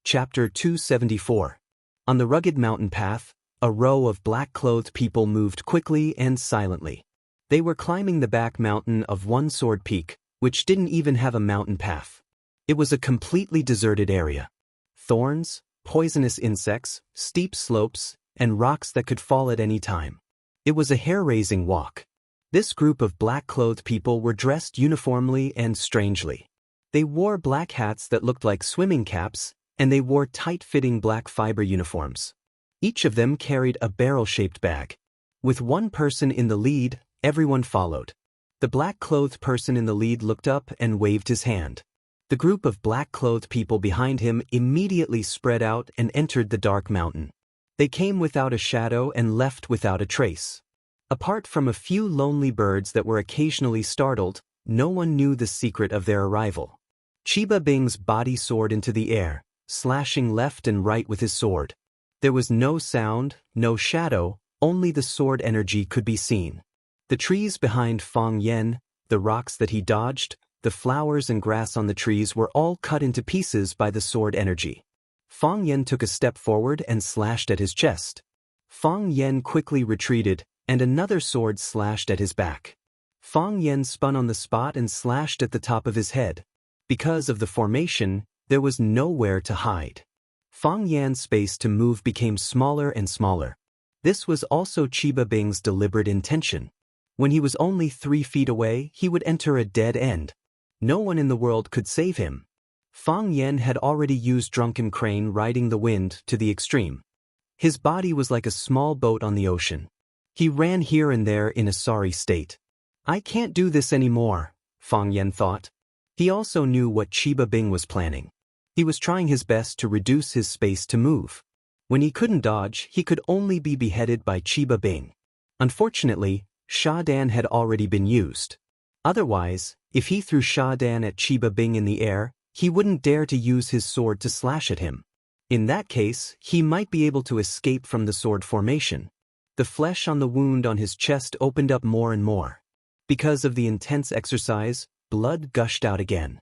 Chapter 274. On the rugged mountain path, a row of black-clothed people moved quickly and silently. They were climbing the back mountain of One Sword Peak, which didn't even have a mountain path. It was a completely deserted area. Thorns, poisonous insects, steep slopes, and rocks that could fall at any time. It was a hair-raising walk. This group of black-clothed people were dressed uniformly and strangely. They wore black hats that looked like swimming caps, and they wore tight-fitting black fiber uniforms. Each of them carried a barrel-shaped bag. With one person in the lead, everyone followed. The black-clothed person in the lead looked up and waved his hand. The group of black-clothed people behind him immediately spread out and entered the dark mountain. They came without a shadow and left without a trace. Apart from a few lonely birds that were occasionally startled, no one knew the secret of their arrival. Chiba Bing's body soared into the air, slashing left and right with his sword. There was no sound, no shadow, only the sword energy could be seen. The trees behind Fang Yen, the rocks that he dodged, the flowers and grass on the trees were all cut into pieces by the sword energy. Fang Yen took a step forward and slashed at his chest. Fang Yen quickly retreated, and another sword slashed at his back. Fang Yen spun on the spot and slashed at the top of his head. Because of the formation, there was nowhere to hide. Fang Yan's space to move became smaller and smaller. This was also Chiba Bing's deliberate intention. When he was only 3 feet away, he would enter a dead end. No one in the world could save him. Fang Yen had already used Drunken Crane riding the wind to the extreme. His body was like a small boat on the ocean. He ran here and there in a sorry state. I can't do this anymore, Fang Yen thought. He also knew what Chiba Bing was planning. He was trying his best to reduce his space to move. When he couldn't dodge, he could only be beheaded by Chiba Bing. Unfortunately, Shadan had already been used. Otherwise, if he threw Shadan at Chiba Bing in the air, he wouldn't dare to use his sword to slash at him. In that case, he might be able to escape from the sword formation. The flesh on the wound on his chest opened up more and more. Because of the intense exercise, blood gushed out again.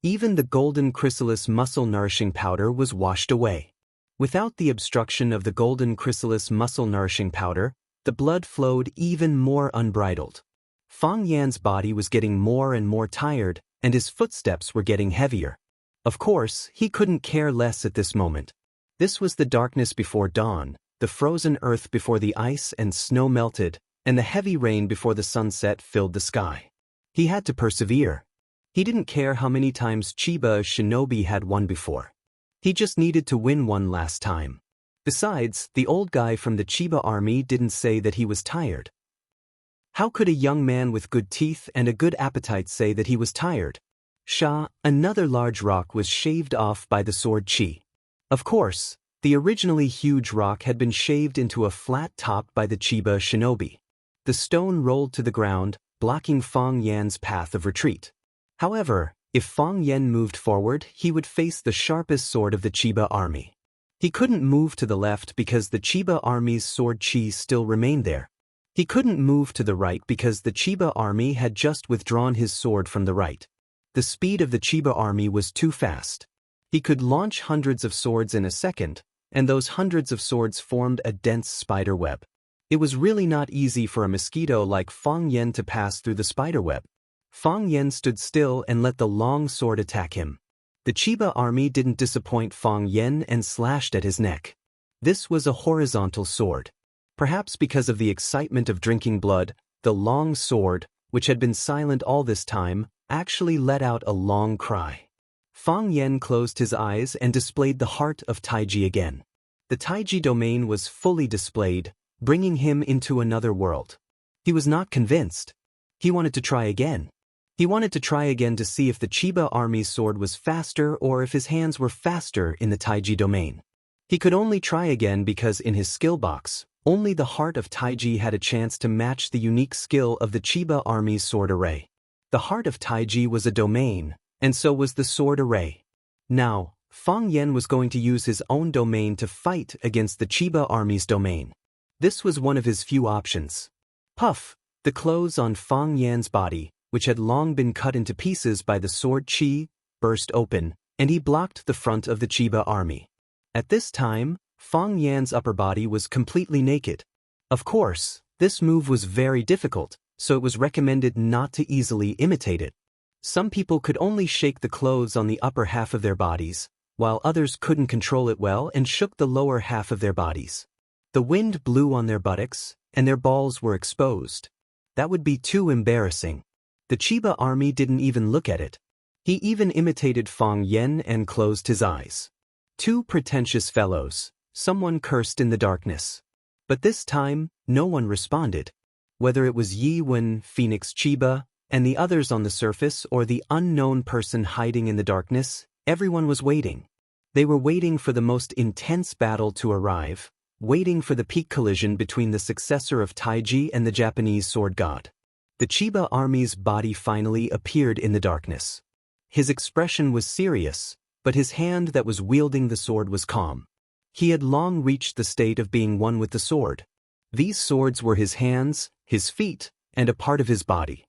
Even the golden chrysalis muscle-nourishing powder was washed away. Without the obstruction of the golden chrysalis muscle-nourishing powder, the blood flowed even more unbridled. Fang Yan's body was getting more and more tired, and his footsteps were getting heavier. Of course, he couldn't care less at this moment. This was the darkness before dawn, the frozen earth before the ice and snow melted, and the heavy rain before the sunset filled the sky. He had to persevere. He didn't care how many times Chiba Shinobi had won before. He just needed to win one last time. Besides, the old guy from the Chiba army didn't say that he was tired. How could a young man with good teeth and a good appetite say that he was tired? Another large rock was shaved off by the sword Chi. Of course, the originally huge rock had been shaved into a flat top by the Chiba Shinobi. The stone rolled to the ground, blocking Fang Yan's path of retreat. However, if Fang Yan moved forward, he would face the sharpest sword of the Chiba army. He couldn't move to the left because the Chiba army's sword Chi still remained there. He couldn't move to the right because the Chiba army had just withdrawn his sword from the right. The speed of the Chiba army was too fast. He could launch hundreds of swords in a second, and those hundreds of swords formed a dense spider web. It was really not easy for a mosquito like Fang Yan to pass through the spider web. Fang Yan stood still and let the long sword attack him. The Chiba army didn't disappoint Fang Yan and slashed at his neck. This was a horizontal sword. Perhaps because of the excitement of drinking blood, the long sword, which had been silent all this time, actually let out a long cry. Fang Yan closed his eyes and displayed the heart of Taiji again. The Taiji domain was fully displayed, bringing him into another world. He was not convinced. He wanted to try again. He wanted to try again to see if the Chiba army's sword was faster or if his hands were faster in the Taiji domain. He could only try again because in his skill box, only the heart of Taiji had a chance to match the unique skill of the Chiba army's sword array. The heart of Taiji was a domain, and so was the sword array. Now, Fang Yan was going to use his own domain to fight against the Chiba army's domain. This was one of his few options. Puff! The clothes on Fang Yan's body, which had long been cut into pieces by the sword Chi, burst open, and he blocked the front of the Chiba army. At this time, Fang Yan's upper body was completely naked. Of course, this move was very difficult, so it was recommended not to easily imitate it. Some people could only shake the clothes on the upper half of their bodies, while others couldn't control it well and shook the lower half of their bodies. The wind blew on their buttocks, and their balls were exposed. That would be too embarrassing. The Chiba army didn't even look at it. He even imitated Fang Yan and closed his eyes. Two pretentious fellows, someone cursed in the darkness. But this time, no one responded. Whether it was Yi Wen, Phoenix Chiba, and the others on the surface or the unknown person hiding in the darkness, everyone was waiting. They were waiting for the most intense battle to arrive, waiting for the peak collision between the successor of Taiji and the Japanese sword god. The Chiba army's body finally appeared in the darkness. His expression was serious, but his hand that was wielding the sword was calm. He had long reached the state of being one with the sword. These swords were his hands, his feet, and a part of his body.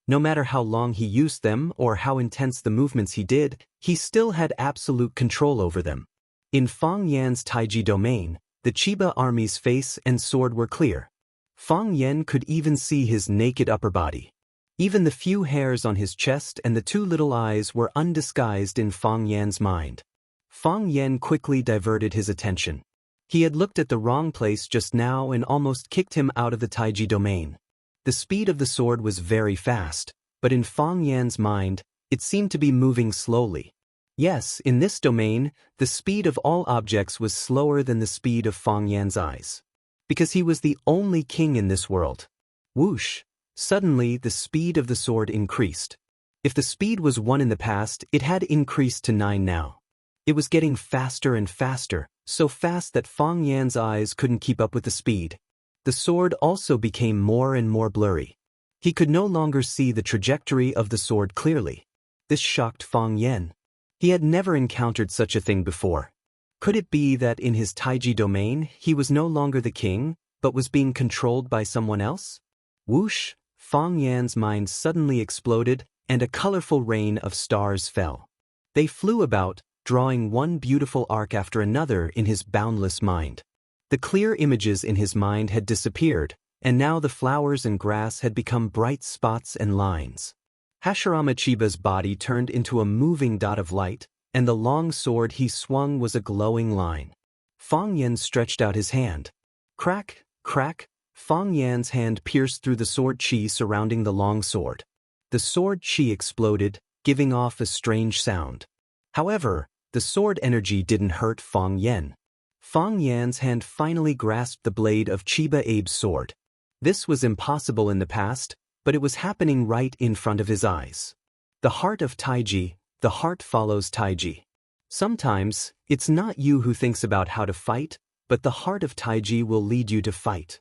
No matter how long he used them or how intense the movements he did, he still had absolute control over them. In Fang Yan's Taiji domain, the Chiba army's face and sword were clear. Fang Yan could even see his naked upper body. Even the few hairs on his chest and the two little eyes were undisguised in Fang Yan's mind. Fang Yan quickly diverted his attention. He had looked at the wrong place just now and almost kicked him out of the Taiji domain. The speed of the sword was very fast, but in Fang Yan's mind, it seemed to be moving slowly. Yes, in this domain, the speed of all objects was slower than the speed of Fang Yan's eyes. Because he was the only king in this world. Whoosh! Suddenly, the speed of the sword increased. If the speed was 1 in the past, it had increased to 9 now. It was getting faster and faster, so fast that Fang Yan's eyes couldn't keep up with the speed. The sword also became more and more blurry. He could no longer see the trajectory of the sword clearly. This shocked Fang Yan. He had never encountered such a thing before. Could it be that in his Taiji domain, he was no longer the king, but was being controlled by someone else? Whoosh! Fang Yan's mind suddenly exploded, and a colorful rain of stars fell. They flew about, drawing one beautiful arc after another in his boundless mind. The clear images in his mind had disappeared, and now the flowers and grass had become bright spots and lines. Hashirama Chiba's body turned into a moving dot of light, and the long sword he swung was a glowing line. Fang Yan stretched out his hand. Crack, crack, Fang Yan's hand pierced through the sword chi surrounding the long sword. The sword chi exploded, giving off a strange sound. However, the sword energy didn't hurt Fang Yan. Fang Yan's hand finally grasped the blade of Chiba Abe's sword. This was impossible in the past, but it was happening right in front of his eyes. The heart of Taiji, the heart follows Taiji. Sometimes, it's not you who thinks about how to fight, but the heart of Taiji will lead you to fight.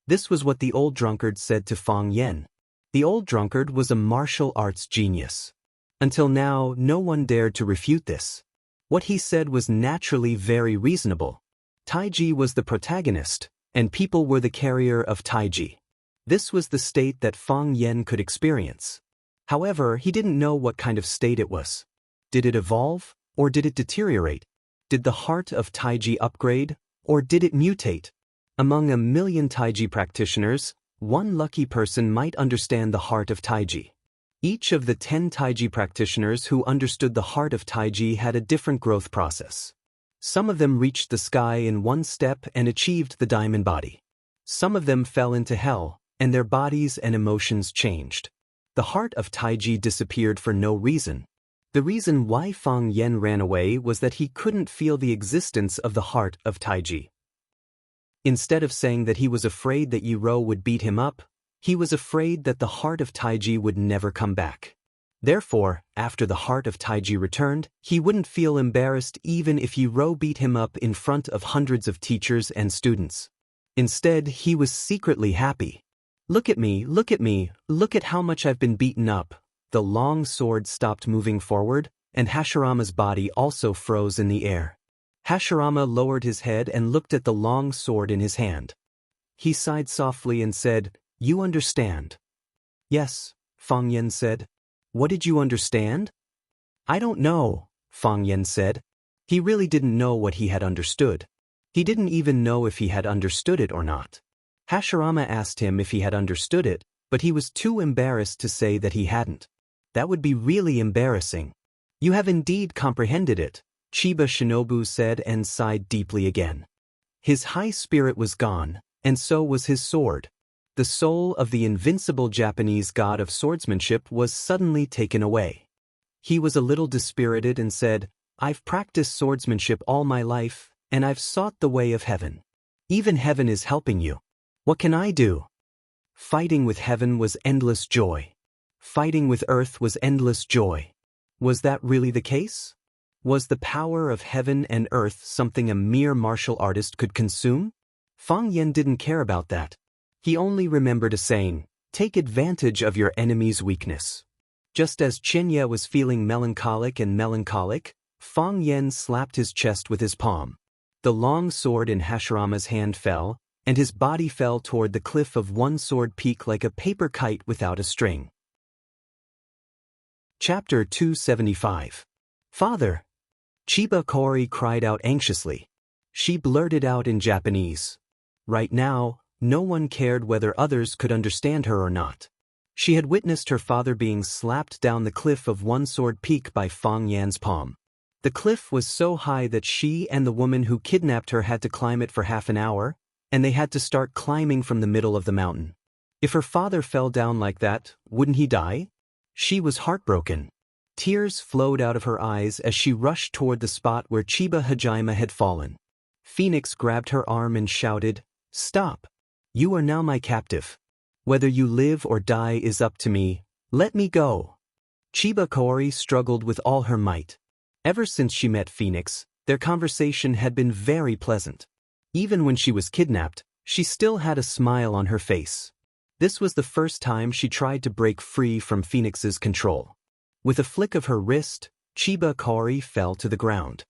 This was what the old drunkard said to Fang Yan. The old drunkard was a martial arts genius. Until now, no one dared to refute this. What he said was naturally very reasonable. Taiji was the protagonist, and people were the carrier of Taiji. This was the state that Fang Yan could experience. However, he didn't know what kind of state it was. Did it evolve, or did it deteriorate? Did the heart of Taiji upgrade, or did it mutate? Among a million Taiji practitioners, one lucky person might understand the heart of Taiji. Each of the 10 Taiji practitioners who understood the heart of Taiji had a different growth process. Some of them reached the sky in one step and achieved the diamond body. Some of them fell into hell, and their bodies and emotions changed. The heart of Taiji disappeared for no reason. The reason why Fang Yan ran away was that he couldn't feel the existence of the heart of Taiji. Instead of saying that he was afraid that Yiro would beat him up, he was afraid that the heart of Taiji would never come back. Therefore, after the heart of Taiji returned, he wouldn't feel embarrassed even if Yiro beat him up in front of hundreds of teachers and students. Instead, he was secretly happy. Look at me, look at me, look at how much I've been beaten up. The long sword stopped moving forward, and Hashirama's body also froze in the air. Hashirama lowered his head and looked at the long sword in his hand. He sighed softly and said, "You understand?" "Yes," Fang Yan said. "What did you understand?" "I don't know," Fang Yan said. He really didn't know what he had understood. He didn't even know if he had understood it or not. Hashirama asked him if he had understood it, but he was too embarrassed to say that he hadn't. That would be really embarrassing. You have indeed comprehended it, Chiba Shinobu said and sighed deeply again. His high spirit was gone, and so was his sword. The soul of the invincible Japanese god of swordsmanship was suddenly taken away. He was a little dispirited and said, "I've practiced swordsmanship all my life, and I've sought the way of heaven. Even heaven is helping you. What can I do?" Fighting with heaven was endless joy. Fighting with earth was endless joy. Was that really the case? Was the power of heaven and earth something a mere martial artist could consume? Fang Yen didn't care about that. He only remembered a saying, "Take advantage of your enemy's weakness." Just as Qianye was feeling melancholic, Fang Yen slapped his chest with his palm. The long sword in Hashirama's hand fell, and his body fell toward the cliff of One Sword Peak like a paper kite without a string. Chapter 275. Father! Chiba Kaori cried out anxiously. She blurted out in Japanese. Right now, no one cared whether others could understand her or not. She had witnessed her father being slapped down the cliff of One Sword Peak by Fang Yan's palm. The cliff was so high that she and the woman who kidnapped her had to climb it for half an hour, and they had to start climbing from the middle of the mountain. If her father fell down like that, wouldn't he die? She was heartbroken. Tears flowed out of her eyes as she rushed toward the spot where Chiba Hajime had fallen. Phoenix grabbed her arm and shouted, "Stop! You are now my captive. Whether you live or die is up to me. Let me go." Chiba Kaori struggled with all her might. Ever since she met Phoenix, their conversation had been very pleasant. Even when she was kidnapped, she still had a smile on her face. This was the first time she tried to break free from Phoenix's control. With a flick of her wrist, Chiba Kaori fell to the ground.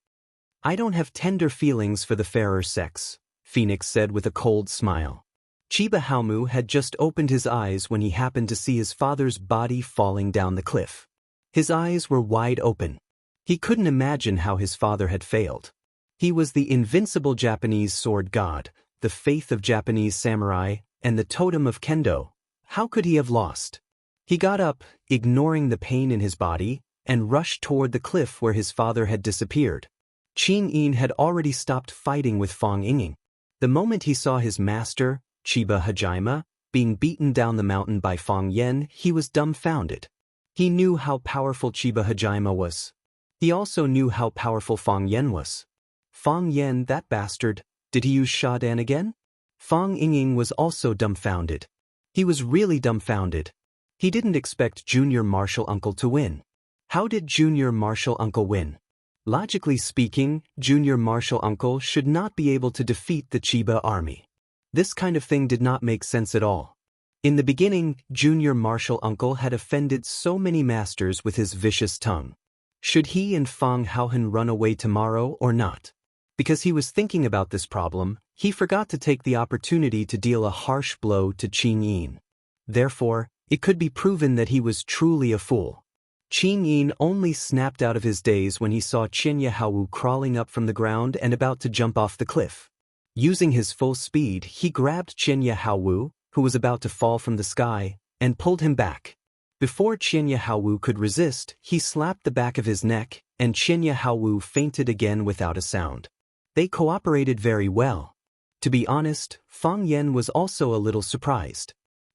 "I don't have tender feelings for the fairer sex," Phoenix said with a cold smile. Chiba Haomu had just opened his eyes when he happened to see his father's body falling down the cliff. His eyes were wide open. He couldn't imagine how his father had failed. He was the invincible Japanese sword god, the faith of Japanese samurai, and the totem of kendo. How could he have lost? He got up, ignoring the pain in his body, and rushed toward the cliff where his father had disappeared. Qing Yin had already stopped fighting with Fang Yinging. The moment he saw his master, Chiba Hajime, being beaten down the mountain by Fang Yen, he was dumbfounded. He knew how powerful Chiba Hajime was. He also knew how powerful Fang Yen was. Fang Yen, that bastard, did he use Shadan again? Fang Yinging was also dumbfounded. He was really dumbfounded. He didn't expect Junior Martial Uncle to win. How did Junior Martial Uncle win? Logically speaking, Junior Martial Uncle should not be able to defeat the Chiba army. This kind of thing did not make sense at all. In the beginning, Junior Martial Uncle had offended so many masters with his vicious tongue. Should he and Fang Haohen run away tomorrow or not? Because he was thinking about this problem, he forgot to take the opportunity to deal a harsh blow to Qing Yin. Therefore, it could be proven that he was truly a fool. Qing Yin only snapped out of his daze when he saw Qianye Haowu crawling up from the ground and about to jump off the cliff. Using his full speed, he grabbed Qianye Haowu, who was about to fall from the sky, and pulled him back. Before Qianye Haowu could resist, he slapped the back of his neck, and Qianye Haowu fainted again without a sound. They cooperated very well. To be honest, Fang Yen was also a little surprised.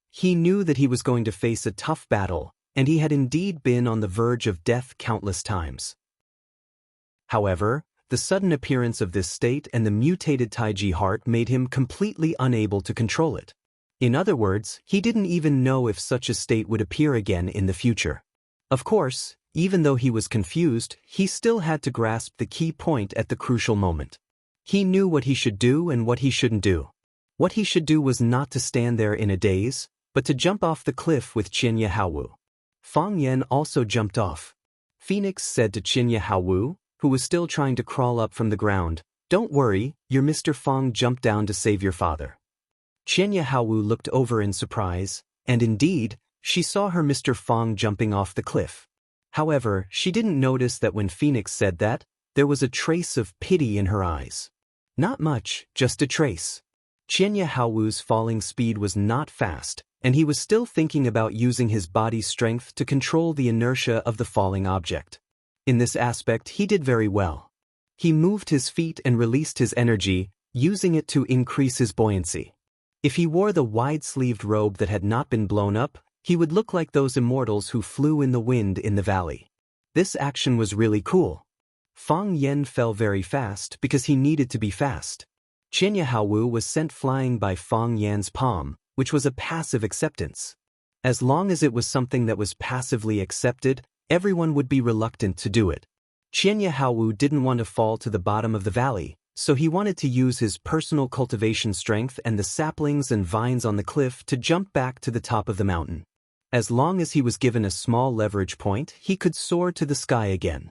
He knew that he was going to face a tough battle, and he had indeed been on the verge of death countless times. However, the sudden appearance of this state and the mutated Taiji heart made him completely unable to control it. In other words, he didn't even know if such a state would appear again in the future. Of course, even though he was confused, he still had to grasp the key point at the crucial moment. He knew what he should do and what he shouldn't do. What he should do was not to stand there in a daze, but to jump off the cliff with Qianye Haowu. Fang Yen also jumped off. Phoenix said to Qianye Haowu, who was still trying to crawl up from the ground, "Don't worry, your Mr. Fang jumped down to save your father." Qianye Haowu looked over in surprise, and indeed, she saw her Mr. Fang jumping off the cliff. However, she didn't notice that when Phoenix said that, There was a trace of pity in her eyes. Not much, just a trace. Qianya Haowu's falling speed was not fast, and he was still thinking about using his body's strength to control the inertia of the falling object. In this aspect, he did very well. He moved his feet and released his energy, using it to increase his buoyancy. If he wore the wide-sleeved robe that had not been blown up, he would look like those immortals who flew in the wind in the valley. This action was really cool. Fang Yen fell very fast because he needed to be fast. Qianya Haowu was sent flying by Fang Yan's palm, which was a passive acceptance. As long as it was something that was passively accepted, everyone would be reluctant to do it. Qianya Haowu didn't want to fall to the bottom of the valley, so he wanted to use his personal cultivation strength and the saplings and vines on the cliff to jump back to the top of the mountain. As long as he was given a small leverage point, he could soar to the sky again.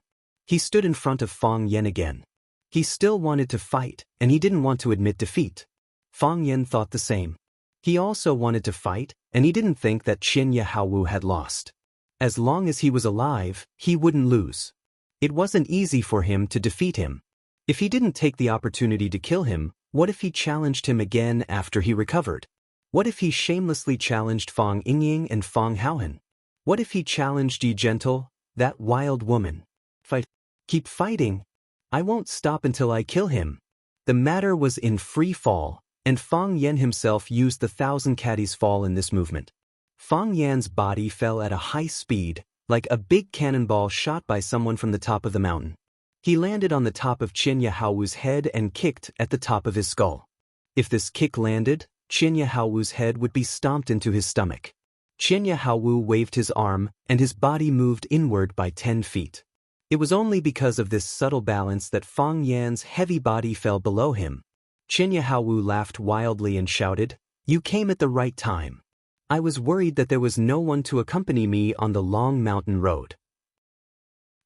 He stood in front of Fang Yen again. He still wanted to fight, and he didn't want to admit defeat. Fang Yen thought the same. He also wanted to fight, and he didn't think that Qianya Haowu had lost. As long as he was alive, he wouldn't lose. It wasn't easy for him to defeat him. If he didn't take the opportunity to kill him, what if he challenged him again after he recovered? What if he shamelessly challenged Fang Yingying and Fang Haohan? What if he challenged Yi Gentle, that wild woman? Fight. Keep fighting. I won't stop until I kill him. The matter was in free fall, and Fang Yen himself used the 1,000 caddies fall in this movement. Fang Yan's body fell at a high speed, like a big cannonball shot by someone from the top of the mountain. He landed on the top of Qianya Haowu's head and kicked at the top of his skull. If this kick landed, Qianya Haowu's head would be stomped into his stomach. Qianya Haowu waved his arm, and his body moved inward by 10 feet. It was only because of this subtle balance that Fang Yan's heavy body fell below him. Qianya Haowu laughed wildly and shouted, "You came at the right time. I was worried that there was no one to accompany me on the long mountain road.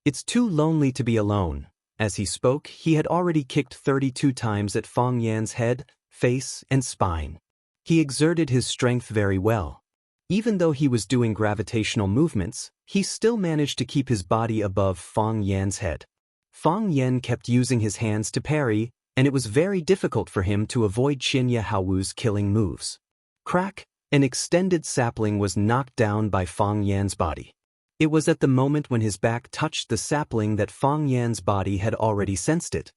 It's too lonely to be alone." As he spoke, he had already kicked 32 times at Fang Yan's head, face, and spine. He exerted his strength very well. Even though he was doing gravitational movements, he still managed to keep his body above Fang Yan's head. Fang Yen kept using his hands to parry, and it was very difficult for him to avoid Qianya Haowu's killing moves. Crack! An extended sapling was knocked down by Fang Yan's body. It was at the moment when his back touched the sapling that Fang Yan's body had already sensed it.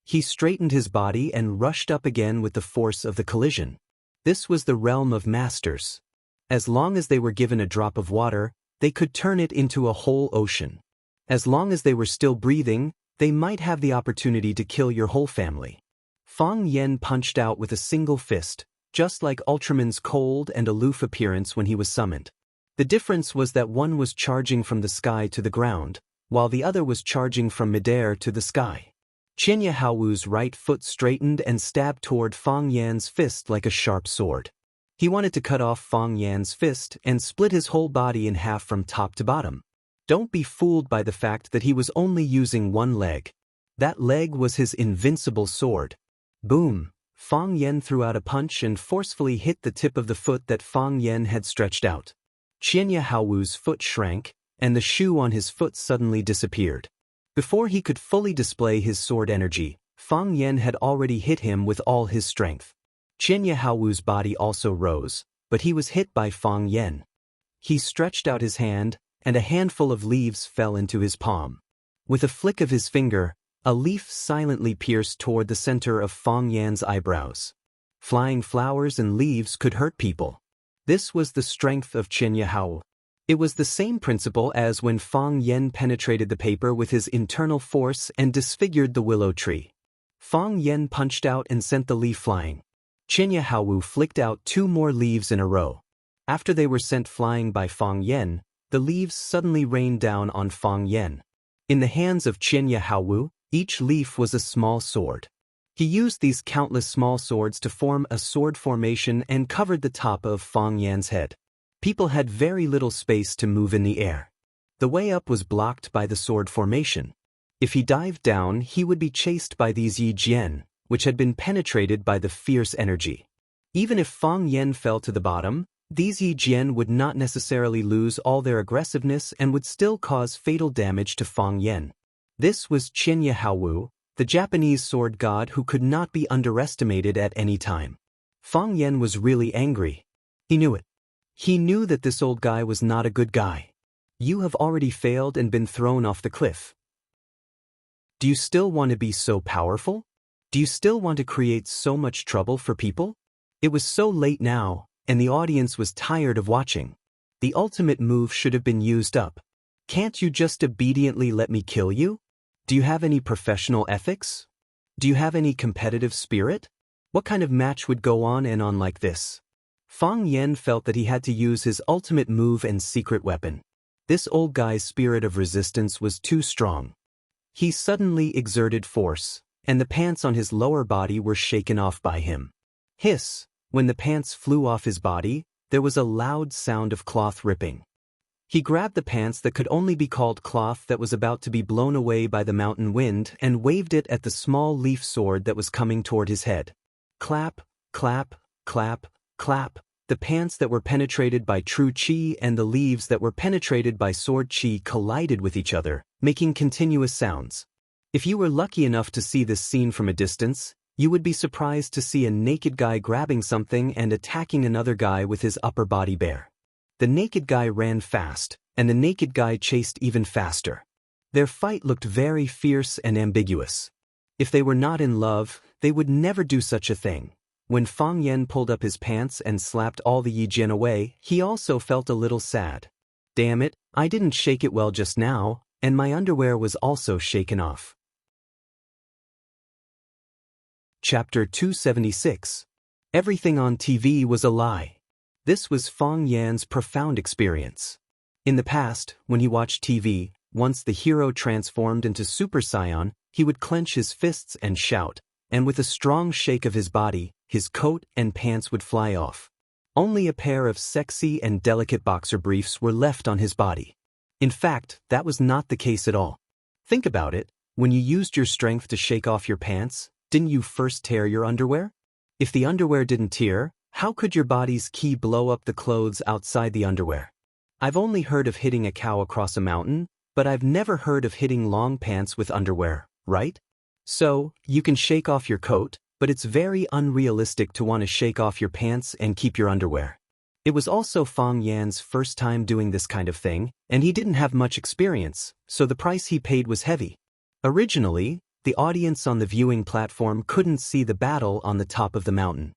He straightened his body and rushed up again with the force of the collision. This was the realm of masters. As long as they were given a drop of water, they could turn it into a whole ocean. As long as they were still breathing, they might have the opportunity to kill your whole family. Fang Yen punched out with a single fist, just like Ultraman's cold and aloof appearance when he was summoned. The difference was that one was charging from the sky to the ground, while the other was charging from midair to the sky. Qianya Haowu's right foot straightened and stabbed toward Fang Yan's fist like a sharp sword. He wanted to cut off Fang Yan's fist and split his whole body in half from top to bottom. Don't be fooled by the fact that he was only using one leg. That leg was his invincible sword. Boom! Fang Yen threw out a punch and forcefully hit the tip of the foot that Fang Yen had stretched out. Qianya Haowu's foot shrank, and the shoe on his foot suddenly disappeared. Before he could fully display his sword energy, Fang Yen had already hit him with all his strength. Qianya Haowu's body also rose, but he was hit by Fang Yen. He stretched out his hand, and a handful of leaves fell into his palm. With a flick of his finger, a leaf silently pierced toward the center of Fang Yan's eyebrows. Flying flowers and leaves could hurt people. This was the strength of Qianya Haowu. It was the same principle as when Fang Yen penetrated the paper with his internal force and disfigured the willow tree. Fang Yen punched out and sent the leaf flying. Qianya Haowu flicked out 2 more leaves in a row. After they were sent flying by Fang Yen, the leaves suddenly rained down on Fang Yen. In the hands of Qianya Haowu, each leaf was a small sword. He used these countless small swords to form a sword formation and covered the top of Fang Yan's head. People had very little space to move in the air. The way up was blocked by the sword formation. If he dived down, he would be chased by these Yi Jian, which had been penetrated by the fierce energy. Even if Fang Yen fell to the bottom, these Yi Jian would not necessarily lose all their aggressiveness and would still cause fatal damage to Fang Yen. This was Qinya Haowu, the Japanese sword god who could not be underestimated at any time. Fang Yan was really angry. He knew it. He knew that this old guy was not a good guy. You have already failed and been thrown off the cliff. Do you still want to be so powerful? Do you still want to create so much trouble for people? It was so late now, and the audience was tired of watching. The ultimate move should have been used up. Can't you just obediently let me kill you? Do you have any professional ethics? Do you have any competitive spirit? What kind of match would go on and on like this? Fang Yan felt that he had to use his ultimate move and secret weapon. This old guy's spirit of resistance was too strong. He suddenly exerted force, and the pants on his lower body were shaken off by him. Hiss! When the pants flew off his body, there was a loud sound of cloth ripping. He grabbed the pants that could only be called cloth that was about to be blown away by the mountain wind and waved it at the small leaf sword that was coming toward his head. Clap, clap, clap, clap. The pants that were penetrated by true chi and the leaves that were penetrated by sword chi collided with each other, making continuous sounds. If you were lucky enough to see this scene from a distance, you would be surprised to see a naked guy grabbing something and attacking another guy with his upper body bare. The naked guy ran fast, and the naked guy chased even faster. Their fight looked very fierce and ambiguous. If they were not in love, they would never do such a thing. When Fang Yan pulled up his pants and slapped all the Yi Jian away, he also felt a little sad. Damn it, I didn't shake it well just now, and my underwear was also shaken off. Chapter 276. Everything on TV was a lie. This was Fang Yan's profound experience. In the past, when he watched TV, once the hero transformed into Super Saiyan, he would clench his fists and shout, and with a strong shake of his body, his coat and pants would fly off. Only a pair of sexy and delicate boxer briefs were left on his body. In fact, that was not the case at all. Think about it, when you used your strength to shake off your pants, didn't you first tear your underwear? If the underwear didn't tear, how could your body's ki blow up the clothes outside the underwear? I've only heard of hitting a cow across a mountain, but I've never heard of hitting long pants with underwear, right? So, you can shake off your coat, but it's very unrealistic to want to shake off your pants and keep your underwear. It was also Fang Yan's first time doing this kind of thing, and he didn't have much experience, so the price he paid was heavy. Originally, the audience on the viewing platform couldn't see the battle on the top of the mountain.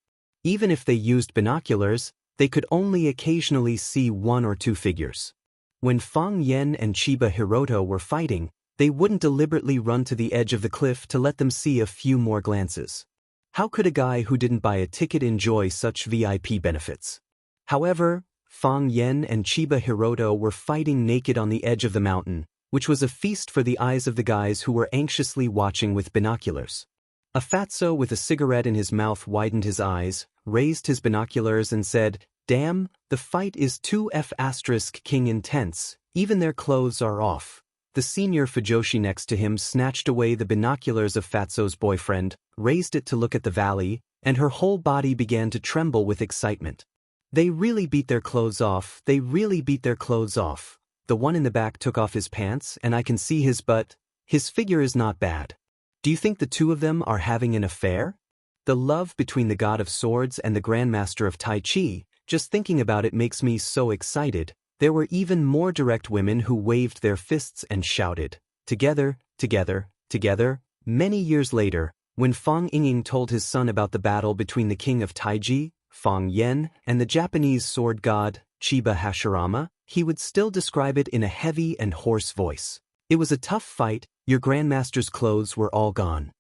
Even if they used binoculars, they could only occasionally see one or two figures. When Fang Yan and Chiba Hiroto were fighting, they wouldn't deliberately run to the edge of the cliff to let them see a few more glances. How could a guy who didn't buy a ticket enjoy such VIP benefits? However, Fang Yan and Chiba Hiroto were fighting naked on the edge of the mountain, which was a feast for the eyes of the guys who were anxiously watching with binoculars. A fatso with a cigarette in his mouth widened his eyes, raised his binoculars and said, "Damn, the fight is too F***king intense, even their clothes are off." The senior Fujoshi next to him snatched away the binoculars of Fatso's boyfriend, raised it to look at the valley, and her whole body began to tremble with excitement. They really beat their clothes off, they really beat their clothes off. The one in the back took off his pants and I can see his butt. His figure is not bad. Do you think the two of them are having an affair? The love between the god of swords and the grandmaster of Tai Chi, just thinking about it makes me so excited. There were even more direct women who waved their fists and shouted, "Together, together, together." Many years later, when Fang Yinging told his son about the battle between the king of Taiji, Fang Yan, and the Japanese sword god, Chiba Hashirama, he would still describe it in a heavy and hoarse voice. It was a tough fight, your grandmaster's clothes were all gone.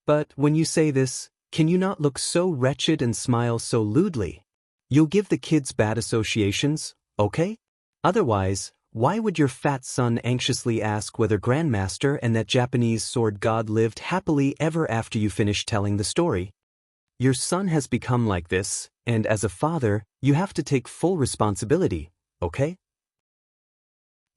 But when you say this, can you not look so wretched and smile so lewdly? You'll give the kids bad associations, okay? Otherwise, why would your fat son anxiously ask whether Grandmaster and that Japanese sword god lived happily ever after you finished telling the story? Your son has become like this, and as a father, you have to take full responsibility, okay?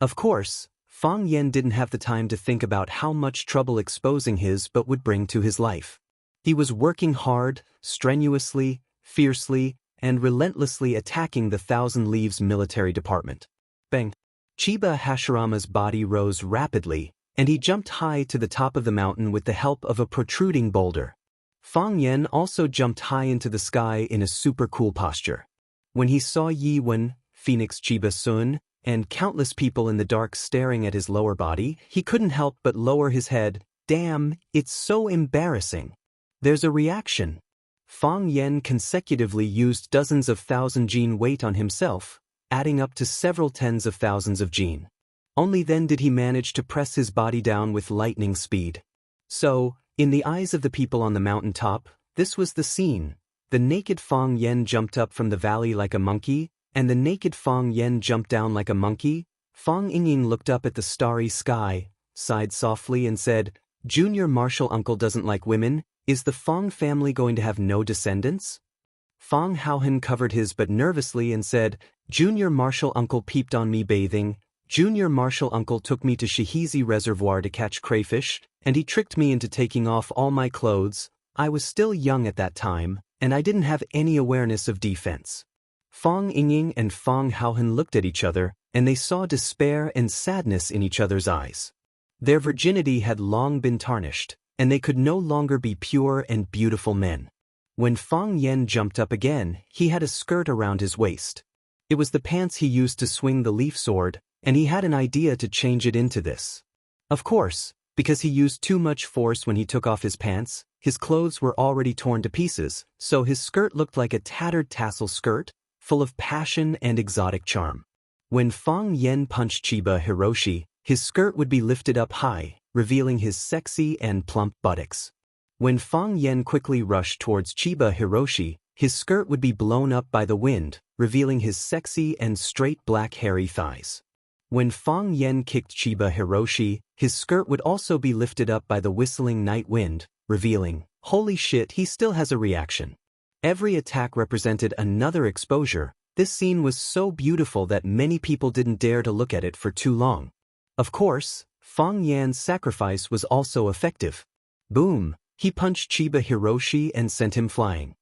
Of course, Fang Yan didn't have the time to think about how much trouble exposing his but would bring to his life. He was working hard, strenuously, fiercely, and relentlessly attacking the Thousand Leaves military department. Bang! Chiba Hashirama's body rose rapidly, and he jumped high to the top of the mountain with the help of a protruding boulder. Fang Yen also jumped high into the sky in a super cool posture. When he saw Yi Wen, Phoenix Chiba Sun, and countless people in the dark staring at his lower body, he couldn't help but lower his head. Damn, it's so embarrassing. There's a reaction. Fang Yen consecutively used dozens of thousand gene weight on himself, adding up to several tens of thousands of gene. Only then did he manage to press his body down with lightning speed. So, in the eyes of the people on the mountain top, this was the scene. The naked Fang Yen jumped up from the valley like a monkey, and the naked Fang Yen jumped down like a monkey. Fang Yingying looked up at the starry sky, sighed softly and said, "Junior Marshal Uncle doesn't like women. Is the Fang family going to have no descendants?" Fang Haohan covered his butt nervously and said, "Junior Marshal Uncle peeped on me bathing. Junior Marshal Uncle took me to Shihizi Reservoir to catch crayfish, and he tricked me into taking off all my clothes. I was still young at that time, and I didn't have any awareness of defense." Fang Yingying and Fang Haohan looked at each other, and they saw despair and sadness in each other's eyes. Their virginity had long been tarnished, and they could no longer be pure and beautiful men. When Fang Yen jumped up again, he had a skirt around his waist. It was the pants he used to swing the leaf sword, and he had an idea to change it into this. Of course, because he used too much force when he took off his pants, his clothes were already torn to pieces, so his skirt looked like a tattered tassel skirt, full of passion and exotic charm. When Fang Yen punched Chiba Hiroshi, his skirt would be lifted up high, revealing his sexy and plump buttocks. When Fang Yen quickly rushed towards Chiba Hiroshi, his skirt would be blown up by the wind, revealing his sexy and straight black hairy thighs. When Fang Yen kicked Chiba Hiroshi, his skirt would also be lifted up by the whistling night wind, revealing, holy shit, he still has a reaction. Every attack represented another exposure. This scene was so beautiful that many people didn't dare to look at it for too long. Of course, Fang Yan's sacrifice was also effective. Boom! He punched Chiba Hiroshi and sent him flying.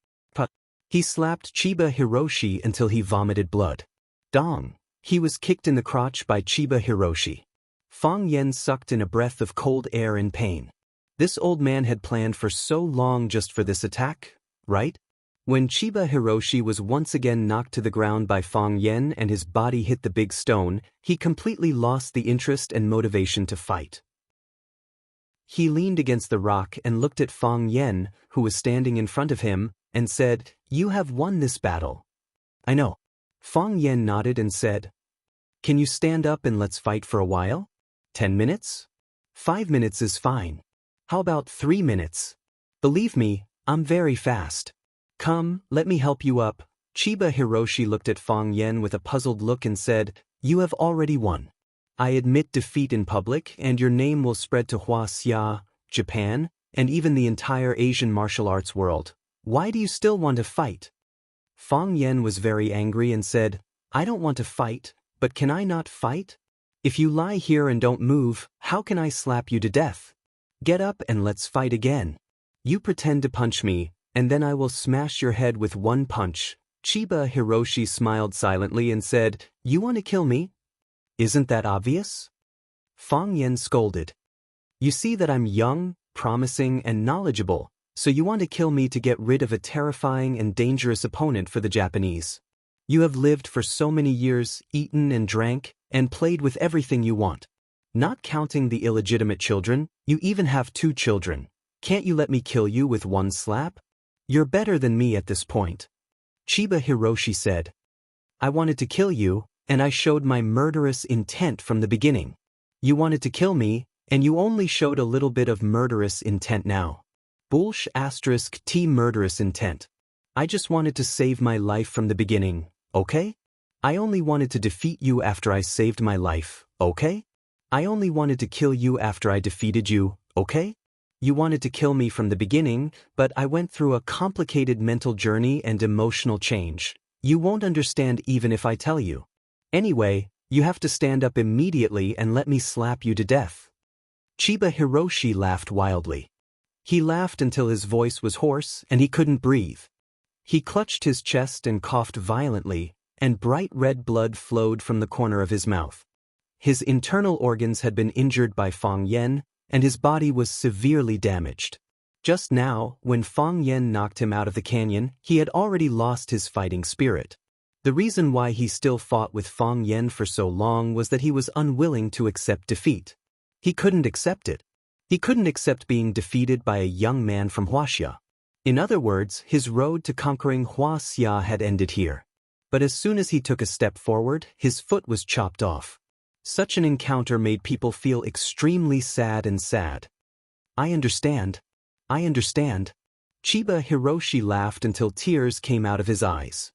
He slapped Chiba Hiroshi until he vomited blood. Dong! He was kicked in the crotch by Chiba Hiroshi. Fang Yen sucked in a breath of cold air in pain. This old man had planned for so long just for this attack, right? When Chiba Hiroshi was once again knocked to the ground by Fang Yen and his body hit the big stone, he completely lost the interest and motivation to fight. He leaned against the rock and looked at Fang Yen, who was standing in front of him, and said, "You have won this battle." "I know." Fang Yen nodded and said, "Can you stand up and let's fight for a while? 10 minutes? 5 minutes is fine. How about 3 minutes? Believe me, I'm very fast. Come, let me help you up." Chiba Hiroshi looked at Fang Yen with a puzzled look and said, "You have already won. I admit defeat in public, and your name will spread to Huaxia, Japan, and even the entire Asian martial arts world. Why do you still want to fight?" Fang Yen was very angry and said, "I don't want to fight, but can I not fight? If you lie here and don't move, how can I slap you to death? Get up and let's fight again. You pretend to punch me, and then I will smash your head with one punch." Chiba Hiroshi smiled silently and said, "You want to kill me? Isn't that obvious?" Fang Yen scolded. "You see that I'm young, promising, and knowledgeable, so you want to kill me to get rid of a terrifying and dangerous opponent for the Japanese. You have lived for so many years, eaten and drank, and played with everything you want. Not counting the illegitimate children, you even have 2 children. Can't you let me kill you with one slap? You're better than me at this point." Chiba Hiroshi said, "I wanted to kill you, and I showed my murderous intent from the beginning. You wanted to kill me, and you only showed a little bit of murderous intent now. Bullsh * T murderous intent. I just wanted to save my life from the beginning, okay? I only wanted to defeat you after I saved my life, okay? I only wanted to kill you after I defeated you, okay? You wanted to kill me from the beginning, but I went through a complicated mental journey and emotional change. You won't understand even if I tell you. Anyway, you have to stand up immediately and let me slap you to death." Chiba Hiroshi laughed wildly. He laughed until his voice was hoarse and he couldn't breathe. He clutched his chest and coughed violently, and bright red blood flowed from the corner of his mouth. His internal organs had been injured by Fang Yen, and his body was severely damaged. Just now, when Fang Yen knocked him out of the canyon, he had already lost his fighting spirit. The reason why he still fought with Fang Yen for so long was that he was unwilling to accept defeat. He couldn't accept it. He couldn't accept being defeated by a young man from Huaxia. In other words, his road to conquering Huaxia had ended here. But as soon as he took a step forward, his foot was chopped off. Such an encounter made people feel extremely sad and sad. I understand. I understand. Chiba Hiroshi laughed until tears came out of his eyes.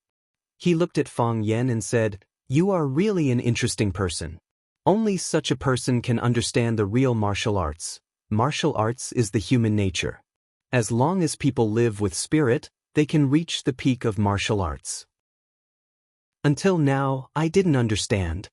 He looked at Fang Yen and said, "You are really an interesting person. Only such a person can understand the real martial arts. Martial arts is the human nature. As long as people live with spirit, they can reach the peak of martial arts. Until now, I didn't understand.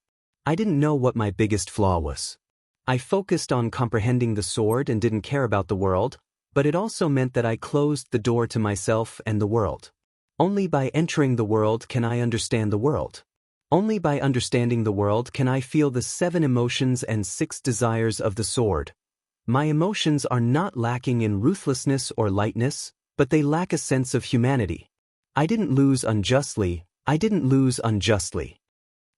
I didn't know what my biggest flaw was. I focused on comprehending the sword and didn't care about the world, but it also meant that I closed the door to myself and the world. Only by entering the world can I understand the world. Only by understanding the world can I feel the 7 emotions and 6 desires of the sword. My emotions are not lacking in ruthlessness or lightness, but they lack a sense of humanity. I didn't lose unjustly. I didn't lose unjustly."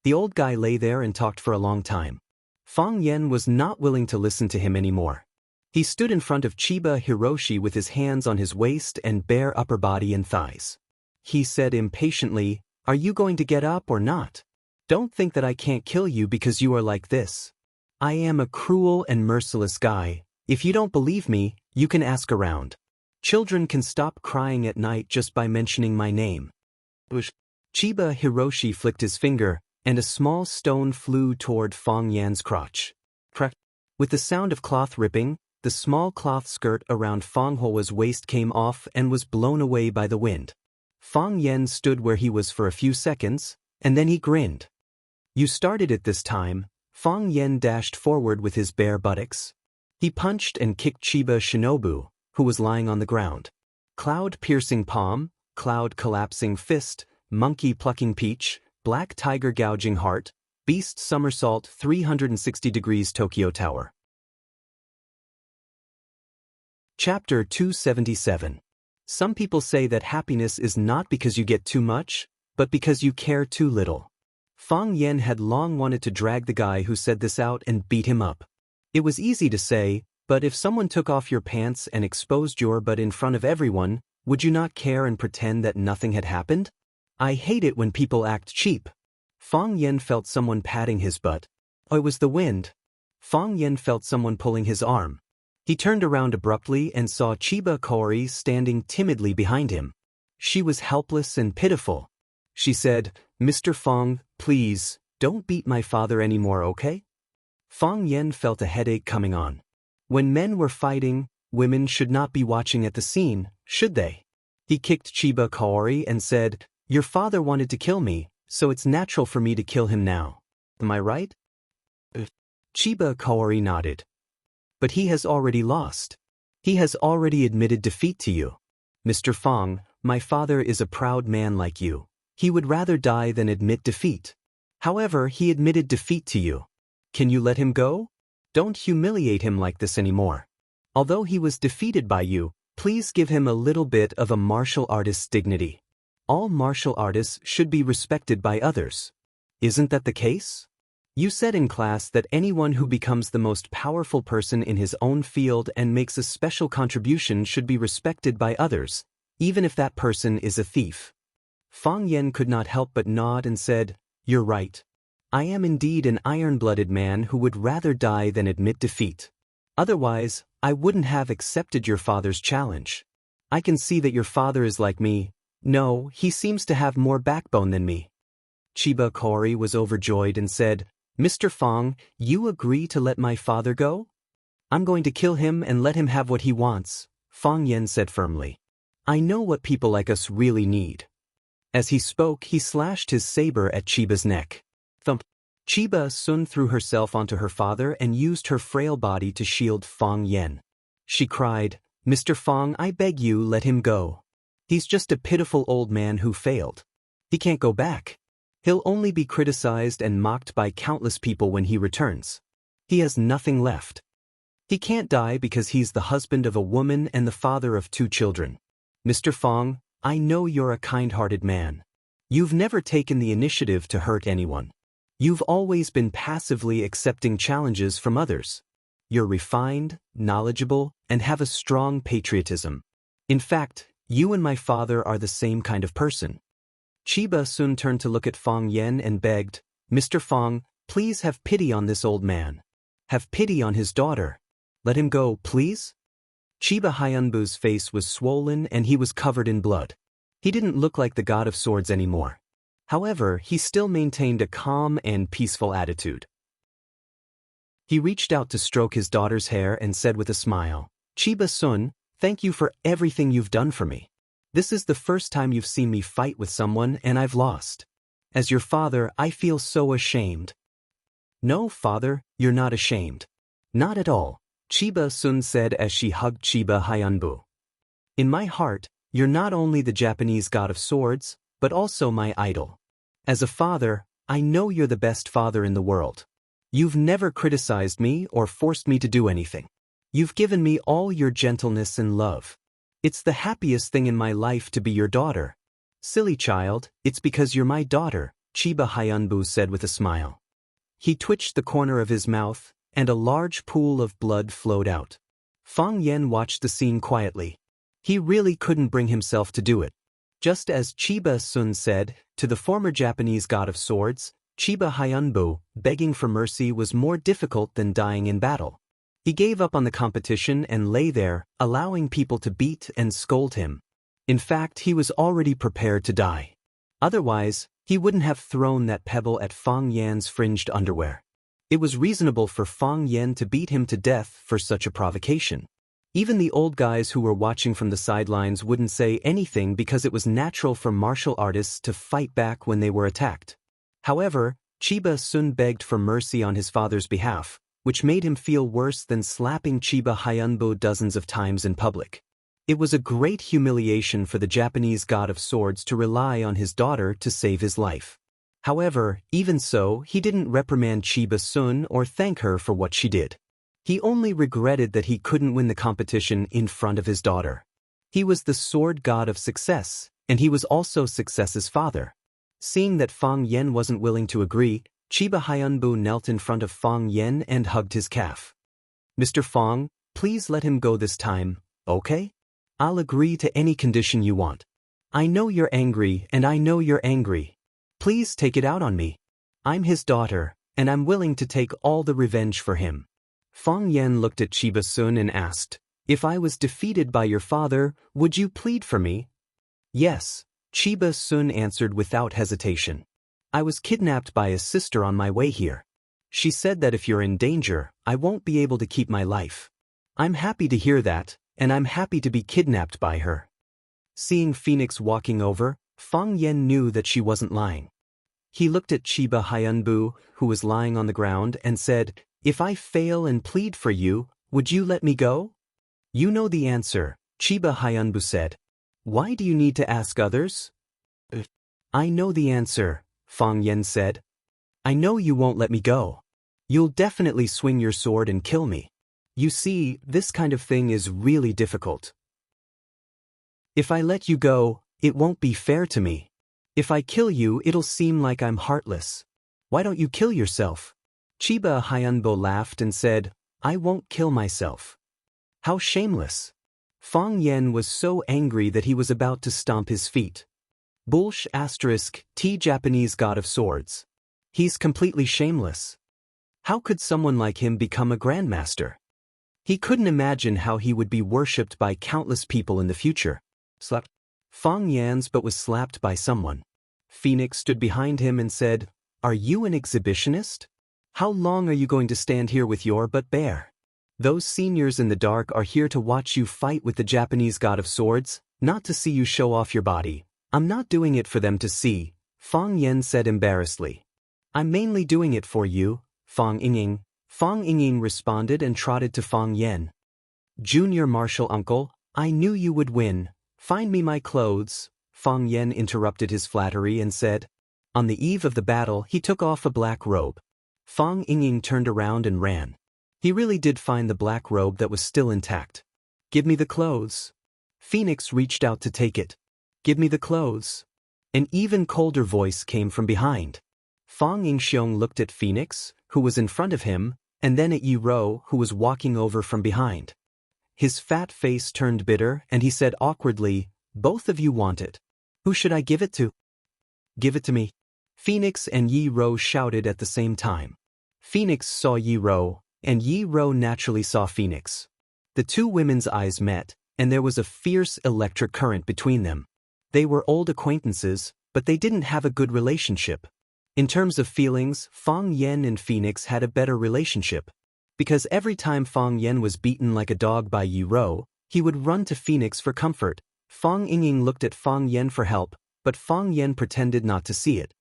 The old guy lay there and talked for a long time. Fang Yen was not willing to listen to him anymore. He stood in front of Chiba Hiroshi with his hands on his waist and bare upper body and thighs. He said impatiently, "Are you going to get up or not? Don't think that I can't kill you because you are like this. I am a cruel and merciless guy. If you don't believe me, you can ask around. Children can stop crying at night just by mentioning my name." Chiba Hiroshi flicked his finger, and a small stone flew toward Fang Yan's crotch. Crack! With the sound of cloth ripping, the small cloth skirt around Fang Hua's waist came off and was blown away by the wind. Fang Yen stood where he was for a few seconds, and then he grinned. "You started it this time." Fang Yen dashed forward with his bare buttocks. He punched and kicked Chiba Shinobu, who was lying on the ground. Cloud-piercing palm, cloud-collapsing fist, monkey-plucking peach, black tiger gouging heart, beast somersault 360 degrees Tokyo Tower. Chapter 277. Some people say that happiness is not because you get too much, but because you care too little. Fang Yen had long wanted to drag the guy who said this out and beat him up. It was easy to say, but if someone took off your pants and exposed your butt in front of everyone, would you not care and pretend that nothing had happened? I hate it when people act cheap. Fang Yen felt someone patting his butt. Oh, it was the wind. Fang Yen felt someone pulling his arm. He turned around abruptly and saw Chiba Kaori standing timidly behind him. She was helpless and pitiful. She said, "Mr. Fang, please, don't beat my father anymore, okay?" Fang Yen felt a headache coming on. When men were fighting, women should not be watching at the scene, should they? He kicked Chiba Kaori and said, "Your father wanted to kill me, so it's natural for me to kill him now. Am I right?" Chiba Kaori nodded. "But he has already lost. He has already admitted defeat to you. Mr. Fang, my father is a proud man like you. He would rather die than admit defeat. However, he admitted defeat to you. Can you let him go? Don't humiliate him like this anymore. Although he was defeated by you, please give him a little bit of a martial artist's dignity. All martial artists should be respected by others. Isn't that the case? You said in class that anyone who becomes the most powerful person in his own field and makes a special contribution should be respected by others, even if that person is a thief." Fang Yen could not help but nod and said, "You're right. I am indeed an iron-blooded man who would rather die than admit defeat. Otherwise, I wouldn't have accepted your father's challenge. I can see that your father is like me. No, he seems to have more backbone than me." Chiba Kaori was overjoyed and said, "Mr. Fang, you agree to let my father go?" "I'm going to kill him and let him have what he wants," Fang Yen said firmly. "I know what people like us really need." As he spoke, he slashed his saber at Chiba's neck. Thump. Chiba Sun threw herself onto her father and used her frail body to shield Fang Yen. She cried, "Mr. Fang, I beg you, let him go. He's just a pitiful old man who failed. He can't go back. He'll only be criticized and mocked by countless people when he returns. He has nothing left. He can't die because he's the husband of a woman and the father of 2 children. Mr. Fong, I know you're a kind-hearted man. You've never taken the initiative to hurt anyone. You've always been passively accepting challenges from others. You're refined, knowledgeable, and have a strong patriotism. In fact, you and my father are the same kind of person. Chiba soon turned to look at Fong Yen and begged, Mr. Fong, please have pity on this old man. Have pity on his daughter. Let him go, please? Chiba Hyunbu's face was swollen and he was covered in blood. He didn't look like the god of swords anymore. However, he still maintained a calm and peaceful attitude. He reached out to stroke his daughter's hair and said with a smile, Chiba-sun, thank you for everything you've done for me. This is the first time you've seen me fight with someone and I've lost. As your father, I feel so ashamed. No, father, you're not ashamed. Not at all, Chiba-sun said as she hugged Chiba Hyunbu. In my heart, you're not only the Japanese god of swords, but also my idol. As a father, I know you're the best father in the world. You've never criticized me or forced me to do anything. You've given me all your gentleness and love. It's the happiest thing in my life to be your daughter. Silly child, it's because you're my daughter, Chiba Hyunbu said with a smile. He twitched the corner of his mouth, and a large pool of blood flowed out. Fong Yen watched the scene quietly. He really couldn't bring himself to do it. Just as Chiba-sun said, to the former Japanese god of swords, Chiba Hyunbu, begging for mercy was more difficult than dying in battle. He gave up on the competition and lay there, allowing people to beat and scold him. In fact, he was already prepared to die. Otherwise, he wouldn't have thrown that pebble at Fong Yan's fringed underwear. It was reasonable for Fong Yan to beat him to death for such a provocation. Even the old guys who were watching from the sidelines wouldn't say anything because it was natural for martial artists to fight back when they were attacked. However, Chiba-sun begged for mercy on his father's behalf, which made him feel worse than slapping Chiba Hyunbu dozens of times in public. It was a great humiliation for the Japanese god of swords to rely on his daughter to save his life. However, even so, he didn't reprimand Chiba-sun or thank her for what she did. He only regretted that he couldn't win the competition in front of his daughter. He was the sword god of success, and he was also success's father. Seeing that Fong Yen wasn't willing to agree, Chiba Hyunbu knelt in front of Fong Yen and hugged his calf. Mr. Fong, please let him go this time, okay? I'll agree to any condition you want. I know you're angry and I know you're angry. Please take it out on me. I'm his daughter, and I'm willing to take all the revenge for him. Fong Yen looked at Chiba-sun and asked, if I was defeated by your father, would you plead for me? Yes, Chiba-sun answered without hesitation. I was kidnapped by a sister on my way here. She said that if you're in danger, I won't be able to keep my life. I'm happy to hear that, and I'm happy to be kidnapped by her. Seeing Phoenix walking over, Fong Yen knew that she wasn't lying. He looked at Chiba Hyunbu, who was lying on the ground, and said, if I fail and plead for you, would you let me go? You know the answer, Chiba Hyunbu said. Why do you need to ask others? I know the answer, Fong Yen said. I know you won't let me go. You'll definitely swing your sword and kill me. You see, this kind of thing is really difficult. If I let you go, it won't be fair to me. If I kill you, it'll seem like I'm heartless. Why don't you kill yourself? Chiba Hyunbo laughed and said, I won't kill myself. How shameless. Fong Yen was so angry that he was about to stomp his feet. Bullsh asterisk T Japanese god of swords. He's completely shameless. How could someone like him become a grandmaster? He couldn't imagine how he would be worshipped by countless people in the future. Slapped. Fong Yan's but was slapped by someone. Phoenix stood behind him and said, are you an exhibitionist? How long are you going to stand here with your butt bare? Those seniors in the dark are here to watch you fight with the Japanese god of swords, not to see you show off your body. I'm not doing it for them to see, Fong Yen said embarrassedly. I'm mainly doing it for you, Fong Ying. Fong Ying responded and trotted to Fong Yen. Junior martial uncle, I knew you would win. Find me my clothes. Fong Yen interrupted his flattery and said, On the eve of the battle, he took off a black robe. Fang Yingying turned around and ran. He really did find the black robe that was still intact. "Give me the clothes." Phoenix reached out to take it. "Give me the clothes." An even colder voice came from behind. Fang Yingxiong looked at Phoenix, who was in front of him, and then at Yi Ro, who was walking over from behind. His fat face turned bitter, and he said awkwardly, "Both of you want it. Who should I give it to?" "Give it to me." Phoenix and Yi Ro shouted at the same time. Phoenix saw Yi Ro, and Yi Ro naturally saw Phoenix. The two women's eyes met, and there was a fierce electric current between them. They were old acquaintances, but they didn't have a good relationship. In terms of feelings, Fang Yen and Phoenix had a better relationship. Because every time Fang Yen was beaten like a dog by Yi Ro, he would run to Phoenix for comfort. Fang Yingying looked at Fang Yen for help, but Fang Yen pretended not to see it.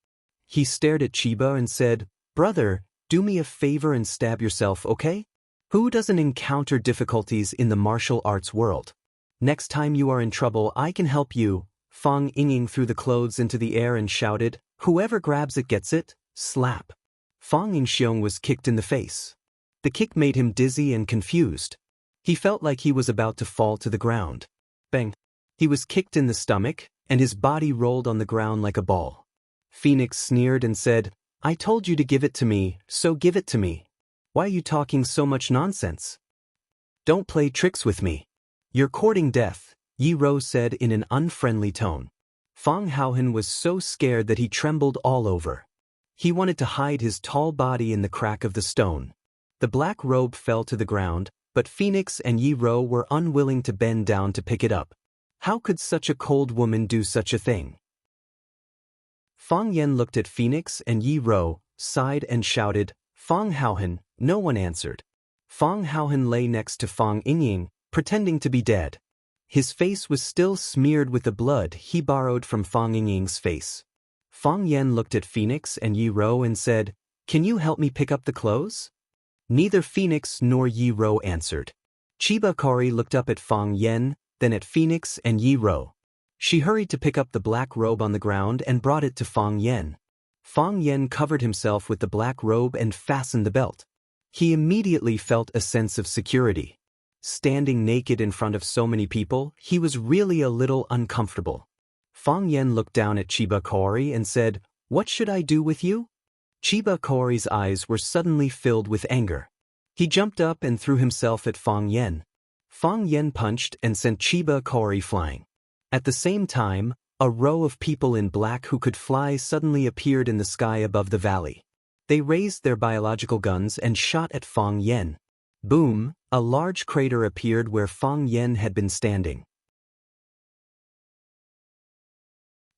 He stared at Chiba and said, "Brother, do me a favor and stab yourself, okay? Who doesn't encounter difficulties in the martial arts world? Next time you are in trouble, I can help you." Fang Yingying threw the clothes into the air and shouted, "Whoever grabs it gets it." Slap. Fang Yingxiong was kicked in the face. The kick made him dizzy and confused. He felt like he was about to fall to the ground. Bang. He was kicked in the stomach, and his body rolled on the ground like a ball. Phoenix sneered and said, "I told you to give it to me, so give it to me. Why are you talking so much nonsense? Don't play tricks with me. You're courting death," Yi Ro said in an unfriendly tone. Fang Haohan was so scared that he trembled all over. He wanted to hide his tall body in the crack of the stone. The black robe fell to the ground, but Phoenix and Yi Ro were unwilling to bend down to pick it up. How could such a cold woman do such a thing? Fang Yen looked at Phoenix and Yi Ro, sighed and shouted, "Fang Haohan." No one answered. Fang Haohan lay next to Fang Yingying, pretending to be dead. His face was still smeared with the blood he borrowed from Fang Yingying's face. Fang Yen looked at Phoenix and Yi Ro and said, "Can you help me pick up the clothes?" Neither Phoenix nor Yi Ro answered. Chiba Kori looked up at Fang Yen, then at Phoenix and Yi Ro. She hurried to pick up the black robe on the ground and brought it to Fang Yen. Fang Yen covered himself with the black robe and fastened the belt. He immediately felt a sense of security. Standing naked in front of so many people, he was really a little uncomfortable. Fang Yen looked down at Chiba Kori and said, "What should I do with you?" Chiba Kori's eyes were suddenly filled with anger. He jumped up and threw himself at Fang Yen. Fang Yen punched and sent Chiba Kori flying. At the same time, a row of people in black who could fly suddenly appeared in the sky above the valley. They raised their biological guns and shot at Fang Yen. Boom, a large crater appeared where Fang Yen had been standing.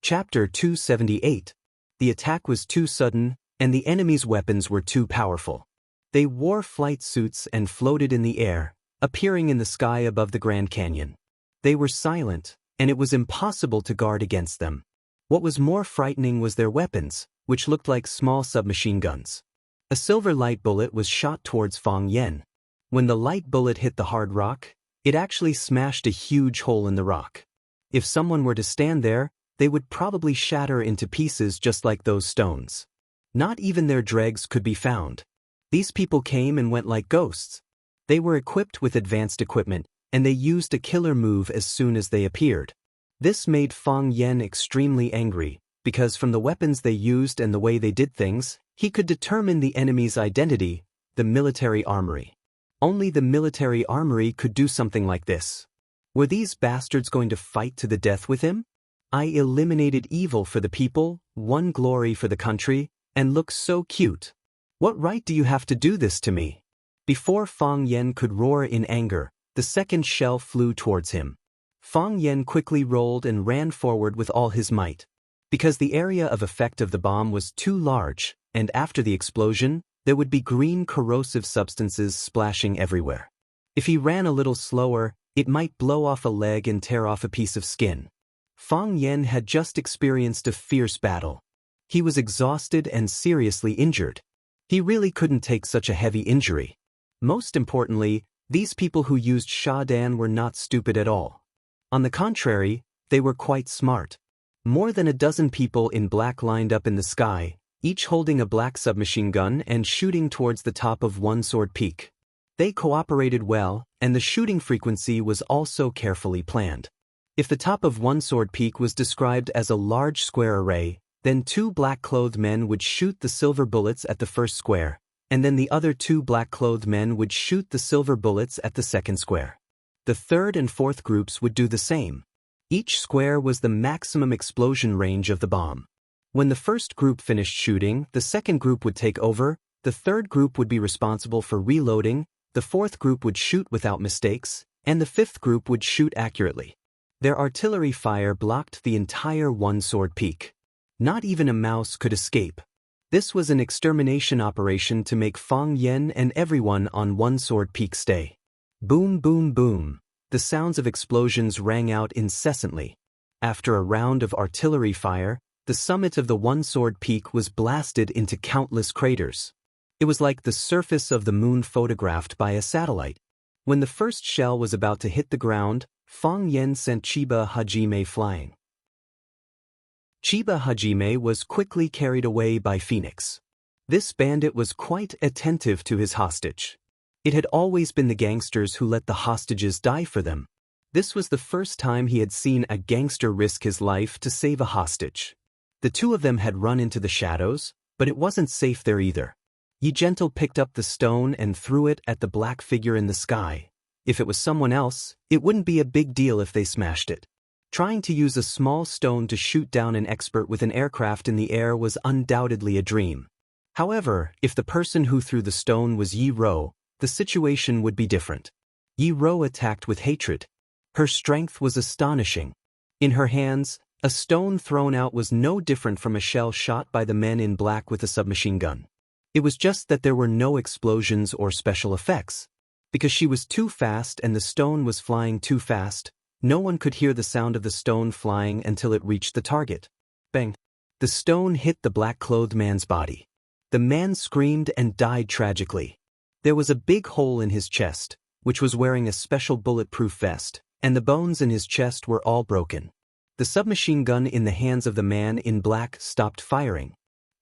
Chapter 278. The attack was too sudden, and the enemy's weapons were too powerful. They wore flight suits and floated in the air, appearing in the sky above the Grand Canyon. They were silent, and it was impossible to guard against them. What was more frightening was their weapons, which looked like small submachine guns. A silver light bullet was shot towards Fang Yen. When the light bullet hit the hard rock, it actually smashed a huge hole in the rock. If someone were to stand there, they would probably shatter into pieces just like those stones. Not even their dregs could be found. These people came and went like ghosts. They were equipped with advanced equipment, and they used a killer move as soon as they appeared. This made Fang Yen extremely angry, because from the weapons they used and the way they did things, he could determine the enemy's identity, the military armory. Only the military armory could do something like this. Were these bastards going to fight to the death with him? "I eliminated evil for the people, won glory for the country, and look so cute. What right do you have to do this to me?" Before Fang Yen could roar in anger, the second shell flew towards him. Fang Yen quickly rolled and ran forward with all his might. Because the area of effect of the bomb was too large, and after the explosion, there would be green corrosive substances splashing everywhere. If he ran a little slower, it might blow off a leg and tear off a piece of skin. Fang Yen had just experienced a fierce battle. He was exhausted and seriously injured. He really couldn't take such a heavy injury. Most importantly, these people who used Sha Dan were not stupid at all. On the contrary, they were quite smart. More than a dozen people in black lined up in the sky, each holding a black submachine gun and shooting towards the top of One Sword Peak. They cooperated well, and the shooting frequency was also carefully planned. If the top of One Sword Peak was described as a large square array, then 2 black-clothed men would shoot the silver bullets at the first square, and then the other 2 black-clothed men would shoot the silver bullets at the second square. The third and fourth groups would do the same. Each square was the maximum explosion range of the bomb. When the first group finished shooting, the second group would take over, the third group would be responsible for reloading, the fourth group would shoot without mistakes, and the fifth group would shoot accurately. Their artillery fire blocked the entire One Sword Peak. Not even a mouse could escape. This was an extermination operation to make Fang Yen and everyone on One Sword Peak stay. Boom, boom, boom. The sounds of explosions rang out incessantly. After a round of artillery fire, the summit of the One Sword Peak was blasted into countless craters. It was like the surface of the moon photographed by a satellite. When the first shell was about to hit the ground, Fang Yen sent Chiba Hajime flying. Chiba Hajime was quickly carried away by Phoenix. This bandit was quite attentive to his hostage. It had always been the gangsters who let the hostages die for them. This was the first time he had seen a gangster risk his life to save a hostage. The two of them had run into the shadows, but it wasn't safe there either. Yi Gentle picked up the stone and threw it at the black figure in the sky. If it was someone else, it wouldn't be a big deal if they smashed it. Trying to use a small stone to shoot down an expert with an aircraft in the air was undoubtedly a dream. However, if the person who threw the stone was Yi Ro, the situation would be different. Yi Ro attacked with hatred. Her strength was astonishing. In her hands, a stone thrown out was no different from a shell shot by the men in black with a submachine gun. It was just that there were no explosions or special effects. Because she was too fast and the stone was flying too fast, no one could hear the sound of the stone flying until it reached the target. Bang! The stone hit the black-clothed man's body. The man screamed and died tragically. There was a big hole in his chest, which was wearing a special bulletproof vest, and the bones in his chest were all broken. The submachine gun in the hands of the man in black stopped firing.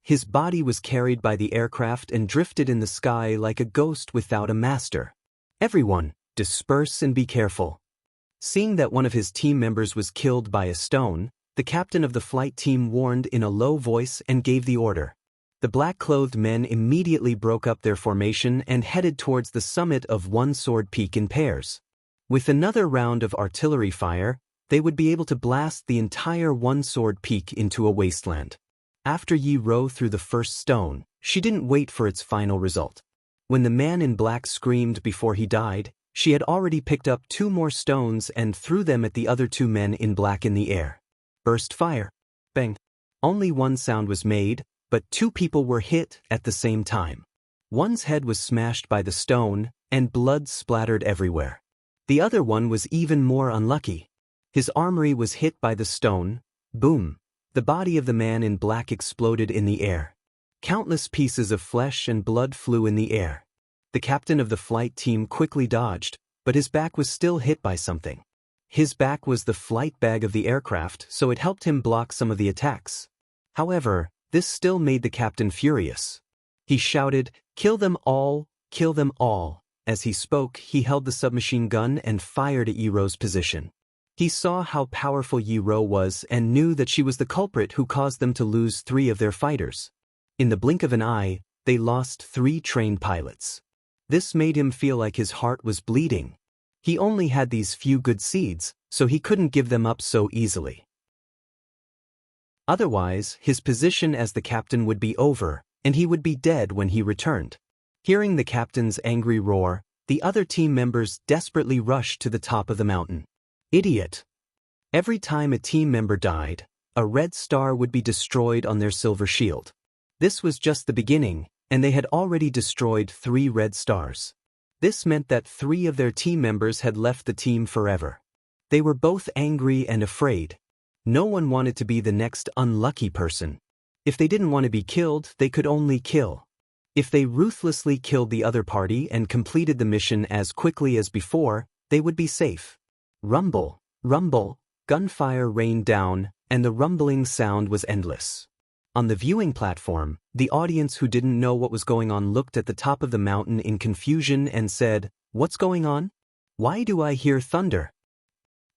His body was carried by the aircraft and drifted in the sky like a ghost without a master. Everyone, disperse and be careful. Seeing that one of his team members was killed by a stone, the captain of the flight team warned in a low voice and gave the order. The black-clothed men immediately broke up their formation and headed towards the summit of One Sword Peak in pairs. With another round of artillery fire, they would be able to blast the entire One Sword Peak into a wasteland. After Yi Ro threw the first stone, she didn't wait for its final result. When the man in black screamed before he died, she had already picked up 2 more stones and threw them at the other 2 men in black in the air. Burst fire. Bang. Only one sound was made, but 2 people were hit at the same time. One's head was smashed by the stone, and blood splattered everywhere. The other one was even more unlucky. His armory was hit by the stone. Boom. The body of the man in black exploded in the air. Countless pieces of flesh and blood flew in the air. The captain of the flight team quickly dodged, but his back was still hit by something. His back was the flight bag of the aircraft, so it helped him block some of the attacks. However, this still made the captain furious. He shouted, "Kill them all, kill them all." As he spoke, he held the submachine gun and fired at Yi Ro's position. He saw how powerful Yi Ro was and knew that she was the culprit who caused them to lose 3 of their fighters. In the blink of an eye, they lost 3 trained pilots. This made him feel like his heart was bleeding. He only had these few good seeds, so he couldn't give them up so easily. Otherwise, his position as the captain would be over, and he would be dead when he returned. Hearing the captain's angry roar, the other team members desperately rushed to the top of the mountain. Idiot! Every time a team member died, a red star would be destroyed on their silver shield. This was just the beginning, and they had already destroyed 3 red stars. This meant that 3 of their team members had left the team forever. They were both angry and afraid. No one wanted to be the next unlucky person. If they didn't want to be killed, they could only kill. If they ruthlessly killed the other party and completed the mission as quickly as before, they would be safe. Rumble, rumble, gunfire rained down, and the rumbling sound was endless. On the viewing platform, the audience who didn't know what was going on looked at the top of the mountain in confusion and said, "What's going on? Why do I hear thunder?"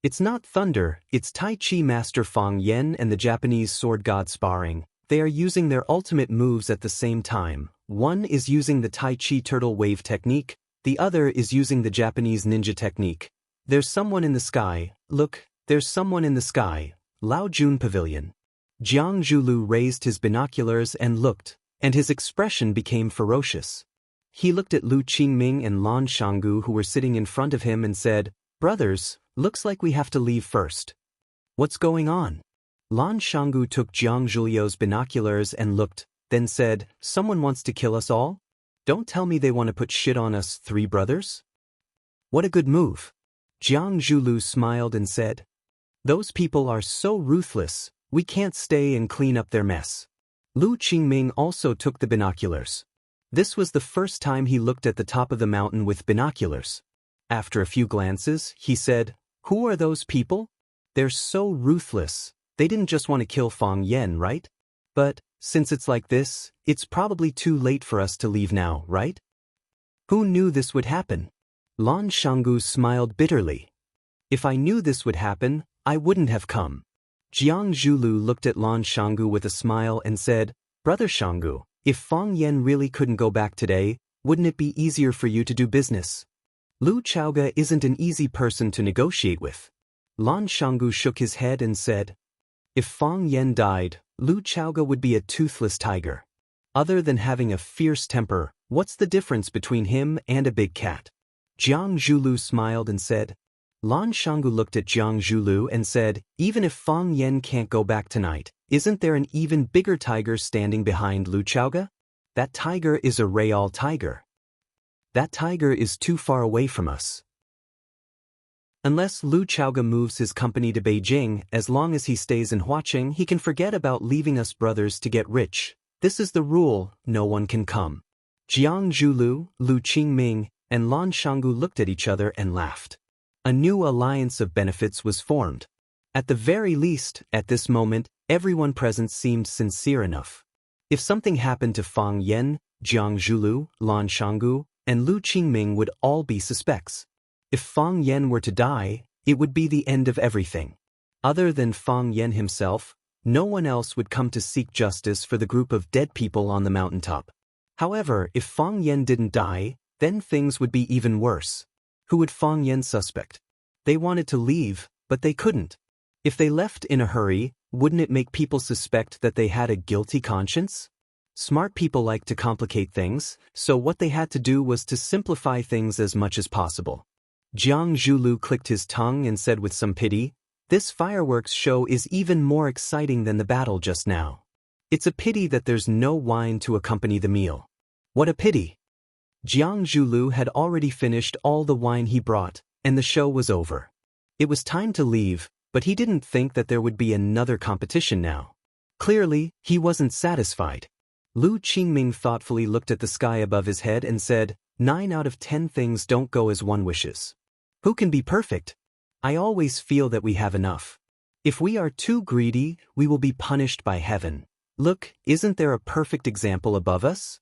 It's not thunder, it's Tai Chi Master Fang Yen and the Japanese sword god sparring. They are using their ultimate moves at the same time. One is using the Tai Chi turtle wave technique, the other is using the Japanese ninja technique. There's someone in the sky, look, there's someone in the sky. Lao Jun Pavilion. Jiang Zhulu raised his binoculars and looked, and his expression became ferocious. He looked at Lu Qingming and Lan Shanggu who were sitting in front of him and said, "Brothers, looks like we have to leave first." "What's going on?" Lan Shanggu took Jiang Zhulio's binoculars and looked, then said, "Someone wants to kill us all? Don't tell me they want to put shit on us three brothers?" "What a good move." Jiang Zhulu smiled and said, "Those people are so ruthless, we can't stay and clean up their mess." Lu Qingming also took the binoculars. This was the first time he looked at the top of the mountain with binoculars. After a few glances, he said, "Who are those people? They're so ruthless. They didn't just want to kill Fang Yen, right? But, since it's like this, it's probably too late for us to leave now, right?" "Who knew this would happen?" Lan Shanggu smiled bitterly. "If I knew this would happen, I wouldn't have come." Jiang Zhulu looked at Lan Shanggu with a smile and said, "Brother Shanggu, if Fang Yen really couldn't go back today, wouldn't it be easier for you to do business? Lu Chaoga isn't an easy person to negotiate with." Lan Shanggu shook his head and said, "If Fang Yen died, Lu Chaoga would be a toothless tiger. Other than having a fierce temper, what's the difference between him and a big cat?" Jiang Zhulu smiled and said, Lan Shanggu looked at Jiang Zhulu and said, "Even if Fang Yen can't go back tonight, isn't there an even bigger tiger standing behind Lu Chaoga? That tiger is a real tiger. That tiger is too far away from us. Unless Lu Chaoga moves his company to Beijing, as long as he stays in Huaqing, he can forget about leaving us brothers to get rich. This is the rule, no one can come." Jiang Zhulu, Lu Qingming, and Lan Shanggu looked at each other and laughed. A new alliance of benefits was formed. At the very least, at this moment, everyone present seemed sincere enough. If something happened to Fang Yen, Jiang Zhulu, Lan Shanggu, and Lu Qingming would all be suspects. If Fang Yen were to die, it would be the end of everything. Other than Fang Yen himself, no one else would come to seek justice for the group of dead people on the mountaintop. However, if Fang Yen didn't die, then things would be even worse. Who would Fang Yen suspect? They wanted to leave, but they couldn't. If they left in a hurry, wouldn't it make people suspect that they had a guilty conscience? Smart people like to complicate things, so what they had to do was to simplify things as much as possible. Jiang Zhulu clicked his tongue and said with some pity, "This fireworks show is even more exciting than the battle just now. It's a pity that there's no wine to accompany the meal." "What a pity." Jiang Zhulu had already finished all the wine he brought, and the show was over. It was time to leave, but he didn't think that there would be another competition now. Clearly, he wasn't satisfied. Lu Qingming thoughtfully looked at the sky above his head and said, 9 out of 10 things don't go as one wishes. Who can be perfect? I always feel that we have enough. If we are too greedy, we will be punished by heaven. Look, isn't there a perfect example above us?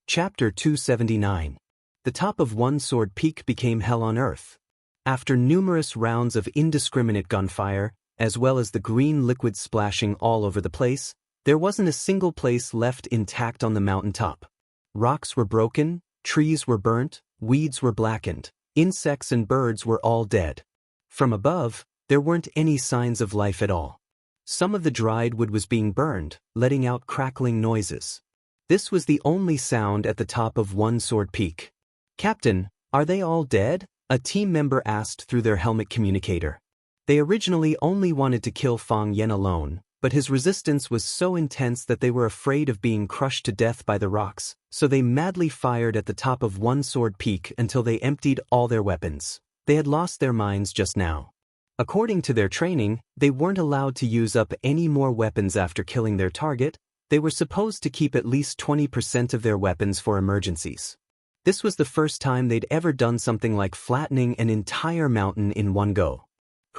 Chapter 279. The top of One Sword Peak became hell on earth. After numerous rounds of indiscriminate gunfire, as well as the green liquid splashing all over the place, there wasn't a single place left intact on the mountaintop. Rocks were broken, trees were burnt, weeds were blackened, insects and birds were all dead. From above, there weren't any signs of life at all. Some of the dried wood was being burned, letting out crackling noises. This was the only sound at the top of One Sword Peak. "Captain, are they all dead?" a team member asked through their helmet communicator. They originally only wanted to kill Fang Yen alone, but his resistance was so intense that they were afraid of being crushed to death by the rocks, so they madly fired at the top of One Sword Peak until they emptied all their weapons. They had lost their minds just now. According to their training, they weren't allowed to use up any more weapons after killing their target. They were supposed to keep at least 20% of their weapons for emergencies. This was the first time they'd ever done something like flattening an entire mountain in one go.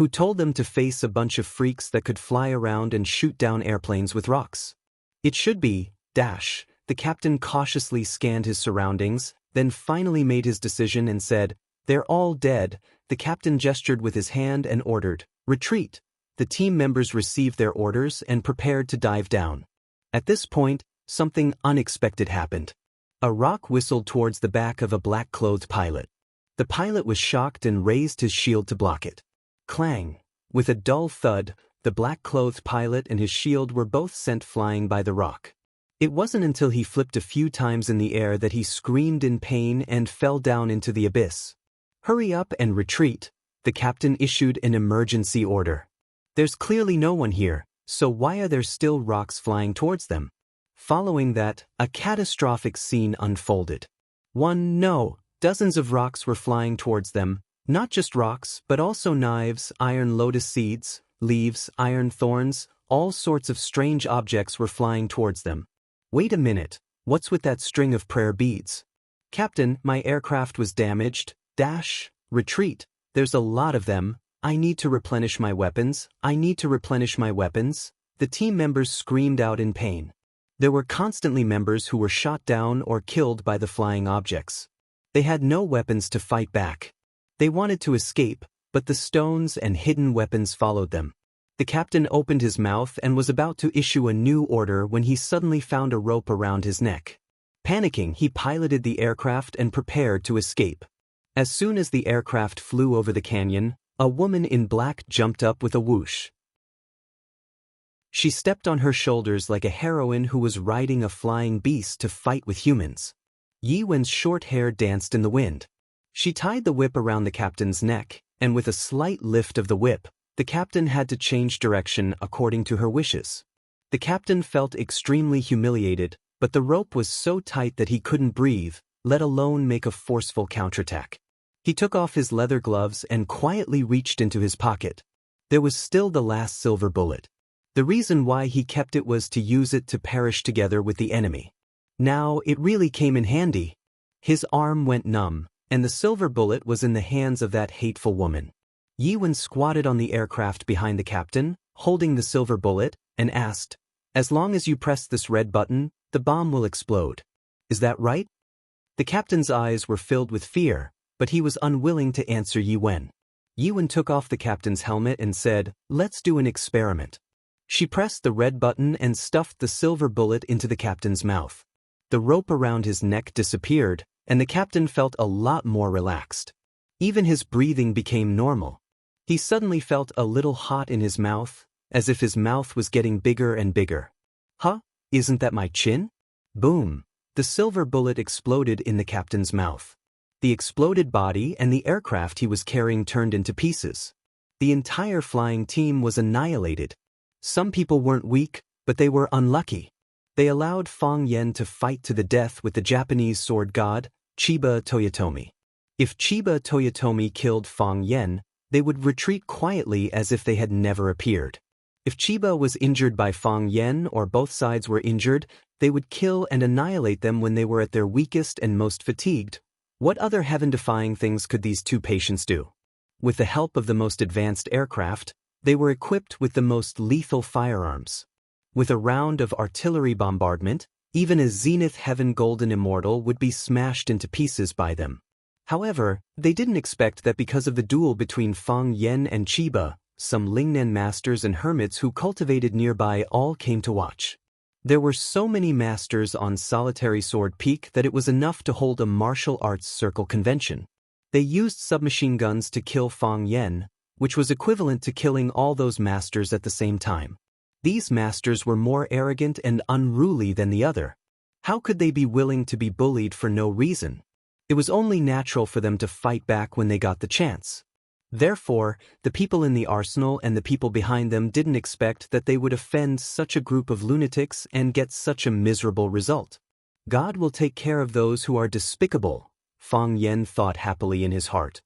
Who told them to face a bunch of freaks that could fly around and shoot down airplanes with rocks? It should be, dash. The captain cautiously scanned his surroundings, then finally made his decision and said, "They're all dead." The captain gestured with his hand and ordered, "Retreat." The team members received their orders and prepared to dive down. At this point, something unexpected happened. A rock whistled towards the back of a black-clothed pilot. The pilot was shocked and raised his shield to block it. Clang! With a dull thud, the black-clothed pilot and his shield were both sent flying by the rock. It wasn't until he flipped a few times in the air that he screamed in pain and fell down into the abyss. "Hurry up and retreat," the captain issued an emergency order. "There's clearly no one here, so why are there still rocks flying towards them?" Following that, a catastrophic scene unfolded. Dozens of rocks were flying towards them, not just rocks, but also knives, iron lotus seeds, leaves, iron thorns, all sorts of strange objects were flying towards them. "Wait a minute, what's with that string of prayer beads?" "Captain, my aircraft was damaged. Dash, retreat. There's a lot of them. I need to replenish my weapons. The team members screamed out in pain. There were constantly members who were shot down or killed by the flying objects. They had no weapons to fight back. They wanted to escape, but the stones and hidden weapons followed them. The captain opened his mouth and was about to issue a new order when he suddenly found a rope around his neck. Panicking, he piloted the aircraft and prepared to escape. As soon as the aircraft flew over the canyon, a woman in black jumped up with a whoosh. She stepped on her shoulders like a heroine who was riding a flying beast to fight with humans. Yi Wen's short hair danced in the wind. She tied the whip around the captain's neck, and with a slight lift of the whip, the captain had to change direction according to her wishes. The captain felt extremely humiliated, but the rope was so tight that he couldn't breathe, let alone make a forceful counterattack. He took off his leather gloves and quietly reached into his pocket. There was still the last silver bullet. The reason why he kept it was to use it to perish together with the enemy. Now it really came in handy. His arm went numb, and the silver bullet was in the hands of that hateful woman. Yi Wen squatted on the aircraft behind the captain, holding the silver bullet, and asked, "As long as you press this red button, the bomb will explode. Is that right?" The captain's eyes were filled with fear, but he was unwilling to answer Yi Wen. Yi Wen took off the captain's helmet and said, "Let's do an experiment." She pressed the red button and stuffed the silver bullet into the captain's mouth. The rope around his neck disappeared, and the captain felt a lot more relaxed. Even his breathing became normal. He suddenly felt a little hot in his mouth, as if his mouth was getting bigger and bigger. "Huh? Isn't that my chin?" Boom! The silver bullet exploded in the captain's mouth. The exploded body and the aircraft he was carrying turned into pieces. The entire flying team was annihilated. Some people weren't weak, but they were unlucky. They allowed Fang Yen to fight to the death with the Japanese sword god, Chiba Toyotomi. If Chiba Toyotomi killed Fang Yen, they would retreat quietly as if they had never appeared. If Chiba was injured by Fang Yen or both sides were injured, they would kill and annihilate them when they were at their weakest and most fatigued. What other heaven-defying things could these two patients do? With the help of the most advanced aircraft, they were equipped with the most lethal firearms. With a round of artillery bombardment, even a Zenith Heaven Golden Immortal would be smashed into pieces by them. However, they didn't expect that because of the duel between Fang Yen and Chiba, some Lingnan masters and hermits who cultivated nearby all came to watch. There were so many masters on Solitary Sword Peak that it was enough to hold a martial arts circle convention. They used submachine guns to kill Fang Yen, which was equivalent to killing all those masters at the same time. These masters were more arrogant and unruly than the other. How could they be willing to be bullied for no reason? It was only natural for them to fight back when they got the chance. Therefore, the people in the arsenal and the people behind them didn't expect that they would offend such a group of lunatics and get such a miserable result. God will take care of those who are despicable, Fang Yen thought happily in his heart.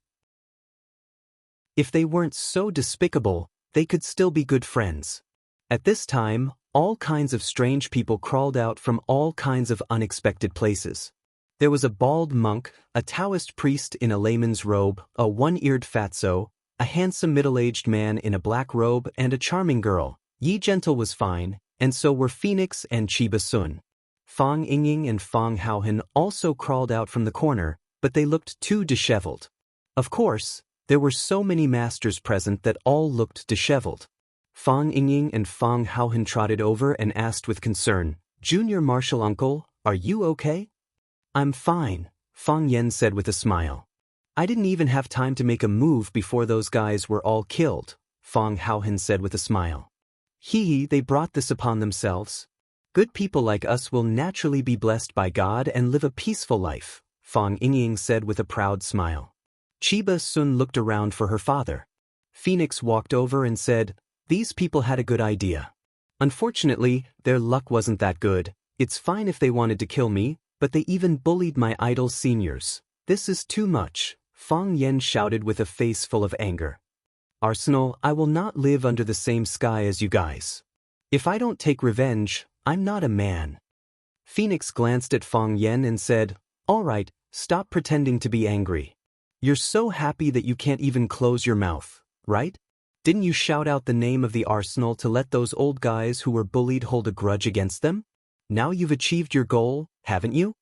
If they weren't so despicable, they could still be good friends. At this time, all kinds of strange people crawled out from all kinds of unexpected places. There was a bald monk, a Taoist priest in a layman's robe, a one-eared fatso, a handsome middle-aged man in a black robe and a charming girl. Yi Gentle was fine, and so were Phoenix and Chiba Sun. Fang Yingying and Fang Haohan also crawled out from the corner, but they looked too disheveled. Of course, there were so many masters present that all looked disheveled. Fang Yingying and Fang Haohan trotted over and asked with concern, "Junior Martial Uncle, are you okay?" "I'm fine," Fang Yen said with a smile. "I didn't even have time to make a move before those guys were all killed," Fang Haohan said with a smile. They brought this upon themselves. "Good people like us will naturally be blessed by God and live a peaceful life," Fang Yingying said with a proud smile. Chiba Sun looked around for her father. Phoenix walked over and said, "These people had a good idea. Unfortunately, their luck wasn't that good. It's fine if they wanted to kill me, but they even bullied my idol seniors. This is too much," Fang Yen shouted with a face full of anger. "Arsenal, I will not live under the same sky as you guys. If I don't take revenge, I'm not a man." Phoenix glanced at Fang Yen and said, "All right, stop pretending to be angry. You're so happy that you can't even close your mouth, right? Didn't you shout out the name of the arsenal to let those old guys who were bullied hold a grudge against them? Now you've achieved your goal, haven't you?"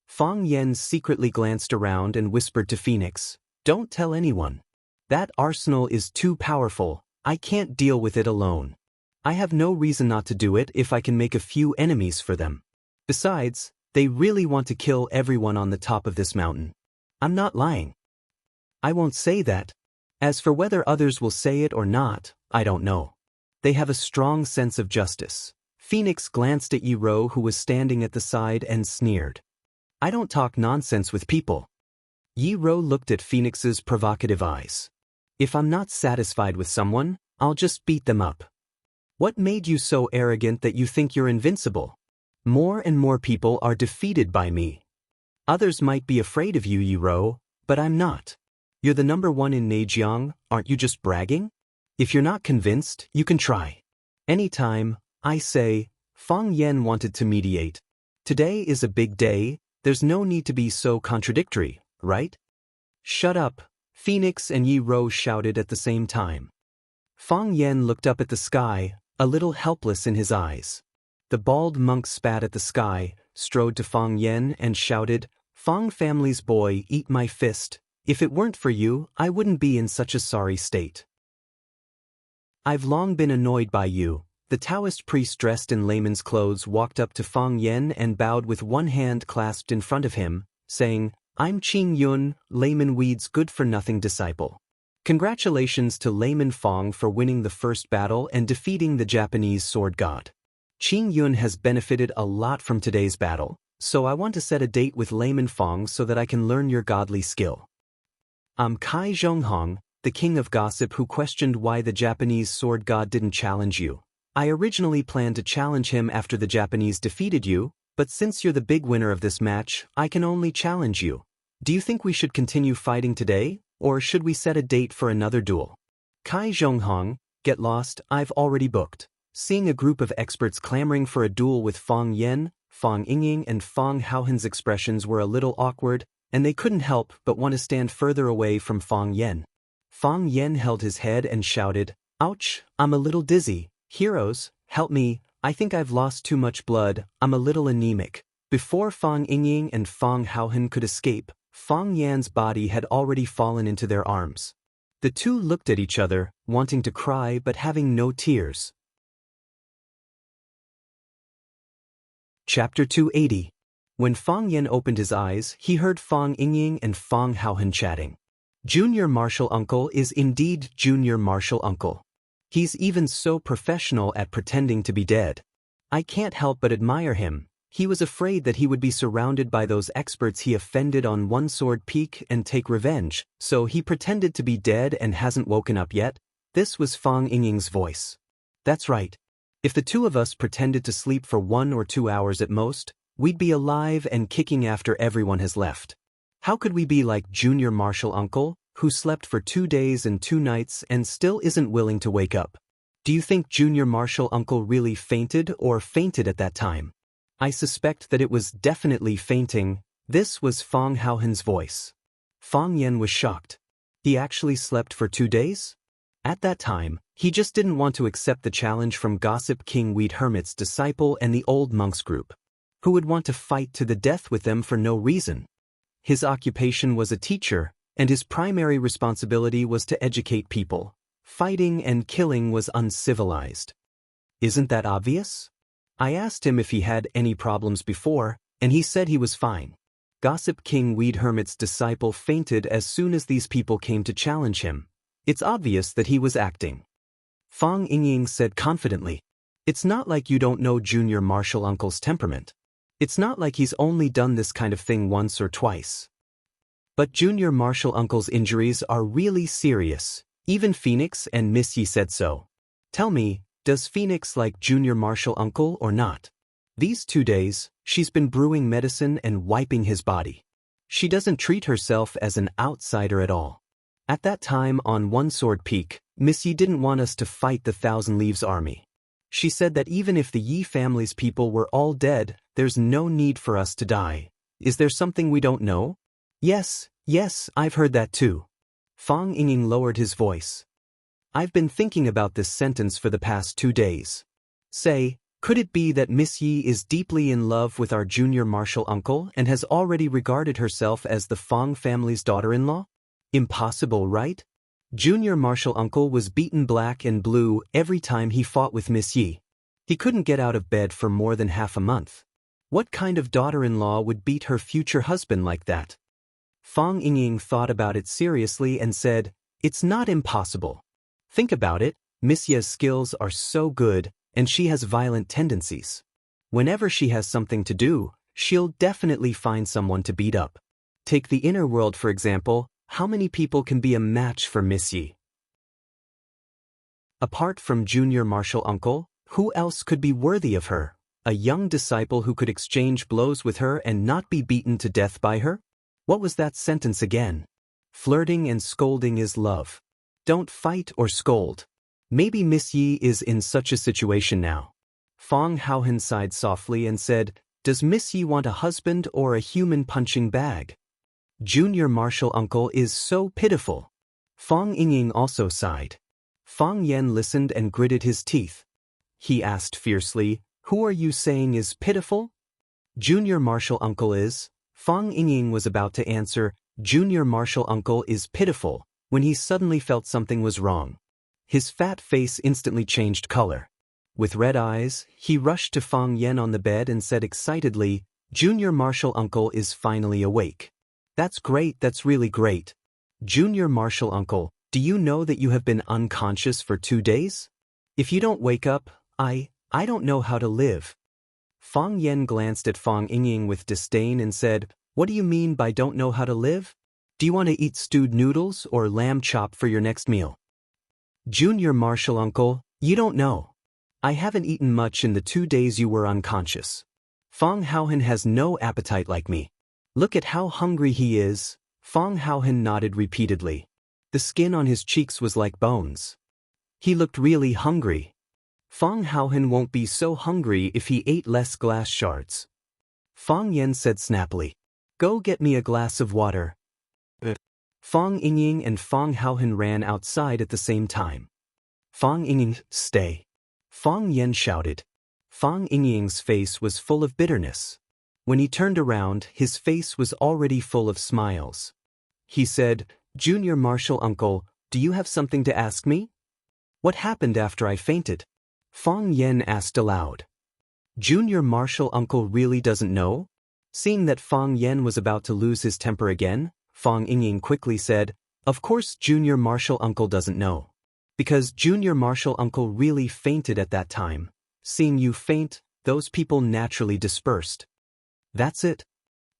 Fang Yen secretly glanced around and whispered to Phoenix, "Don't tell anyone. That arsenal is too powerful, I can't deal with it alone. I have no reason not to do it if I can make a few enemies for them. Besides, they really want to kill everyone on the top of this mountain. I'm not lying. I won't say that. As for whether others will say it or not, I don't know. They have a strong sense of justice." Phoenix glanced at Yi Ro, who was standing at the side, and sneered. "I don't talk nonsense with people." Yi Ro looked at Phoenix's provocative eyes. "If I'm not satisfied with someone, I'll just beat them up. What made you so arrogant that you think you're invincible? More and more people are defeated by me. Others might be afraid of you, Yi Ro, but I'm not. You're the #1 in Neijiang, aren't you just bragging? If you're not convinced, you can try. Anytime, I say." Fang Yen wanted to mediate. "Today is a big day, there's no need to be so contradictory, right?" "Shut up," Phoenix and Yi Ro shouted at the same time. Fang Yen looked up at the sky, a little helpless in his eyes. The bald monk spat at the sky, strode to Fang Yen and shouted, "Fang family's boy, eat my fist. If it weren't for you, I wouldn't be in such a sorry state. I've long been annoyed by you." The Taoist priest dressed in layman's clothes walked up to Fang Yen and bowed with one hand clasped in front of him, saying, "I'm Qing Yun, Layman Weed's good-for-nothing disciple. Congratulations to Layman Fang for winning the first battle and defeating the Japanese sword god. Qing Yun has benefited a lot from today's battle, so I want to set a date with Layman Fang so that I can learn your godly skill. I'm Kai Zhonghong, the king of gossip who questioned why the Japanese sword god didn't challenge you. I originally planned to challenge him after the Japanese defeated you, but since you're the big winner of this match, I can only challenge you. Do you think we should continue fighting today, or should we set a date for another duel?" Kai Zhonghong, get lost, I've already booked. Seeing a group of experts clamoring for a duel with Fang Yen, Fang Yingying and Fang Haohan's expressions were a little awkward, and they couldn't help but want to stand further away from Fang Yen. Fang Yen held his head and shouted, "Ouch, I'm a little dizzy. Heroes, help me, I think I've lost too much blood, I'm a little anemic." Before Fang Yingying and Fang Haohan could escape, Fang Yan's body had already fallen into their arms. The two looked at each other, wanting to cry but having no tears. Chapter 280. When Fang Yen opened his eyes, he heard Fang Yingying and Fang Haohan chatting. Junior Martial Uncle is indeed Junior Martial Uncle. He's even so professional at pretending to be dead. I can't help but admire him. He was afraid that he would be surrounded by those experts he offended on One Sword Peak and take revenge, so he pretended to be dead and hasn't woken up yet. This was Fang Yingying's voice. That's right. If the two of us pretended to sleep for 1 or 2 hours at most, we'd be alive and kicking after everyone has left. How could we be like Junior Martial Uncle, who slept for 2 days and 2 nights and still isn't willing to wake up? Do you think Junior Martial Uncle really fainted at that time? I suspect that it was definitely fainting. This was Fang Haohan's voice. Fang Yen was shocked. He actually slept for 2 days? At that time, he just didn't want to accept the challenge from Gossip King Weed Hermit's disciple and the old monks group, who would want to fight to the death with them for no reason. His occupation was a teacher, and his primary responsibility was to educate people. Fighting and killing was uncivilized. Isn't that obvious? I asked him if he had any problems before, and he said he was fine. Gossip King Weed Hermit's disciple fainted as soon as these people came to challenge him. It's obvious that he was acting. Fang Yingying said confidently. It's not like you don't know Junior Martial Uncle's temperament. It's not like he's only done this kind of thing once or twice. But Junior Martial Uncle's injuries are really serious. Even Phoenix and Miss Yi said so. Tell me, does Phoenix like Junior Martial Uncle or not? These 2 days, she's been brewing medicine and wiping his body. She doesn't treat herself as an outsider at all. At that time on One Sword Peak, Miss Yi didn't want us to fight the Thousand Leaves army. She said that even if the Yi family's people were all dead, there's no need for us to die. Is there something we don't know? Yes, I've heard that too. Fang Yingying lowered his voice. I've been thinking about this sentence for the past 2 days. Say, could it be that Miss Yi is deeply in love with our Junior Martial Uncle and has already regarded herself as the Fang family's daughter-in-law? Impossible, right? Junior Martial Uncle was beaten black and blue every time he fought with Miss Yi. He couldn't get out of bed for more than half a month. What kind of daughter-in-law would beat her future husband like that? Fang Yingying thought about it seriously and said, it's not impossible. Think about it, Miss Yi's skills are so good, and she has violent tendencies. Whenever she has something to do, she'll definitely find someone to beat up. Take the inner world for example. How many people can be a match for Miss Yi? Apart from Junior Martial Uncle, who else could be worthy of her? A young disciple who could exchange blows with her and not be beaten to death by her? What was that sentence again? Flirting and scolding is love. Don't fight or scold. Maybe Miss Yi is in such a situation now. Fang Haohan sighed softly and said, does Miss Yi want a husband or a human punching bag? Junior Martial Uncle is so pitiful. Fang Yingying also sighed. Fang Yan listened and gritted his teeth. He asked fiercely, who are you saying is pitiful? Junior Martial Uncle is. Fang Yingying was about to answer, Junior Martial Uncle is pitiful, when he suddenly felt something was wrong. His fat face instantly changed color. With red eyes, he rushed to Fang Yan on the bed and said excitedly, Junior Martial Uncle is finally awake. That's great, that's really great. Junior Martial Uncle, do you know that you have been unconscious for 2 days? If you don't wake up, I don't know how to live. Fang Yan glanced at Fang Yingying with disdain and said, what do you mean by don't know how to live? Do you want to eat stewed noodles or lamb chop for your next meal? Junior Martial Uncle, you don't know. I haven't eaten much in the 2 days you were unconscious. Fang Haohan has no appetite like me. Look at how hungry he is. Fang Haohan nodded repeatedly. The skin on his cheeks was like bones. He looked really hungry. Fang Haohan won't be so hungry if he ate less glass shards. Fang Yan said snappily, go get me a glass of water. Fang Yingying and Fang Haohan ran outside at the same time. Fang Yingying, stay. Fang Yan shouted. Fang Yingying's face was full of bitterness. When he turned around, his face was already full of smiles. He said, Junior Martial Uncle, do you have something to ask me? What happened after I fainted? Fang Yan asked aloud. Junior Martial Uncle really doesn't know? Seeing that Fang Yan was about to lose his temper again, Fang Yingying quickly said, of course Junior Martial Uncle doesn't know. Because Junior Martial Uncle really fainted at that time. Seeing you faint, those people naturally dispersed. That's it?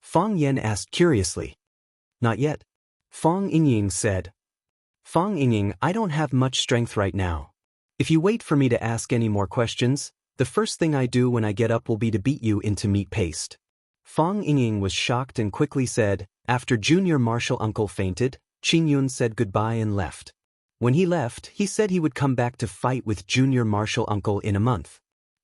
Fang Yan asked curiously. Not yet. Fang Yingying said. Fang Yingying, I don't have much strength right now. If you wait for me to ask any more questions, the first thing I do when I get up will be to beat you into meat paste. Fang Yingying was shocked and quickly said, after Junior Martial Uncle fainted, Qingyun said goodbye and left. When he left, he said he would come back to fight with Junior Martial Uncle in a month.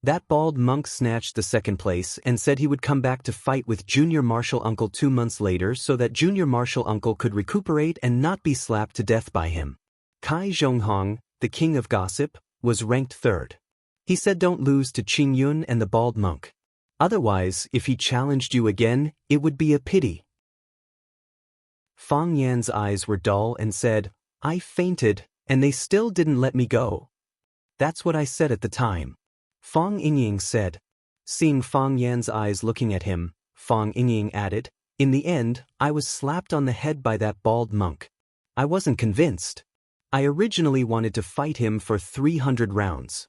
That bald monk snatched the second place and said he would come back to fight with Junior Martial Uncle 2 months later so that Junior Martial Uncle could recuperate and not be slapped to death by him. Kai Zhonghong, the king of gossip, was ranked third. He said don't lose to Qing Yun and the bald monk. Otherwise, if he challenged you again, it would be a pity. Fang Yan's eyes were dull and said, I fainted, and they still didn't let me go. That's what I said at the time. Fang Yingying said. Seeing Fang Yan's eyes looking at him, Fang Yingying added, in the end, I was slapped on the head by that bald monk. I wasn't convinced. I originally wanted to fight him for 300 rounds.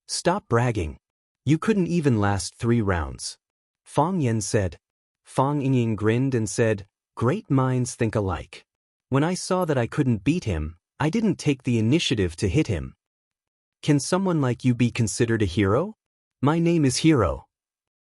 Stop bragging. You couldn't even last 3 rounds. Fang Yan said. Fang Yingying grinned and said, great minds think alike. When I saw that I couldn't beat him, I didn't take the initiative to hit him. Can someone like you be considered a hero? My name is Hero.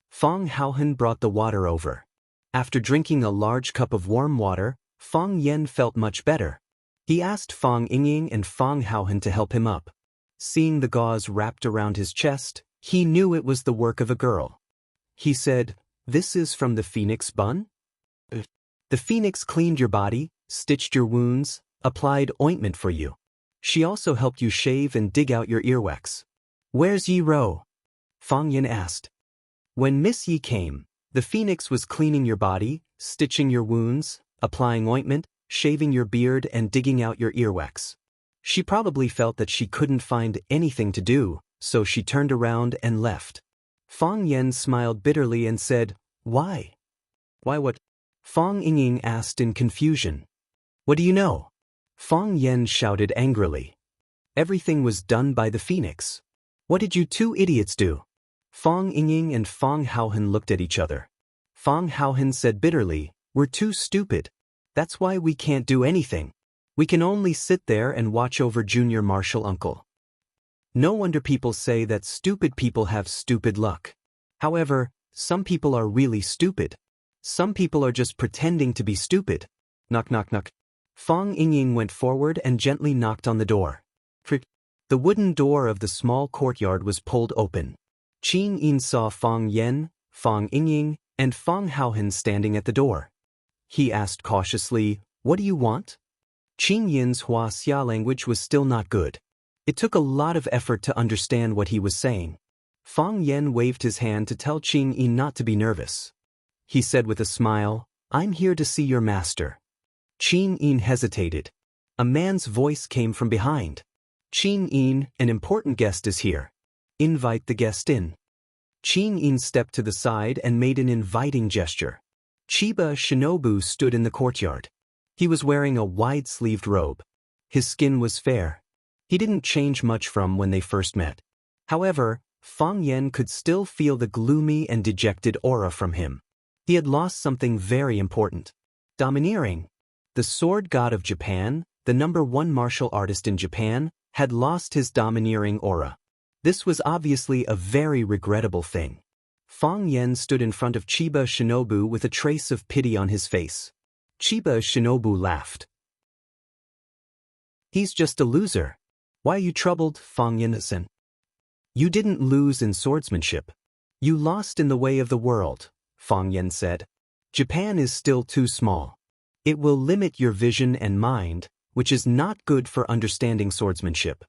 Fang Haohen brought the water over. After drinking a large cup of warm water, Fang Yan felt much better. He asked Fang Yingying and Fang Haohen to help him up. Seeing the gauze wrapped around his chest, he knew it was the work of a girl. He said, this is from the phoenix bun? The phoenix cleaned your body, stitched your wounds, applied ointment for you. She also helped you shave and dig out your earwax. Where's Yi Ro? Fang Yan asked. When Miss Yi came, the phoenix was cleaning your body, stitching your wounds, applying ointment, shaving your beard and digging out your earwax. She probably felt that she couldn't find anything to do, so she turned around and left. Fang Yan smiled bitterly and said, why? Why what? Fang Yingying asked in confusion. What do you know? Fang Yan shouted angrily. Everything was done by the phoenix. What did you 2 idiots do? Fang Yingying and Fang Haohen looked at each other. Fang Haohen said bitterly, we're too stupid. That's why we can't do anything. We can only sit there and watch over Junior Martial Uncle. No wonder people say that stupid people have stupid luck. However, some people are really stupid. Some people are just pretending to be stupid. Knock knock knock. Fang Yingying went forward and gently knocked on the door. The wooden door of the small courtyard was pulled open. Qing Yin saw Fang Yan, Fang Yingying, and Fang Haohen standing at the door. He asked cautiously, what do you want? Qing Yin's Huaxia language was still not good. It took a lot of effort to understand what he was saying. Fang Yan waved his hand to tell Qing Yin not to be nervous. He said with a smile, I'm here to see your master. Qing Yin hesitated. A man's voice came from behind. Qing Yin, an important guest is here. Invite the guest in. Qing Yin stepped to the side and made an inviting gesture. Chiba Shinobu stood in the courtyard. He was wearing a wide-sleeved robe. His skin was fair. He didn't change much from when they first met. However, Fang Yan could still feel the gloomy and dejected aura from him. He had lost something very important. Domineering. The sword god of Japan, the #1 martial artist in Japan, had lost his domineering aura. This was obviously a very regrettable thing. Fang Yan stood in front of Chiba Shinobu with a trace of pity on his face. Chiba Shinobu laughed. He's just a loser. Why are you troubled, Fang Yan-san? You didn't lose in swordsmanship. You lost in the way of the world, Fang Yan said. Japan is still too small. It will limit your vision and mind, which is not good for understanding swordsmanship.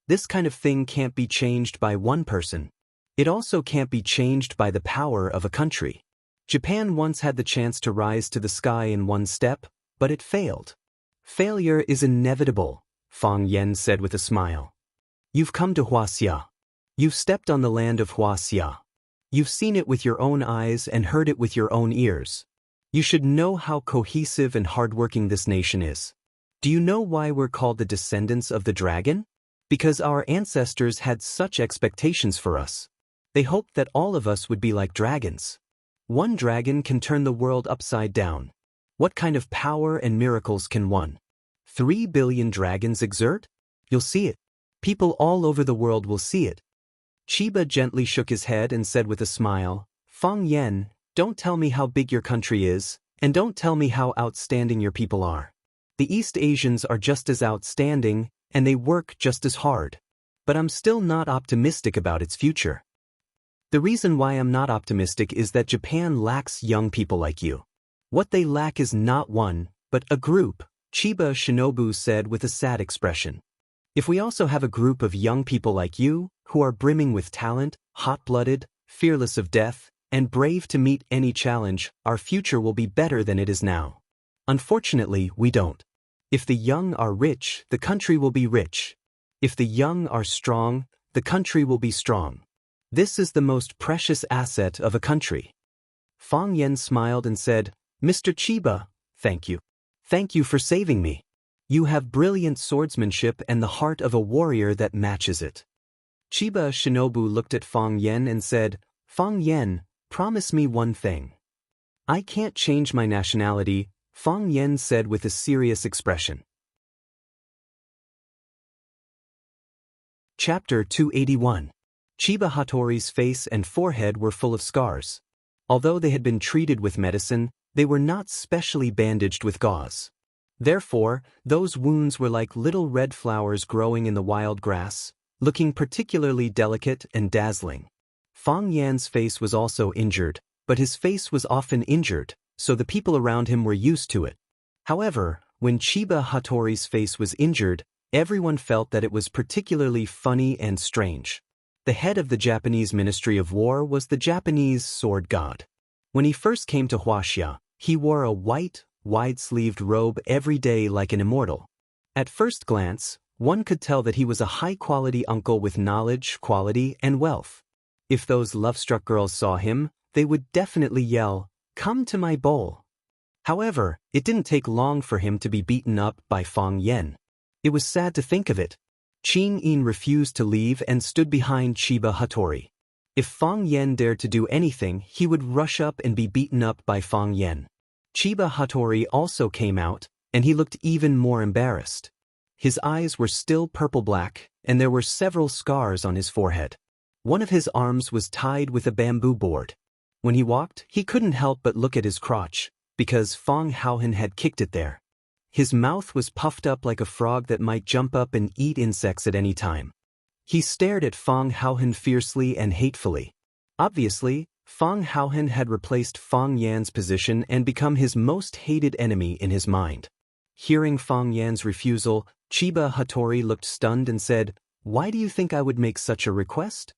This kind of thing can't be changed by one person. It also can't be changed by the power of a country. Japan once had the chance to rise to the sky in one step, but it failed. Failure is inevitable, Fang Yan said with a smile. You've come to Huaxia. You've stepped on the land of Huaxia. You've seen it with your own eyes and heard it with your own ears. You should know how cohesive and hardworking this nation is. Do you know why we're called the descendants of the dragon? Because our ancestors had such expectations for us. They hoped that all of us would be like dragons. One dragon can turn the world upside down. What kind of power and miracles can 3 billion dragons exert? You'll see it. People all over the world will see it. Chiba gently shook his head and said with a smile, Fang Yan, don't tell me how big your country is, and don't tell me how outstanding your people are. The East Asians are just as outstanding, and they work just as hard. but I'm still not optimistic about its future. The reason why I'm not optimistic is that Japan lacks young people like you. What they lack is not one, but a group, Chiba Shinobu said with a sad expression. If we also have a group of young people like you, who are brimming with talent, hot-blooded, fearless of death, and brave to meet any challenge, our future will be better than it is now. Unfortunately, we don't. If the young are rich, the country will be rich. If the young are strong, the country will be strong. This is the most precious asset of a country. Fang Yen smiled and said, Mr. Chiba, thank you. Thank you for saving me. You have brilliant swordsmanship and the heart of a warrior that matches it. Chiba Shinobu looked at Fang Yen and said, Fang Yen, promise me one thing. I can't change my nationality, Fang Yen said with a serious expression. Chapter 281. Chiba Hattori's face and forehead were full of scars. Although they had been treated with medicine, they were not specially bandaged with gauze. Therefore, those wounds were like little red flowers growing in the wild grass, looking particularly delicate and dazzling. Fang Yan's face was also injured, but his face was often injured, so the people around him were used to it. However, when Chiba Hattori's face was injured, everyone felt that it was particularly funny and strange. The head of the Japanese Ministry of War was the Japanese sword god. When he first came to Huaxia, he wore a white, wide-sleeved robe every day like an immortal. At first glance, one could tell that he was a high-quality uncle with knowledge, quality, and wealth. If those love-struck girls saw him, they would definitely yell, "Come to my bowl." However, it didn't take long for him to be beaten up by Fang Yen. It was sad to think of it. Qing Yin refused to leave and stood behind Chiba Hattori. If Fang Yen dared to do anything, he would rush up and be beaten up by Fang Yen. Chiba Hattori also came out, and he looked even more embarrassed. His eyes were still purple-black, and there were several scars on his forehead. One of his arms was tied with a bamboo board. When he walked, he couldn't help but look at his crotch, because Fang Haohen had kicked it there. His mouth was puffed up like a frog that might jump up and eat insects at any time. He stared at Fang Haohen fiercely and hatefully. Obviously, Fang Haohen had replaced Fang Yan's position and become his most hated enemy in his mind. Hearing Fang Yan's refusal, Chiba Hattori looked stunned and said, "Why do you think I would make such a request?"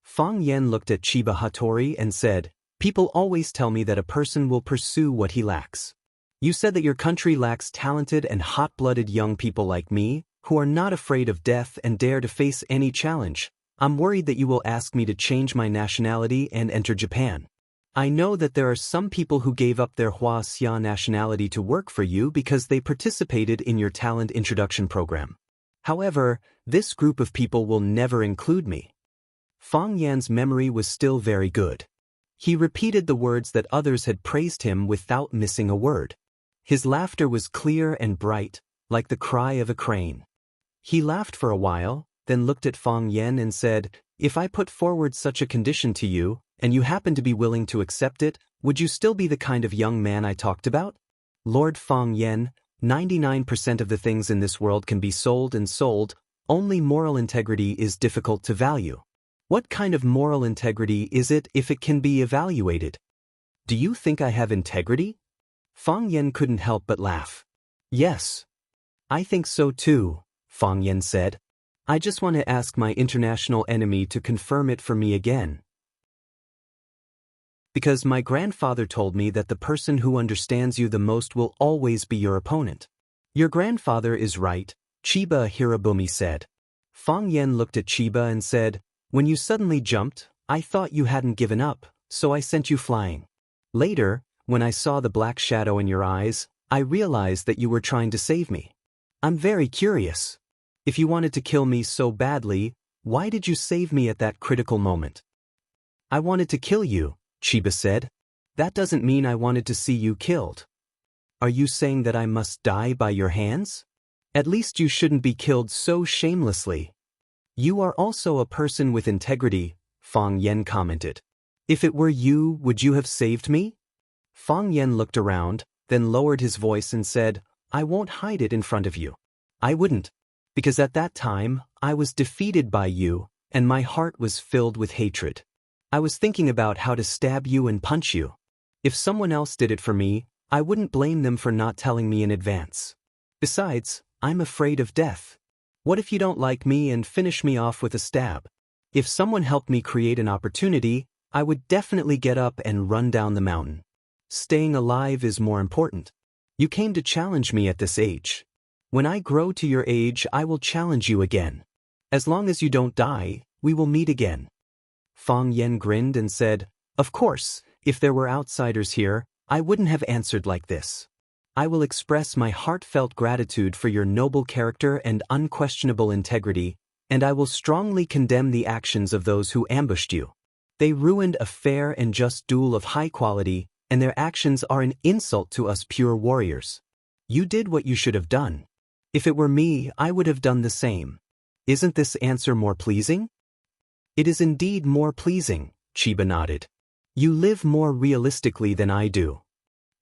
Fang Yen looked at Chiba Hattori and said, "People always tell me that a person will pursue what he lacks. You said that your country lacks talented and hot-blooded young people like me, who are not afraid of death and dare to face any challenge. I'm worried that you will ask me to change my nationality and enter Japan. I know that there are some people who gave up their Huaxia nationality to work for you because they participated in your talent introduction program. However, this group of people will never include me." Fang Yan's memory was still very good. He repeated the words that others had praised him without missing a word. His laughter was clear and bright, like the cry of a crane. He laughed for a while, then looked at Fang Yen and said, "If I put forward such a condition to you, and you happen to be willing to accept it, would you still be the kind of young man I talked about?" "Lord Fang Yen, 99% of the things in this world can be sold and sold, only moral integrity is difficult to value. What kind of moral integrity is it if it can be evaluated? Do you think I have integrity?" Fang Yen couldn't help but laugh. "Yes. I think so too," Fang Yen said. "I just want to ask my international enemy to confirm it for me again. Because my grandfather told me that the person who understands you the most will always be your opponent." "Your grandfather is right," Chiba Hirobumi said. Fang Yen looked at Chiba and said, "When you suddenly jumped, I thought you hadn't given up, so I sent you flying. Later, when I saw the black shadow in your eyes, I realized that you were trying to save me. I'm very curious. If you wanted to kill me so badly, why did you save me at that critical moment?" "I wanted to kill you," Chiba said. "That doesn't mean I wanted to see you killed. Are you saying that I must die by your hands? At least you shouldn't be killed so shamelessly." "You are also a person with integrity," Fang Yen commented. "If it were you, would you have saved me?" Fang Yen looked around, then lowered his voice and said, "I won't hide it in front of you. I wouldn't. Because at that time, I was defeated by you, and my heart was filled with hatred. I was thinking about how to stab you and punch you. If someone else did it for me, I wouldn't blame them for not telling me in advance. Besides, I'm afraid of death. What if you don't like me and finish me off with a stab? If someone helped me create an opportunity, I would definitely get up and run down the mountain. Staying alive is more important. You came to challenge me at this age. When I grow to your age, I will challenge you again. As long as you don't die, we will meet again. Fang Yan grinned and said, "Of course, if there were outsiders here, I wouldn't have answered like this. I will express my heartfelt gratitude for your noble character and unquestionable integrity, and I will strongly condemn the actions of those who ambushed you. They ruined a fair and just duel of high quality, and their actions are an insult to us pure warriors. You did what you should have done. If it were me, I would have done the same. Isn't this answer more pleasing?" "It is indeed more pleasing," Chiba nodded. "You live more realistically than I do."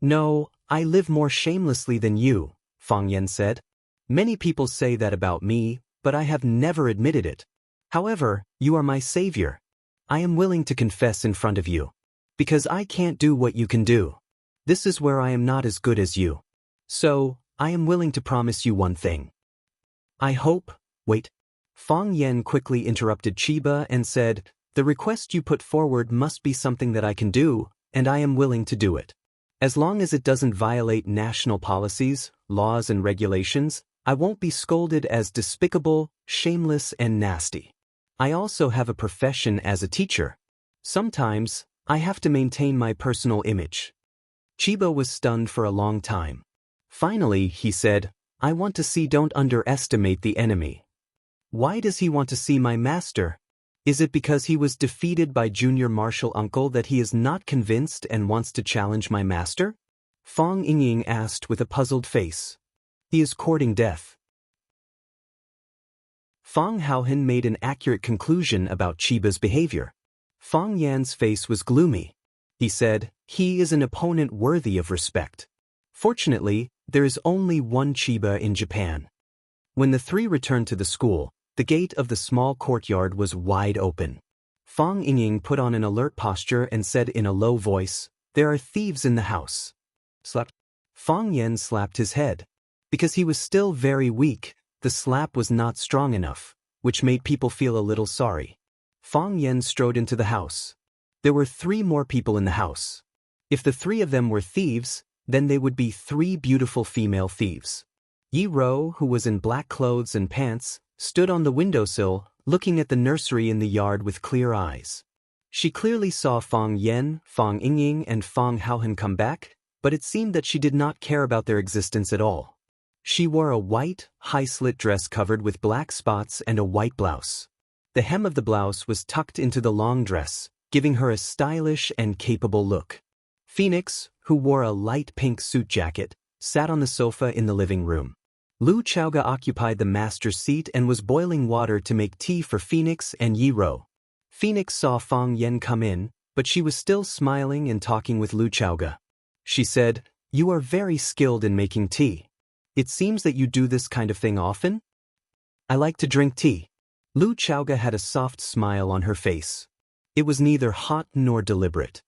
"No, I live more shamelessly than you," Fang Yan said. "Many people say that about me, but I have never admitted it. However, you are my savior. I am willing to confess in front of you. Because I can't do what you can do. This is where I am not as good as you. So, I am willing to promise you one thing. I hope—" "Wait." Fang Yan quickly interrupted Chiba and said, "The request you put forward must be something that I can do, and I am willing to do it. As long as it doesn't violate national policies, laws and regulations, I won't be scolded as despicable, shameless and nasty. I also have a profession as a teacher. Sometimes, I have to maintain my personal image." Chiba was stunned for a long time. Finally, he said, "I want to see. Don't underestimate the enemy." "Why does he want to see my master? Is it because he was defeated by junior martial uncle that he is not convinced and wants to challenge my master?" Fang Yingying asked with a puzzled face. "He is courting death." Fang Haohan made an accurate conclusion about Chiba's behavior. Fang Yan's face was gloomy. He said, "He is an opponent worthy of respect. Fortunately, there is only one Chiba in Japan." When the three returned to the school, the gate of the small courtyard was wide open. Fang Yingying put on an alert posture and said in a low voice, "There are thieves in the house." Slap. Fang Yan slapped his head. Because he was still very weak, the slap was not strong enough, which made people feel a little sorry. Fang Yan strode into the house. There were 3 more people in the house. If the 3 of them were thieves, then they would be 3 beautiful female thieves. Yi Ro, who was in black clothes and pants, stood on the windowsill, looking at the nursery in the yard with clear eyes. She clearly saw Fang Yan, Fang Yingying and Fang Haohan come back, but it seemed that she did not care about their existence at all. She wore a white, high-slit dress covered with black spots and a white blouse. The hem of the blouse was tucked into the long dress, giving her a stylish and capable look. Phoenix, who wore a light pink suit jacket, sat on the sofa in the living room. Lu Chaoga occupied the master's seat and was boiling water to make tea for Phoenix and Yi Ro. Phoenix saw Fang Yan come in, but she was still smiling and talking with Lu Chaoga. She said, "You are very skilled in making tea. It seems that you do this kind of thing often?" "I like to drink tea." Lu Chaoga had a soft smile on her face. It was neither hot nor deliberate.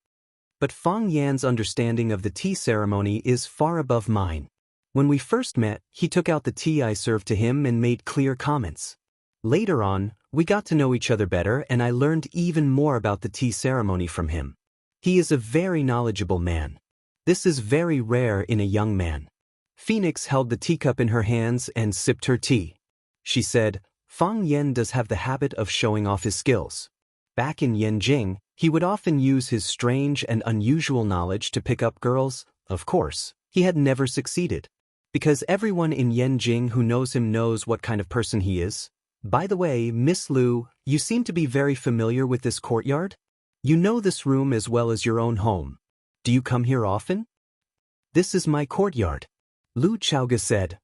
But Fang Yan's understanding of the tea ceremony is far above mine. When we first met, he took out the tea I served to him and made clear comments. Later on, we got to know each other better and I learned even more about the tea ceremony from him. He is a very knowledgeable man. This is very rare in a young man. Phoenix held the teacup in her hands and sipped her tea. She said, "Fang Yan does have the habit of showing off his skills. Back in Yanjing, he would often use his strange and unusual knowledge to pick up girls. Of course, he had never succeeded. Because everyone in Yanjing who knows him knows what kind of person he is. By the way, Miss Lu, you seem to be very familiar with this courtyard? You know this room as well as your own home. Do you come here often?" "This is my courtyard," Lu Chaoga said.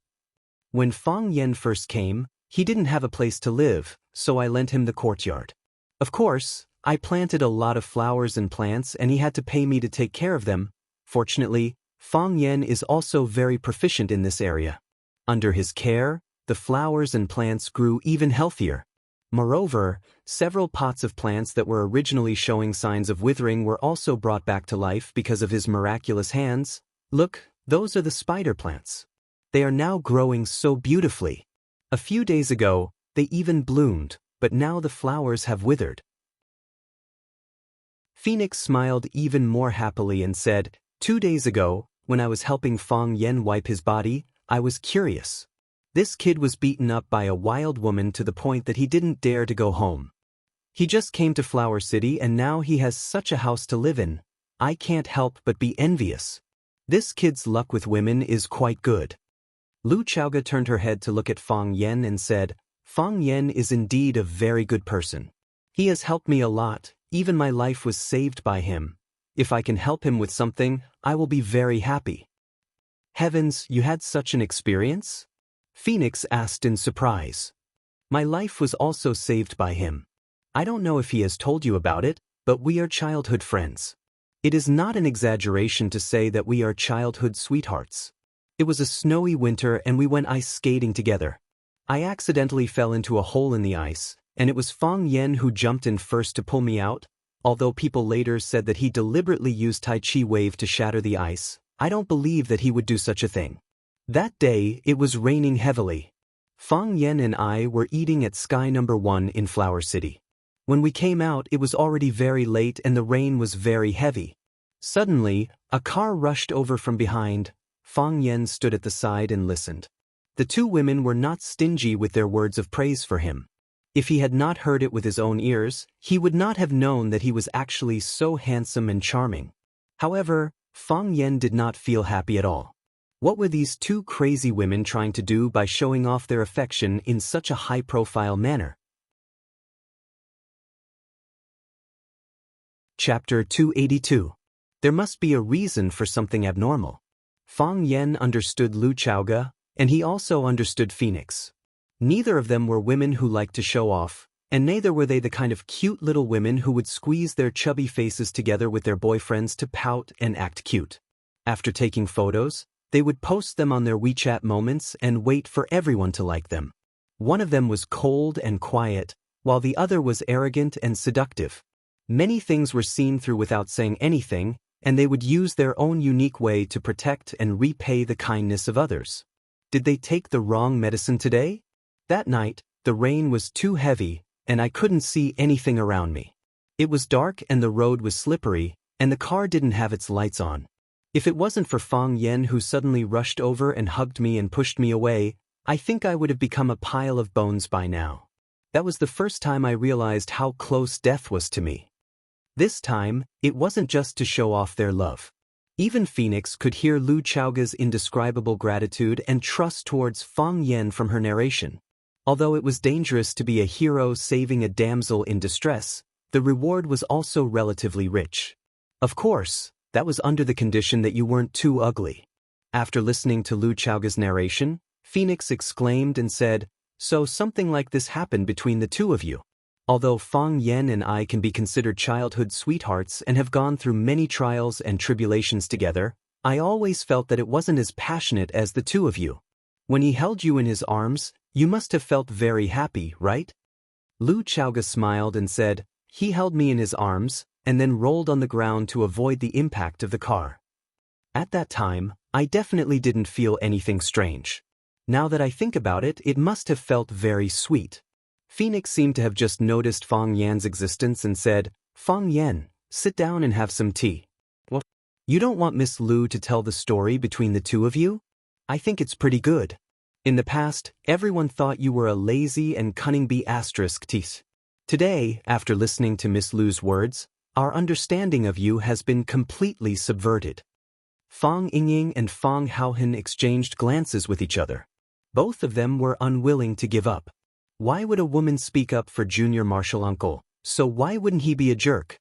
"When Fang Yan first came, he didn't have a place to live, so I lent him the courtyard. Of course, I planted a lot of flowers and plants and he had to pay me to take care of them. Fortunately, Fang Yan is also very proficient in this area. Under his care, the flowers and plants grew even healthier. Moreover, several pots of plants that were originally showing signs of withering were also brought back to life because of his miraculous hands. Look, those are the spider plants. They are now growing so beautifully. A few days ago, they even bloomed, but now the flowers have withered. Phoenix smiled even more happily and said, 2 days ago, when I was helping Fang Yen wipe his body, I was curious. This kid was beaten up by a wild woman to the point that he didn't dare to go home. He just came to Flower City and now he has such a house to live in. I can't help but be envious. This kid's luck with women is quite good. Lu Chaoga turned her head to look at Fang Yen and said, Fang Yen is indeed a very good person. He has helped me a lot, even my life was saved by him. If I can help him with something, I will be very happy. Heavens, you had such an experience? Phoenix asked in surprise. My life was also saved by him. I don't know if he has told you about it, but we are childhood friends. It is not an exaggeration to say that we are childhood sweethearts. It was a snowy winter and we went ice skating together. I accidentally fell into a hole in the ice, and it was Fang Yen who jumped in first to pull me out. Although people later said that he deliberately used Tai Chi wave to shatter the ice, I don't believe that he would do such a thing. That day, it was raining heavily. Fang Yen and I were eating at Sky No. 1 in Flower City. When we came out, it was already very late and the rain was very heavy. Suddenly, a car rushed over from behind. Fang Yen stood at the side and listened. The two women were not stingy with their words of praise for him. If he had not heard it with his own ears, he would not have known that he was actually so handsome and charming. However, Fang Yen did not feel happy at all. What were these two crazy women trying to do by showing off their affection in such a high-profile manner? Chapter 282. There must be a reason for something abnormal. Fang Yen understood Lu Chaoga, and he also understood Phoenix. Neither of them were women who liked to show off, and neither were they the kind of cute little women who would squeeze their chubby faces together with their boyfriends to pout and act cute. After taking photos, they would post them on their WeChat moments and wait for everyone to like them. One of them was cold and quiet, while the other was arrogant and seductive. Many things were seen through without saying anything, and they would use their own unique way to protect and repay the kindness of others. Did they take the wrong medicine today? That night, the rain was too heavy, and I couldn't see anything around me. It was dark and the road was slippery, and the car didn't have its lights on. If it wasn't for Fang Yen who suddenly rushed over and hugged me and pushed me away, I think I would have become a pile of bones by now. That was the first time I realized how close death was to me. This time, it wasn't just to show off their love. Even Phoenix could hear Lu Chaoga's indescribable gratitude and trust towards Fang Yen from her narration. Although it was dangerous to be a hero saving a damsel in distress, the reward was also relatively rich. Of course, that was under the condition that you weren't too ugly. After listening to Lu Chaoga's narration, Phoenix exclaimed and said, So something like this happened between the two of you. Although Fang Yen and I can be considered childhood sweethearts and have gone through many trials and tribulations together, I always felt that it wasn't as passionate as the two of you. When he held you in his arms, you must have felt very happy, right? Lu Chaoga smiled and said, He held me in his arms, and then rolled on the ground to avoid the impact of the car. At that time, I definitely didn't feel anything strange. Now that I think about it, it must have felt very sweet. Phoenix seemed to have just noticed Fang Yan's existence and said, Fang Yan, sit down and have some tea. What? You don't want Miss Lu to tell the story between the two of you? I think it's pretty good. In the past, everyone thought you were a lazy and cunning B****. Today, after listening to Miss Lu's words, our understanding of you has been completely subverted. Fang Yingying and Fang Haohen exchanged glances with each other. Both of them were unwilling to give up. Why would a woman speak up for Junior Marshal Uncle? So why wouldn't he be a jerk?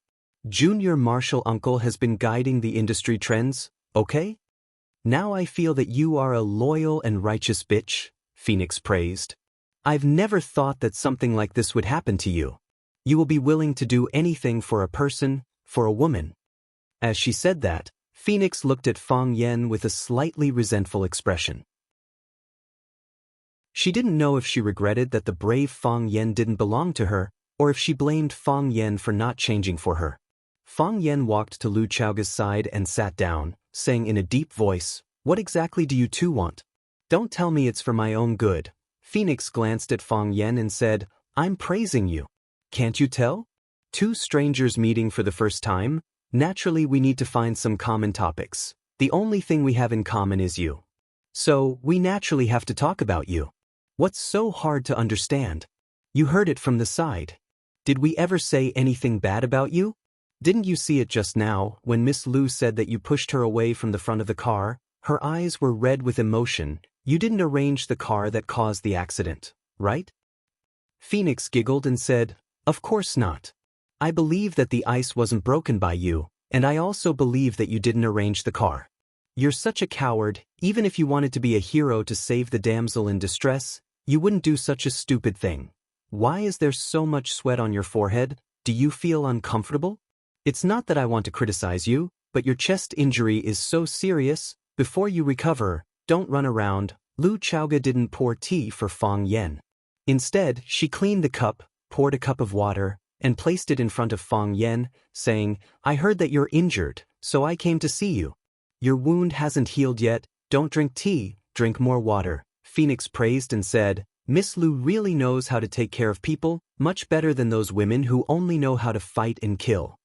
Junior Marshal Uncle has been guiding the industry trends, okay? Now I feel that you are a loyal and righteous bitch, Phoenix praised. I've never thought that something like this would happen to you. You will be willing to do anything for a person, for a woman. As she said that, Phoenix looked at Fang Yen with a slightly resentful expression. She didn't know if she regretted that the brave Fang Yen didn't belong to her, or if she blamed Fang Yen for not changing for her. Fang Yen walked to Lu Chaoga's side and sat down, saying in a deep voice, "What exactly do you two want? Don't tell me it's for my own good." Phoenix glanced at Fang Yen and said, "I'm praising you. Can't you tell? Two strangers meeting for the first time? Naturally we need to find some common topics. The only thing we have in common is you. So, we naturally have to talk about you. What's so hard to understand? You heard it from the side. Did we ever say anything bad about you? Didn't you see it just now, when Miss Lu said that you pushed her away from the front of the car? Her eyes were red with emotion. You didn't arrange the car that caused the accident, right?" Phoenix giggled and said, "Of course not. I believe that the ice wasn't broken by you, and I also believe that you didn't arrange the car. You're such a coward. Even if you wanted to be a hero to save the damsel in distress, you wouldn't do such a stupid thing. Why is there so much sweat on your forehead? Do you feel uncomfortable? It's not that I want to criticize you, but your chest injury is so serious. Before you recover, don't run around." Lu Chaoga didn't pour tea for Fang Yen. Instead, she cleaned the cup, poured a cup of water, and placed it in front of Fang Yen, saying, "I heard that you're injured, so I came to see you. Your wound hasn't healed yet. Don't drink tea, drink more water." Phoenix praised and said, "Miss Lu really knows how to take care of people, much better than those women who only know how to fight and kill."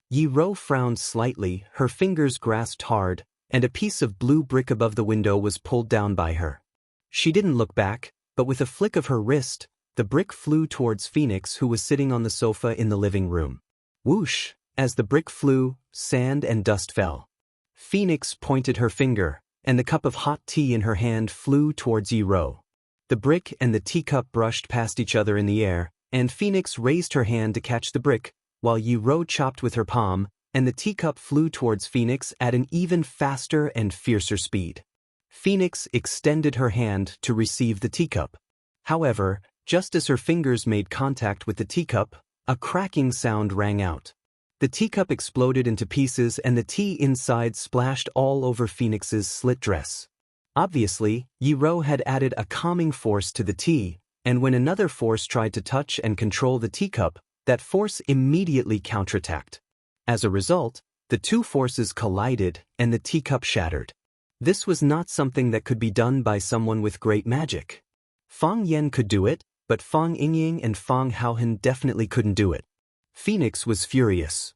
Yi Ro frowned slightly, her fingers grasped hard, and a piece of blue brick above the window was pulled down by her. She didn't look back, but with a flick of her wrist, the brick flew towards Phoenix, who was sitting on the sofa in the living room. Whoosh! As the brick flew, sand and dust fell. Phoenix pointed her finger, and the cup of hot tea in her hand flew towards Yi Ro. The brick and the teacup brushed past each other in the air, and Phoenix raised her hand to catch the brick, while Yi Ro chopped with her palm, and the teacup flew towards Phoenix at an even faster and fiercer speed. Phoenix extended her hand to receive the teacup. However, just as her fingers made contact with the teacup, a cracking sound rang out. The teacup exploded into pieces and the tea inside splashed all over Phoenix's slit dress. Obviously, Yi Ro had added a calming force to the tea, and when another force tried to touch and control the teacup, that force immediately counterattacked. As a result, the two forces collided and the teacup shattered. This was not something that could be done by someone with great magic. Fang Yen could do it, but Fang Yingying and Fang Haohan definitely couldn't do it. Phoenix was furious.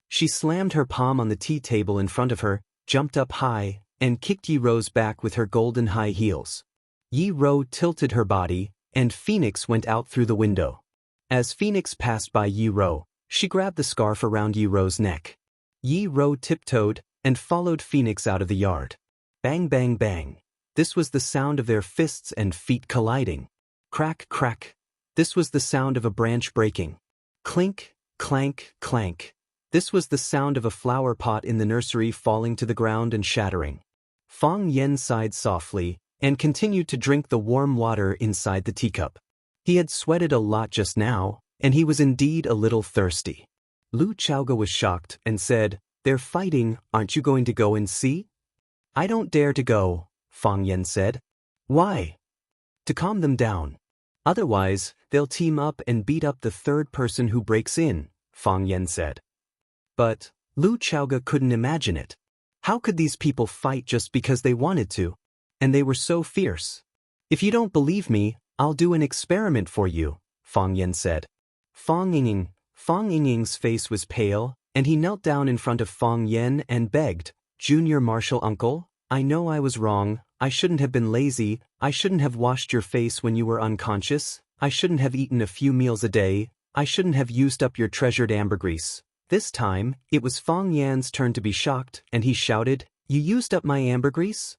She slammed her palm on the tea table in front of her, jumped up high, and kicked Yi Ro's back with her golden high heels. Yi Ro tilted her body, and Phoenix went out through the window. As Phoenix passed by Yi Ro, she grabbed the scarf around Yi Ro's neck. Yi Ro tiptoed and followed Phoenix out of the yard. Bang bang bang. This was the sound of their fists and feet colliding. Crack crack. This was the sound of a branch breaking. Clink, clank, clank. This was the sound of a flower pot in the nursery falling to the ground and shattering. Fang Yen sighed softly and continued to drink the warm water inside the teacup. He had sweated a lot just now, and he was indeed a little thirsty. Lu Chaoga was shocked and said, "They're fighting, aren't you going to go and see?" "I don't dare to go," Fang Yen said. "Why?" "To calm them down. Otherwise, they'll team up and beat up the third person who breaks in," Fang Yen said. But Lu Chaoga couldn't imagine it. How could these people fight just because they wanted to? And they were so fierce. "If you don't believe me, I'll do an experiment for you," Fang Yen said. Fang Yingying's face was pale, and he knelt down in front of Fang Yen and begged, "Junior Marshal Uncle, I know I was wrong. I shouldn't have been lazy. I shouldn't have washed your face when you were unconscious. I shouldn't have eaten a few meals a day. I shouldn't have used up your treasured ambergris." This time, it was Fang Yan's turn to be shocked, and he shouted, "You used up my ambergris?"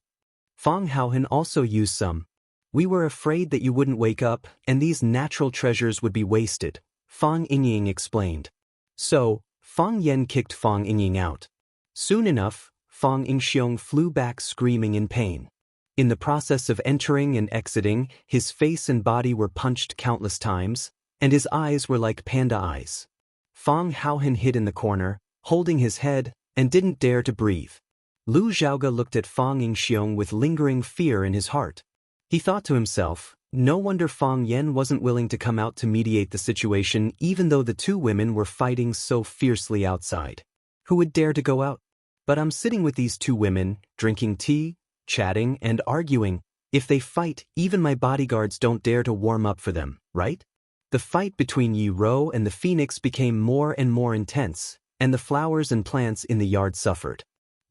Fang Haohan also used some. "We were afraid that you wouldn't wake up, and these natural treasures would be wasted," Fang Yingying explained. So, Fang Yen kicked Fang Yingying out. Soon enough, Fang Yingxiong flew back screaming in pain. In the process of entering and exiting, his face and body were punched countless times, and his eyes were like panda eyes. Fang Haohan hid in the corner, holding his head, and didn't dare to breathe. Lu Xiaoga looked at Fang Yingxiong with lingering fear in his heart. He thought to himself, no wonder Fang Yen wasn't willing to come out to mediate the situation even though the two women were fighting so fiercely outside. Who would dare to go out? But I'm sitting with these two women, drinking tea, chatting, and arguing. If they fight, even my bodyguards don't dare to warm up for them, right? The fight between Yi Ro and the phoenix became more and more intense, and the flowers and plants in the yard suffered.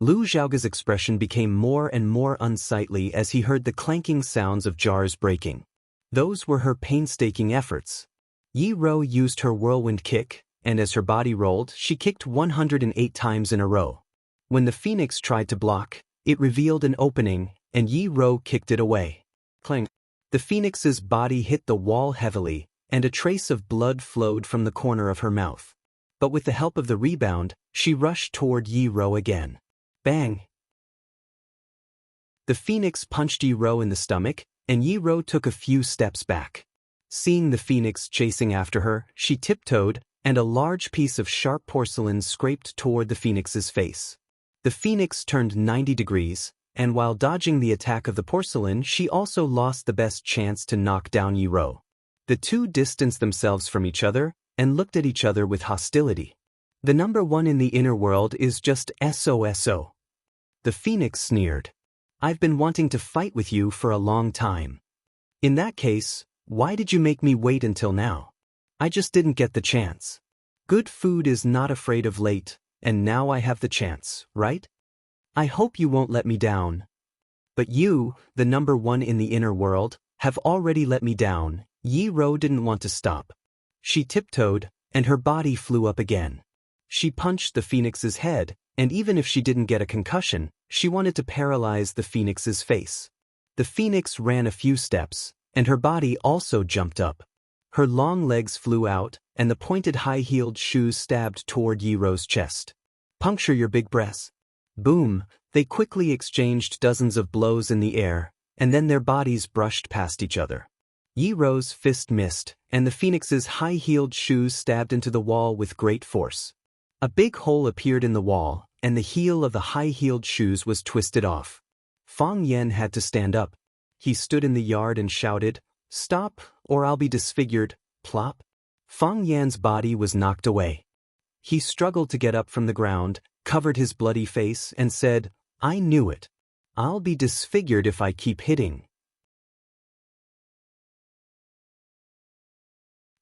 Lu Xiaoga's expression became more and more unsightly as he heard the clanking sounds of jars breaking. Those were her painstaking efforts. Yi Ro used her whirlwind kick, and as her body rolled, she kicked 108 times in a row. When the phoenix tried to block, it revealed an opening, and Yi Ro kicked it away. Clang! The phoenix's body hit the wall heavily, and a trace of blood flowed from the corner of her mouth. But with the help of the rebound, she rushed toward Yi Ro again. Bang! The phoenix punched Yi Ro in the stomach, and Yi Ro took a few steps back. Seeing the phoenix chasing after her, she tiptoed, and a large piece of sharp porcelain scraped toward the phoenix's face. The phoenix turned 90 degrees, and while dodging the attack of the porcelain, she also lost the best chance to knock down Yi Ro. The two distanced themselves from each other, and looked at each other with hostility. The number one in the inner world is just SOSO. The phoenix sneered. I've been wanting to fight with you for a long time. In that case, why did you make me wait until now? I just didn't get the chance. Good food is not afraid of late, and now I have the chance, right? I hope you won't let me down. But you, the number one in the inner world, have already let me down. Yi Ro didn't want to stop. She tiptoed, and her body flew up again. She punched the phoenix's head, and even if she didn't get a concussion, she wanted to paralyze the phoenix's face. The phoenix ran a few steps, and her body also jumped up. Her long legs flew out, and the pointed high-heeled shoes stabbed toward Yi Ro's chest. Puncture your big breasts. Boom! They quickly exchanged dozens of blows in the air, and then their bodies brushed past each other. Yi Ro's fist missed, and the phoenix's high-heeled shoes stabbed into the wall with great force. A big hole appeared in the wall, and the heel of the high-heeled shoes was twisted off. Fang Yen had to stand up. He stood in the yard and shouted, "Stop, or I'll be disfigured." Plop! Fang Yan's body was knocked away. He struggled to get up from the ground, covered his bloody face, and said, "I knew it. I'll be disfigured if I keep hitting."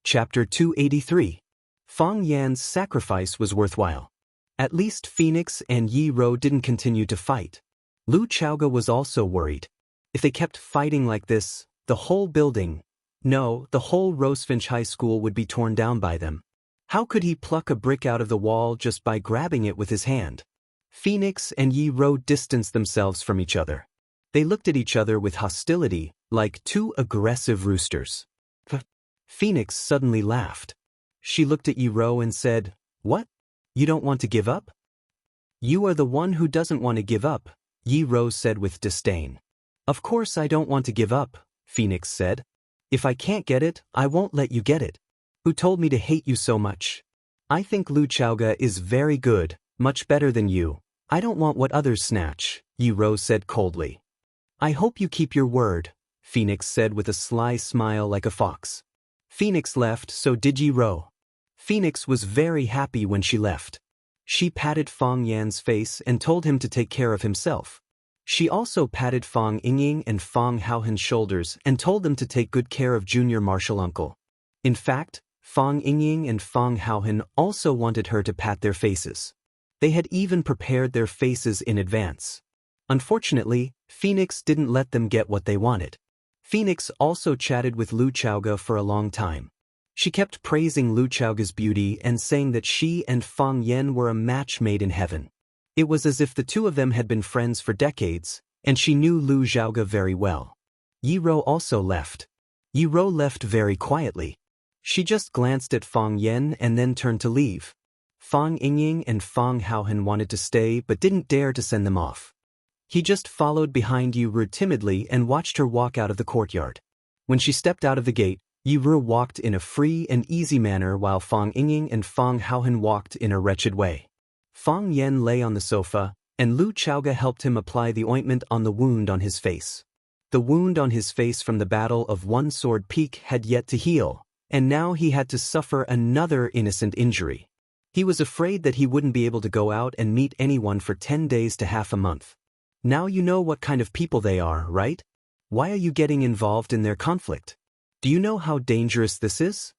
Chapter 283. Fang Yan's sacrifice was worthwhile. At least Phoenix and Yi Ro didn't continue to fight. Lu Xiaoga was also worried. If they kept fighting like this, the whole Rosefinch High School would be torn down by them. How could he pluck a brick out of the wall just by grabbing it with his hand? Phoenix and Yi Ro distanced themselves from each other. They looked at each other with hostility, like two aggressive roosters. Phoenix suddenly laughed. She looked at Yi Ro and said, "What? You don't want to give up?" "You are the one who doesn't want to give up," Yi Ro said with disdain. "Of course I don't want to give up," Phoenix said. "If I can't get it, I won't let you get it. Who told me to hate you so much? I think Lu Xiaoga is very good, much better than you. I don't want what others snatch," Yi Ro said coldly. "I hope you keep your word," Phoenix said with a sly smile like a fox. Phoenix left, so did Yi Ro. Phoenix was very happy when she left. She patted Fang Yan's face and told him to take care of himself. She also patted Fang Yingying and Fang Haohen's shoulders and told them to take good care of junior martial uncle. In fact, Fang Yingying and Fang Haohen also wanted her to pat their faces. They had even prepared their faces in advance. Unfortunately, Phoenix didn't let them get what they wanted. Phoenix also chatted with Lu Xiaoga for a long time. She kept praising Lu Xiaoga's beauty and saying that she and Fang Yen were a match made in heaven. It was as if the two of them had been friends for decades, and she knew Lu Xiaoga very well. Yi Ro also left. Yi Ro left very quietly. She just glanced at Fang Yen and then turned to leave. Fang Yingying and Fang Haohen wanted to stay but didn't dare to send them off. He just followed behind Yi Ro timidly and watched her walk out of the courtyard. When she stepped out of the gate, Yi Ro walked in a free and easy manner while Fang Yingying and Fang Haohen walked in a wretched way. Fang Yen lay on the sofa, and Lu Xiaoga helped him apply the ointment on the wound on his face. The wound on his face from the Battle of One Sword Peak had yet to heal, and now he had to suffer another innocent injury. He was afraid that he wouldn't be able to go out and meet anyone for 10 days to half a month. Now you know what kind of people they are, right? Why are you getting involved in their conflict? Do you know how dangerous this is?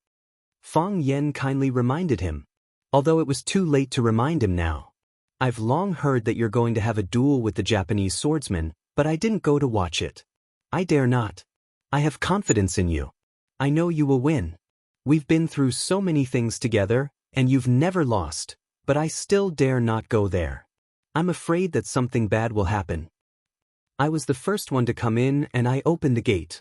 Fang Yen kindly reminded him, although it was too late to remind him now. I've long heard that you're going to have a duel with the Japanese swordsman, but I didn't go to watch it. I dare not. I have confidence in you. I know you will win. We've been through so many things together, and you've never lost, but I still dare not go there. I'm afraid that something bad will happen. I was the first one to come in and I opened the gate.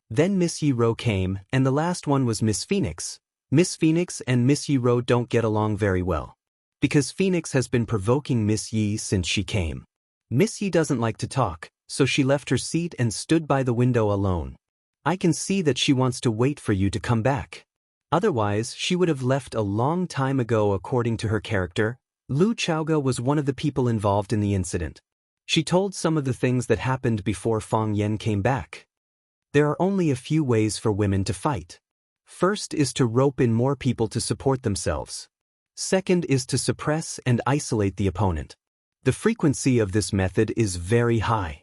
Then Miss Yi-Ro came, and the last one was Miss Phoenix. Miss Phoenix and Miss Yi-Ro don't get along very well, because Phoenix has been provoking Miss Yi since she came. Miss Yi doesn't like to talk, so she left her seat and stood by the window alone. I can see that she wants to wait for you to come back. Otherwise, she would have left a long time ago according to her character. Lu Chaoga was one of the people involved in the incident. She told some of the things that happened before Fang Yen came back. There are only a few ways for women to fight. First is to rope in more people to support themselves. Second is to suppress and isolate the opponent. The frequency of this method is very high.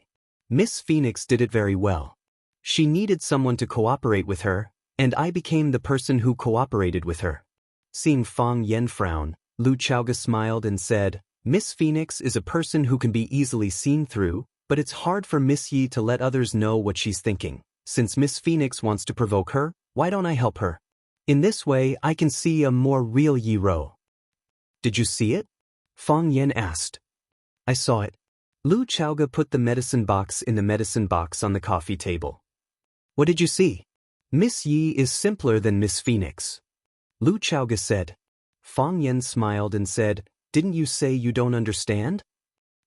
Miss Phoenix did it very well. She needed someone to cooperate with her, and I became the person who cooperated with her. Seeing Fang Yen frown, Lu Chaoga smiled and said, Miss Phoenix is a person who can be easily seen through, but it's hard for Miss Yi to let others know what she's thinking. Since Miss Phoenix wants to provoke her, why don't I help her? In this way I can see a more real Yi-Ro. Did you see it? Fang Yen asked. I saw it. Lu Chaoga put the medicine box in the medicine box on the coffee table. What did you see? Miss Yi is simpler than Miss Phoenix. Lu Chaoga said. Fang Yen smiled and said, didn't you say you don't understand?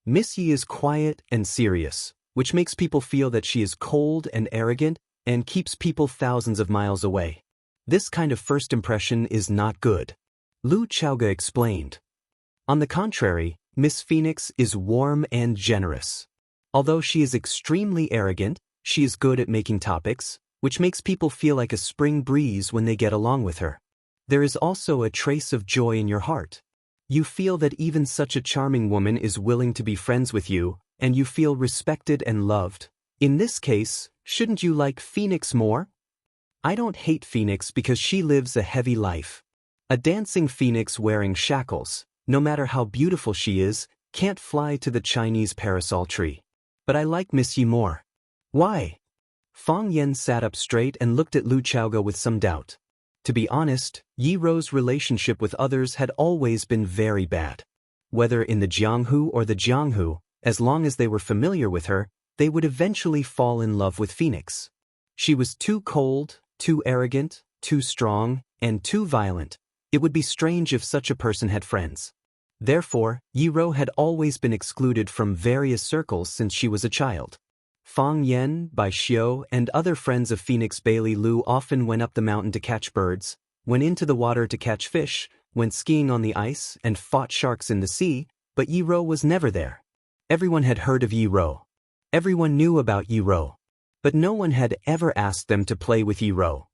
Miss Yi is quiet and serious, which makes people feel that she is cold and arrogant and keeps people thousands of miles away. This kind of first impression is not good. Lu Chaoga explained. On the contrary, Miss Phoenix is warm and generous. Although she is extremely arrogant, she is good at making topics, which makes people feel like a spring breeze when they get along with her. There is also a trace of joy in your heart. You feel that even such a charming woman is willing to be friends with you, and you feel respected and loved. In this case, shouldn't you like Phoenix more? I don't hate Phoenix because she lives a heavy life. A dancing phoenix wearing shackles, no matter how beautiful she is, can't fly to the Chinese parasol tree. But I like Miss Yi more. Why? Fang Yen sat up straight and looked at Lu Chaoga with some doubt. To be honest, Yi-Ro's relationship with others had always been very bad. Whether in the Jianghu or the Jianghu, as long as they were familiar with her, they would eventually fall in love with Phoenix. She was too cold, too arrogant, too strong, and too violent. It would be strange if such a person had friends. Therefore, Yi-Ro had always been excluded from various circles since she was a child. Fang Yen, Bai Xiu, and other friends of Phoenix Bailey Lu often went up the mountain to catch birds, went into the water to catch fish, went skiing on the ice, and fought sharks in the sea, but Yi-Ro was never there. Everyone had heard of Yi-Ro. Everyone knew about Yi-Ro. But no one had ever asked them to play with Yi-Ro.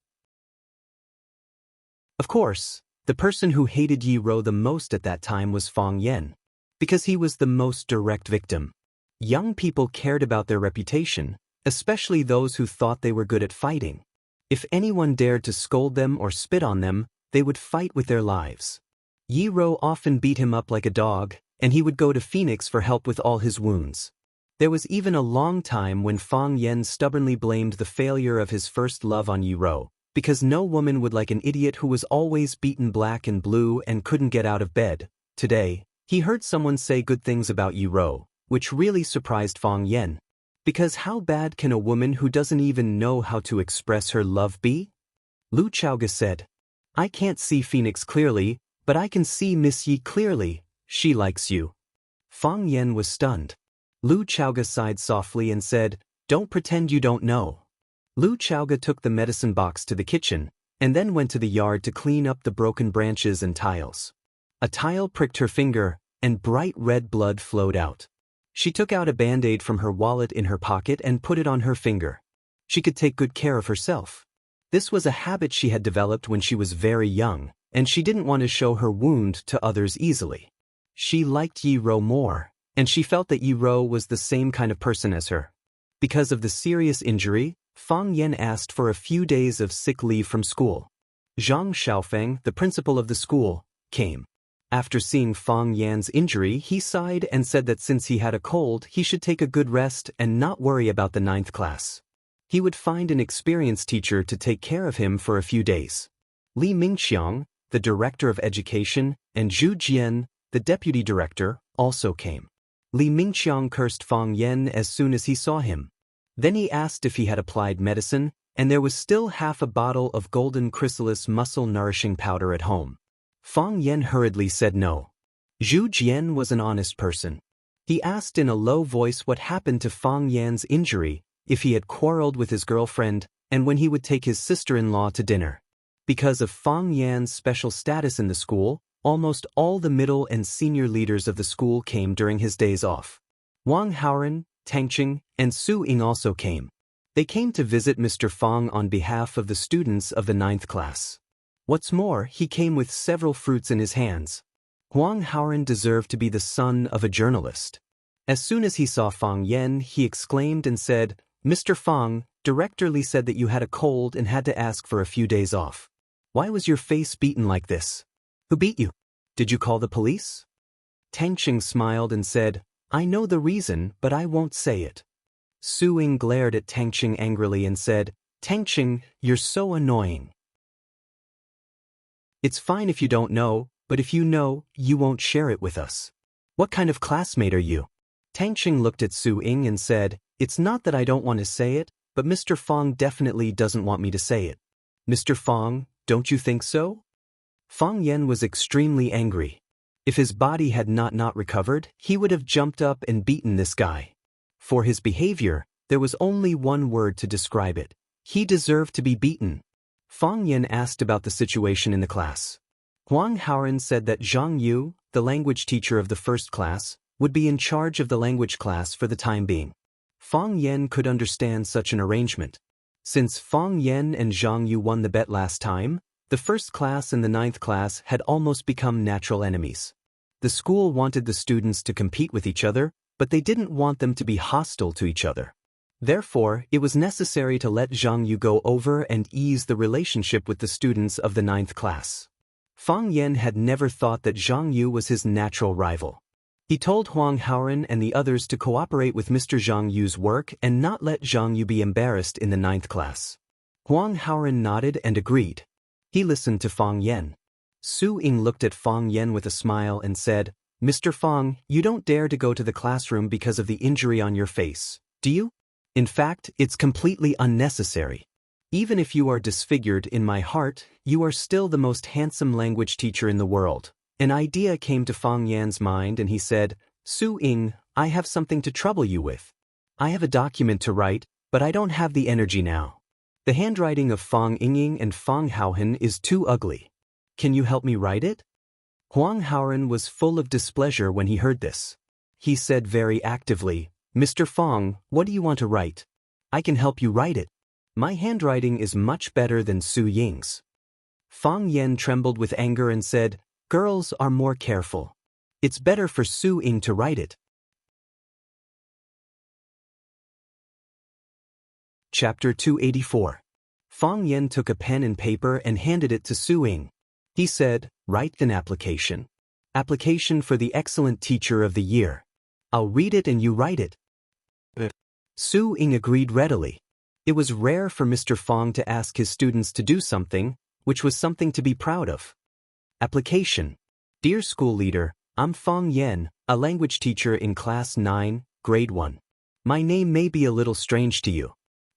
Of course, the person who hated Yi-Ro the most at that time was Fang Yen, because he was the most direct victim. Young people cared about their reputation, especially those who thought they were good at fighting. If anyone dared to scold them or spit on them, they would fight with their lives. Yi-Ro often beat him up like a dog, and he would go to Phoenix for help with all his wounds. There was even a long time when Fang Yen stubbornly blamed the failure of his first love on Yi-Ro, because no woman would like an idiot who was always beaten black and blue and couldn't get out of bed. Today, he heard someone say good things about Yi-Ro, which really surprised Fang Yen. Because how bad can a woman who doesn't even know how to express her love be? Lu Chaoga said. I can't see Phoenix clearly, but I can see Miss Yi clearly. She likes you. Fang Yen was stunned. Lu Chaoga sighed softly and said, don't pretend you don't know. Lu Chaoga took the medicine box to the kitchen, and then went to the yard to clean up the broken branches and tiles. A tile pricked her finger, and bright red blood flowed out. She took out a band-aid from her wallet in her pocket and put it on her finger. She could take good care of herself. This was a habit she had developed when she was very young, and she didn't want to show her wound to others easily. She liked Yi Ro more, and she felt that Yi Ro was the same kind of person as her. Because of the serious injury, Fang Yan asked for a few days of sick leave from school. Zhang Xiaofeng, the principal of the school, came. After seeing Fang Yan's injury, he sighed and said that since he had a cold, he should take a good rest and not worry about the 9th class. He would find an experienced teacher to take care of him for a few days. Li Mingxiang, the director of education, and Zhu Jian, the deputy director, also came. Li Mingxiang cursed Fang Yan as soon as he saw him. Then he asked if he had applied medicine, and there was still half a bottle of golden chrysalis muscle-nourishing powder at home. Fang Yan hurriedly said no. Zhu Jian was an honest person. He asked in a low voice what happened to Fang Yan's injury, if he had quarreled with his girlfriend, and when he would take his sister-in-law to dinner. Because of Fang Yan's special status in the school, almost all the middle and senior leaders of the school came during his days off. Wang Haoren, Tang Qing, and Su Ying also came. They came to visit Mr. Fang on behalf of the students of the 9th class. What's more, he came with several fruits in his hands. Wang Haoren deserved to be the son of a journalist. As soon as he saw Fang Yan, he exclaimed and said, "Mr. Fang, Director Li said that you had a cold and had to ask for a few days off. Why was your face beaten like this? Who beat you? Did you call the police?" Tang Qing smiled and said, "I know the reason, but I won't say it." Su Ying glared at Tang Qing angrily and said, "Tang Qing, you're so annoying. It's fine if you don't know, but if you know, you won't share it with us. What kind of classmate are you?" Tang Qing looked at Su Ying and said, "It's not that I don't want to say it, but Mr. Fang definitely doesn't want me to say it." "Mr. Fang, don't you think so?" Fang Yan was extremely angry. If his body had not recovered, he would have jumped up and beaten this guy. For his behavior, there was only one word to describe it. He deserved to be beaten. Fang Yan asked about the situation in the class. Huang Haoren said that Zhang Yu, the language teacher of the 1st class, would be in charge of the language class for the time being. Fang Yan could understand such an arrangement. Since Fang Yan and Zhang Yu won the bet last time, the 1st class and the 9th class had almost become natural enemies. The school wanted the students to compete with each other, but they didn't want them to be hostile to each other. Therefore, it was necessary to let Zhang Yu go over and ease the relationship with the students of the 9th class. Fang Yan had never thought that Zhang Yu was his natural rival. He told Huang Haoren and the others to cooperate with Mr. Zhang Yu's work and not let Zhang Yu be embarrassed in the 9th class. Huang Haoren nodded and agreed. He listened to Fang Yan. Su Ying looked at Fang Yan with a smile and said, "Mr. Fang, you don't dare to go to the classroom because of the injury on your face, do you? In fact, it's completely unnecessary. Even if you are disfigured in my heart, you are still the most handsome language teacher in the world." An idea came to Fang Yan's mind and he said, "Su Ying, I have something to trouble you with. I have a document to write, but I don't have the energy now. The handwriting of Fang Yingying and Fang Haohen is too ugly. Can you help me write it?" Huang Haoren was full of displeasure when he heard this. He said very actively, "Mr. Fang, what do you want to write? I can help you write it. My handwriting is much better than Su Ying's." Fang Yan trembled with anger and said, "Girls are more careful. It's better for Su Ying to write it." Chapter 284. Fang Yan took a pen and paper and handed it to Su Ying. He said, "Write an application. Application for the excellent teacher of the year. I'll read it and you write it." Su Ying agreed readily. It was rare for Mr. Fang to ask his students to do something, which was something to be proud of. Application. Dear school leader, I'm Fang Yan, a language teacher in class 9, grade 1. My name may be a little strange to you,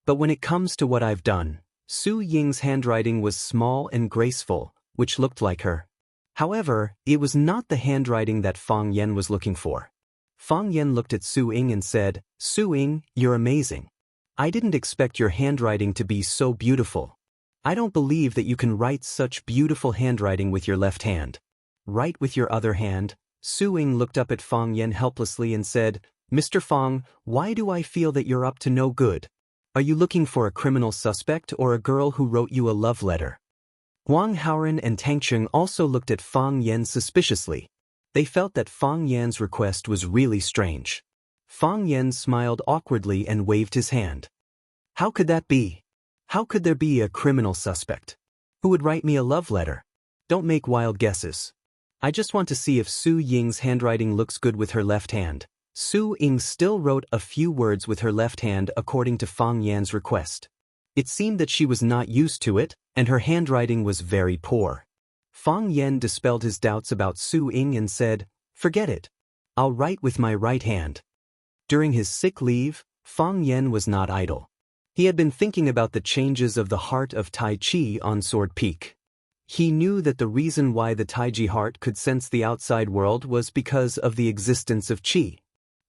but when it comes to what I've done, Su Ying's handwriting was small and graceful, which looked like her. However, it was not the handwriting that Fang Yan was looking for. Fang Yan looked at Su Ying and said, "Su Ying, you're amazing. I didn't expect your handwriting to be so beautiful. I don't believe that you can write such beautiful handwriting with your left hand. Write with your other hand." Su Ying looked up at Fang Yan helplessly and said, Mr. Fang, why do I feel that you're up to no good? Are you looking for a criminal suspect or a girl who wrote you a love letter? Huang Haoren and Tang Cheng also looked at Fang Yan suspiciously. They felt that Fang Yan's request was really strange. Fang Yan smiled awkwardly and waved his hand. How could that be? How could there be a criminal suspect? Who would write me a love letter? Don't make wild guesses. I just want to see if Su Ying's handwriting looks good with her left hand. Su Ying still wrote a few words with her left hand according to Fang Yan's request. It seemed that she was not used to it, and her handwriting was very poor. Fang Yan dispelled his doubts about Su Ying and said, "Forget it. I'll write with my right hand." During his sick leave, Fang Yan was not idle. He had been thinking about the changes of the heart of Tai Chi on Sword Peak. He knew that the reason why the Taiji heart could sense the outside world was because of the existence of Qi.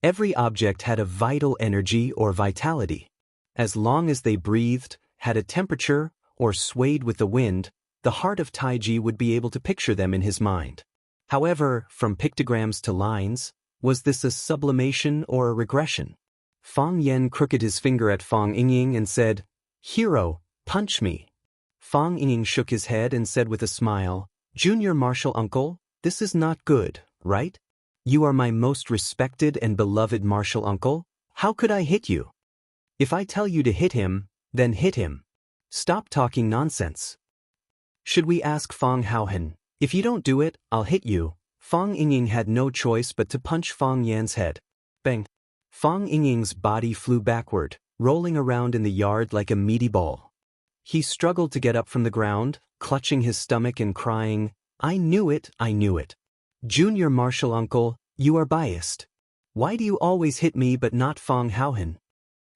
Every object had a vital energy or vitality. As long as they breathed, had a temperature, or swayed with the wind, the heart of Taiji would be able to picture them in his mind. However, from pictograms to lines, was this a sublimation or a regression? Fang Yan crooked his finger at Fang Yingying and said, "Hero, punch me." Fang Yingying shook his head and said with a smile, "Junior Martial Uncle, this is not good, right? You are my most respected and beloved martial uncle. How could I hit you? If I tell you to hit him, then hit him. Stop talking nonsense." Should we ask Fang Haohen? If you don't do it, I'll hit you. Fang Yingying had no choice but to punch Fang Yan's head. Bang! Fang Yingying's body flew backward, rolling around in the yard like a meaty ball. He struggled to get up from the ground, clutching his stomach and crying, "I knew it, I knew it. Junior Martial Uncle, you are biased. Why do you always hit me but not Fang Haohen?"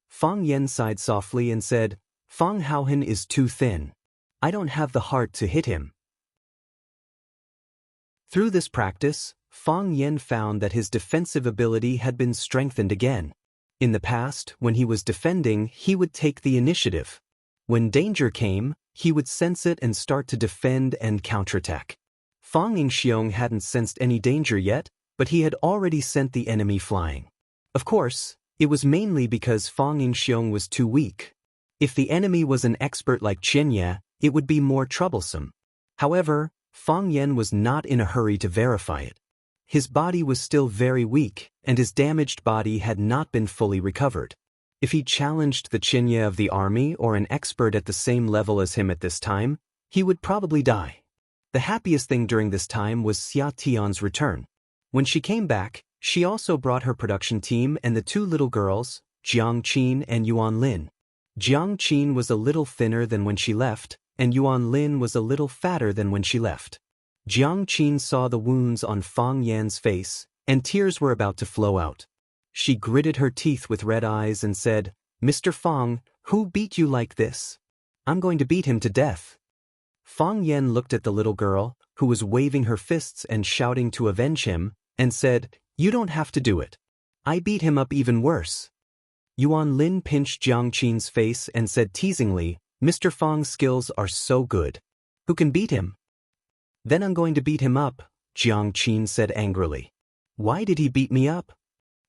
Fang Yan sighed softly and said, "Fang Haohen is too thin. I don't have the heart to hit him." Through this practice, Fang Yan found that his defensive ability had been strengthened again. In the past, when he was defending, he would take the initiative. When danger came, he would sense it and start to defend and counterattack. Fang Yingxiong hadn't sensed any danger yet, but he had already sent the enemy flying. Of course, it was mainly because Fang Yingxiong was too weak. If the enemy was an expert like Qianye, it would be more troublesome. However, Fang Yan was not in a hurry to verify it. His body was still very weak, and his damaged body had not been fully recovered. If he challenged the Qianye of the army or an expert at the same level as him at this time, he would probably die. The happiest thing during this time was Xia Tian's return. When she came back, she also brought her production team and the two little girls, Jiang Qin and Yuan Lin. Jiang Qin was a little thinner than when she left, and Yuan Lin was a little fatter than when she left. Jiang Qin saw the wounds on Fang Yan's face, and tears were about to flow out. She gritted her teeth with red eyes and said, "Mr. Fang, who beat you like this? I'm going to beat him to death." Fang Yan looked at the little girl, who was waving her fists and shouting to avenge him, and said, "You don't have to do it. I beat him up even worse." Yuan Lin pinched Jiang Qin's face and said teasingly, "Mr. Fang's skills are so good. Who can beat him?" "Then I'm going to beat him up," Jiang Qin said angrily. "Why did he beat me up?"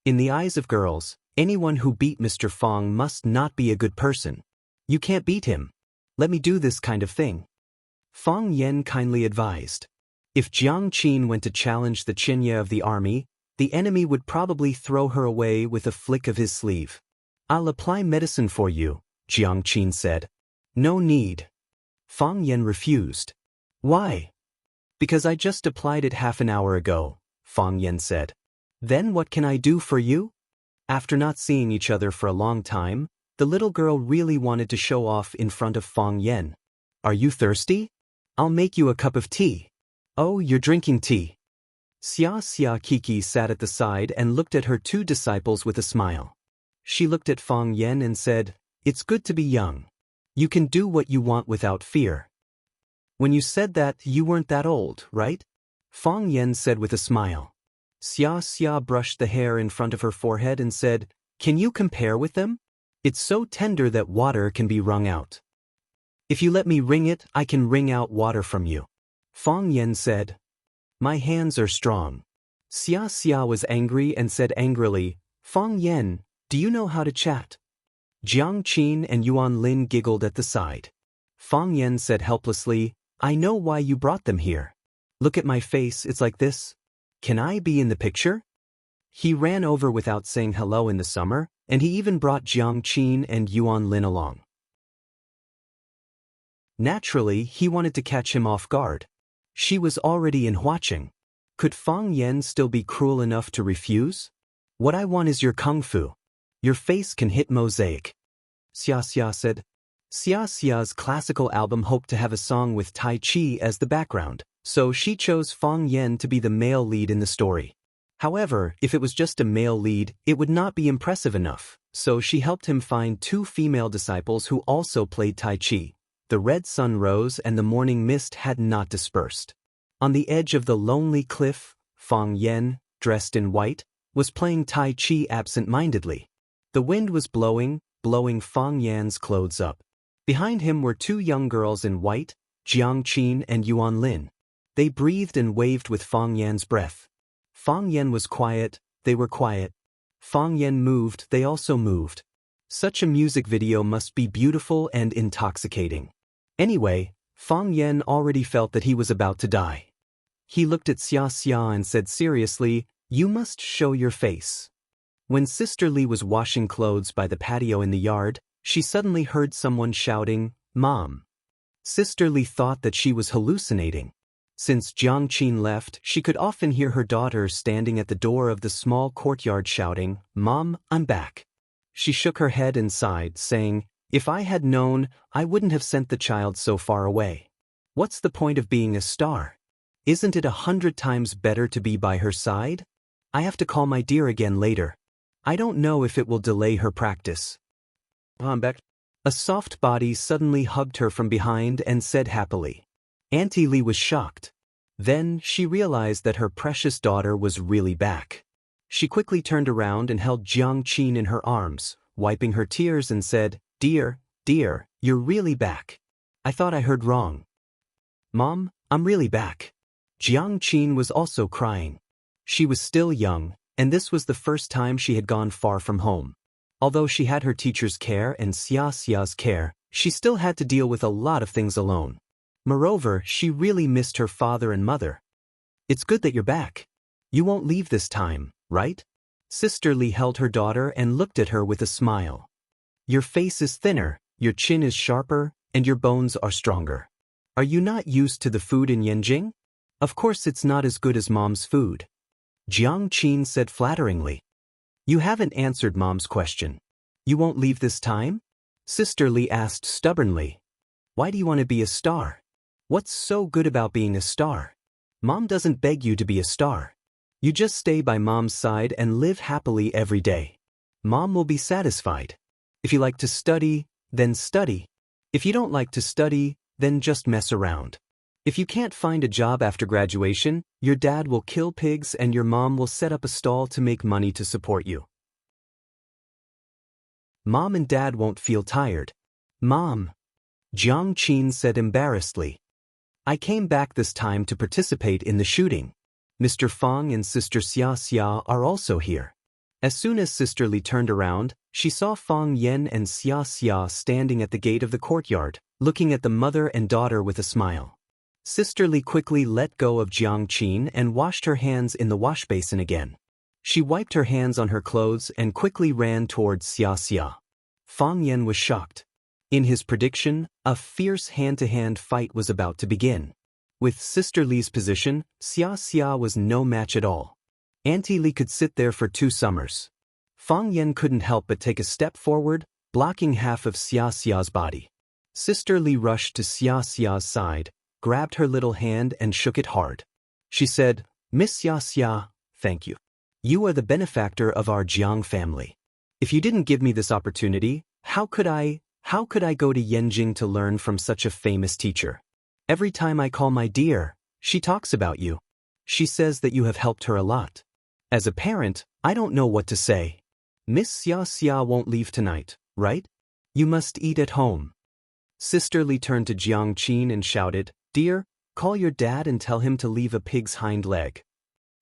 In the eyes of girls, anyone who beat Mr. Fang must not be a good person. "You can't beat him. Let me do this kind of thing." Fang Yan kindly advised. If Jiang Qin went to challenge the Qianye of the army, the enemy would probably throw her away with a flick of his sleeve. "I'll apply medicine for you," Jiang Qin said. "No need." Fang Yan refused. "Why?" "Because I just applied it half an hour ago," Fang Yan said. "Then what can I do for you?" After not seeing each other for a long time, the little girl really wanted to show off in front of Fang Yan. "Are you thirsty? I'll make you a cup of tea." "Oh, you're drinking tea." Xia Kiki sat at the side and looked at her two disciples with a smile. She looked at Fang Yan and said, "It's good to be young. You can do what you want without fear." "When you said that, you weren't that old, right?" Fang Yan said with a smile. Xia brushed the hair in front of her forehead and said, "Can you compare with them? It's so tender that water can be wrung out." "If you let me wring it, I can wring out water from you." Fang Yan said. "My hands are strong." Xia was angry and said angrily, Fang Yan, do you know how to chat? Jiang Qin and Yuan Lin giggled at the side. Fang Yan said helplessly, I know why you brought them here. Look at my face, it's like this. Can I be in the picture? He ran over without saying hello in the summer, and he even brought Jiang Qin and Yuan Lin along. Naturally, he wanted to catch him off guard. She was already in Huaqing. Could Fang Yan still be cruel enough to refuse? What I want is your kung fu. Your face can hit mosaic. Xia Xia said. Xia Xia's classical album hoped to have a song with Tai Chi as the background, so she chose Fang Yan to be the male lead in the story. However, if it was just a male lead, it would not be impressive enough, so she helped him find 2 female disciples who also played Tai Chi. The red sun rose and the morning mist had not dispersed. On the edge of the lonely cliff, Fang Yan, dressed in white, was playing Tai Chi absent-mindedly. The wind was blowing Fang Yan's clothes up. Behind him were 2 young girls in white, Jiang Qin and Yuan Lin. They breathed and waved with Fang Yan's breath. Fang Yan was quiet, they were quiet. Fang Yan moved, they also moved. Such a music video must be beautiful and intoxicating. Anyway, Fang Yan already felt that he was about to die. He looked at Xia Xia and said seriously, You must show your face. When Sister Li was washing clothes by the patio in the yard, she suddenly heard someone shouting, Mom. Sister Li thought that she was hallucinating. Since Jiang Qin left, she could often hear her daughter standing at the door of the small courtyard shouting, Mom, I'm back. She shook her head and sighed, saying, If I had known, I wouldn't have sent the child so far away. What's the point of being a star? Isn't it 100 times better to be by her side? I have to call my dear again later. I don't know if it will delay her practice. A soft body suddenly hugged her from behind and said happily. Auntie Li was shocked. Then she realized that her precious daughter was really back. She quickly turned around and held Jiang Qin in her arms, wiping her tears and said, Dear, you're really back. I thought I heard wrong. Mom, I'm really back. Jiang Qin was also crying. She was still young, and this was the first time she had gone far from home. Although she had her teacher's care and Xia Xia's care, she still had to deal with a lot of things alone. Moreover, she really missed her father and mother. It's good that you're back. You won't leave this time, right? Sister Li held her daughter and looked at her with a smile. Your face is thinner, your chin is sharper, and your bones are stronger. Are you not used to the food in Yanjing? Of course it's not as good as Mom's food. Jiang Qin said flatteringly. You haven't answered Mom's question. You won't leave this time? Sister Li asked stubbornly. Why do you want to be a star? What's so good about being a star? Mom doesn't beg you to be a star. You just stay by Mom's side and live happily every day. Mom will be satisfied. If you like to study, then study. If you don't like to study, then just mess around. If you can't find a job after graduation, your dad will kill pigs and your mom will set up a stall to make money to support you. Mom and Dad won't feel tired. Mom, Jiang Qin said embarrassedly. I came back this time to participate in the shooting. Mr. Fang and Sister Xia Xia are also here. As soon as Sister Li turned around, she saw Fang Yan and Xia Xia standing at the gate of the courtyard, looking at the mother and daughter with a smile. Sister Li quickly let go of Jiang Qin and washed her hands in the wash basin again. She wiped her hands on her clothes and quickly ran towards Xia Xia. Fang Yan was shocked. In his prediction, a fierce hand-to-hand fight was about to begin. With Sister Li's position, Xia Xia was no match at all. Auntie Li could sit there for 2 summers. Fang Yan couldn't help but take a step forward, blocking half of Xia Xia's body. Sister Li rushed to Xia Xia's side, grabbed her little hand and shook it hard. She said, Miss Xia Xia, thank you. You are the benefactor of our Jiang family. If you didn't give me this opportunity, how could I go to Yanjing to learn from such a famous teacher? Every time I call my dear, she talks about you. She says that you have helped her a lot. As a parent, I don't know what to say. Miss Xia Xia won't leave tonight, right? You must eat at home. Sister Li turned to Jiang Qin and shouted, Dear, call your dad and tell him to leave a pig's hind leg.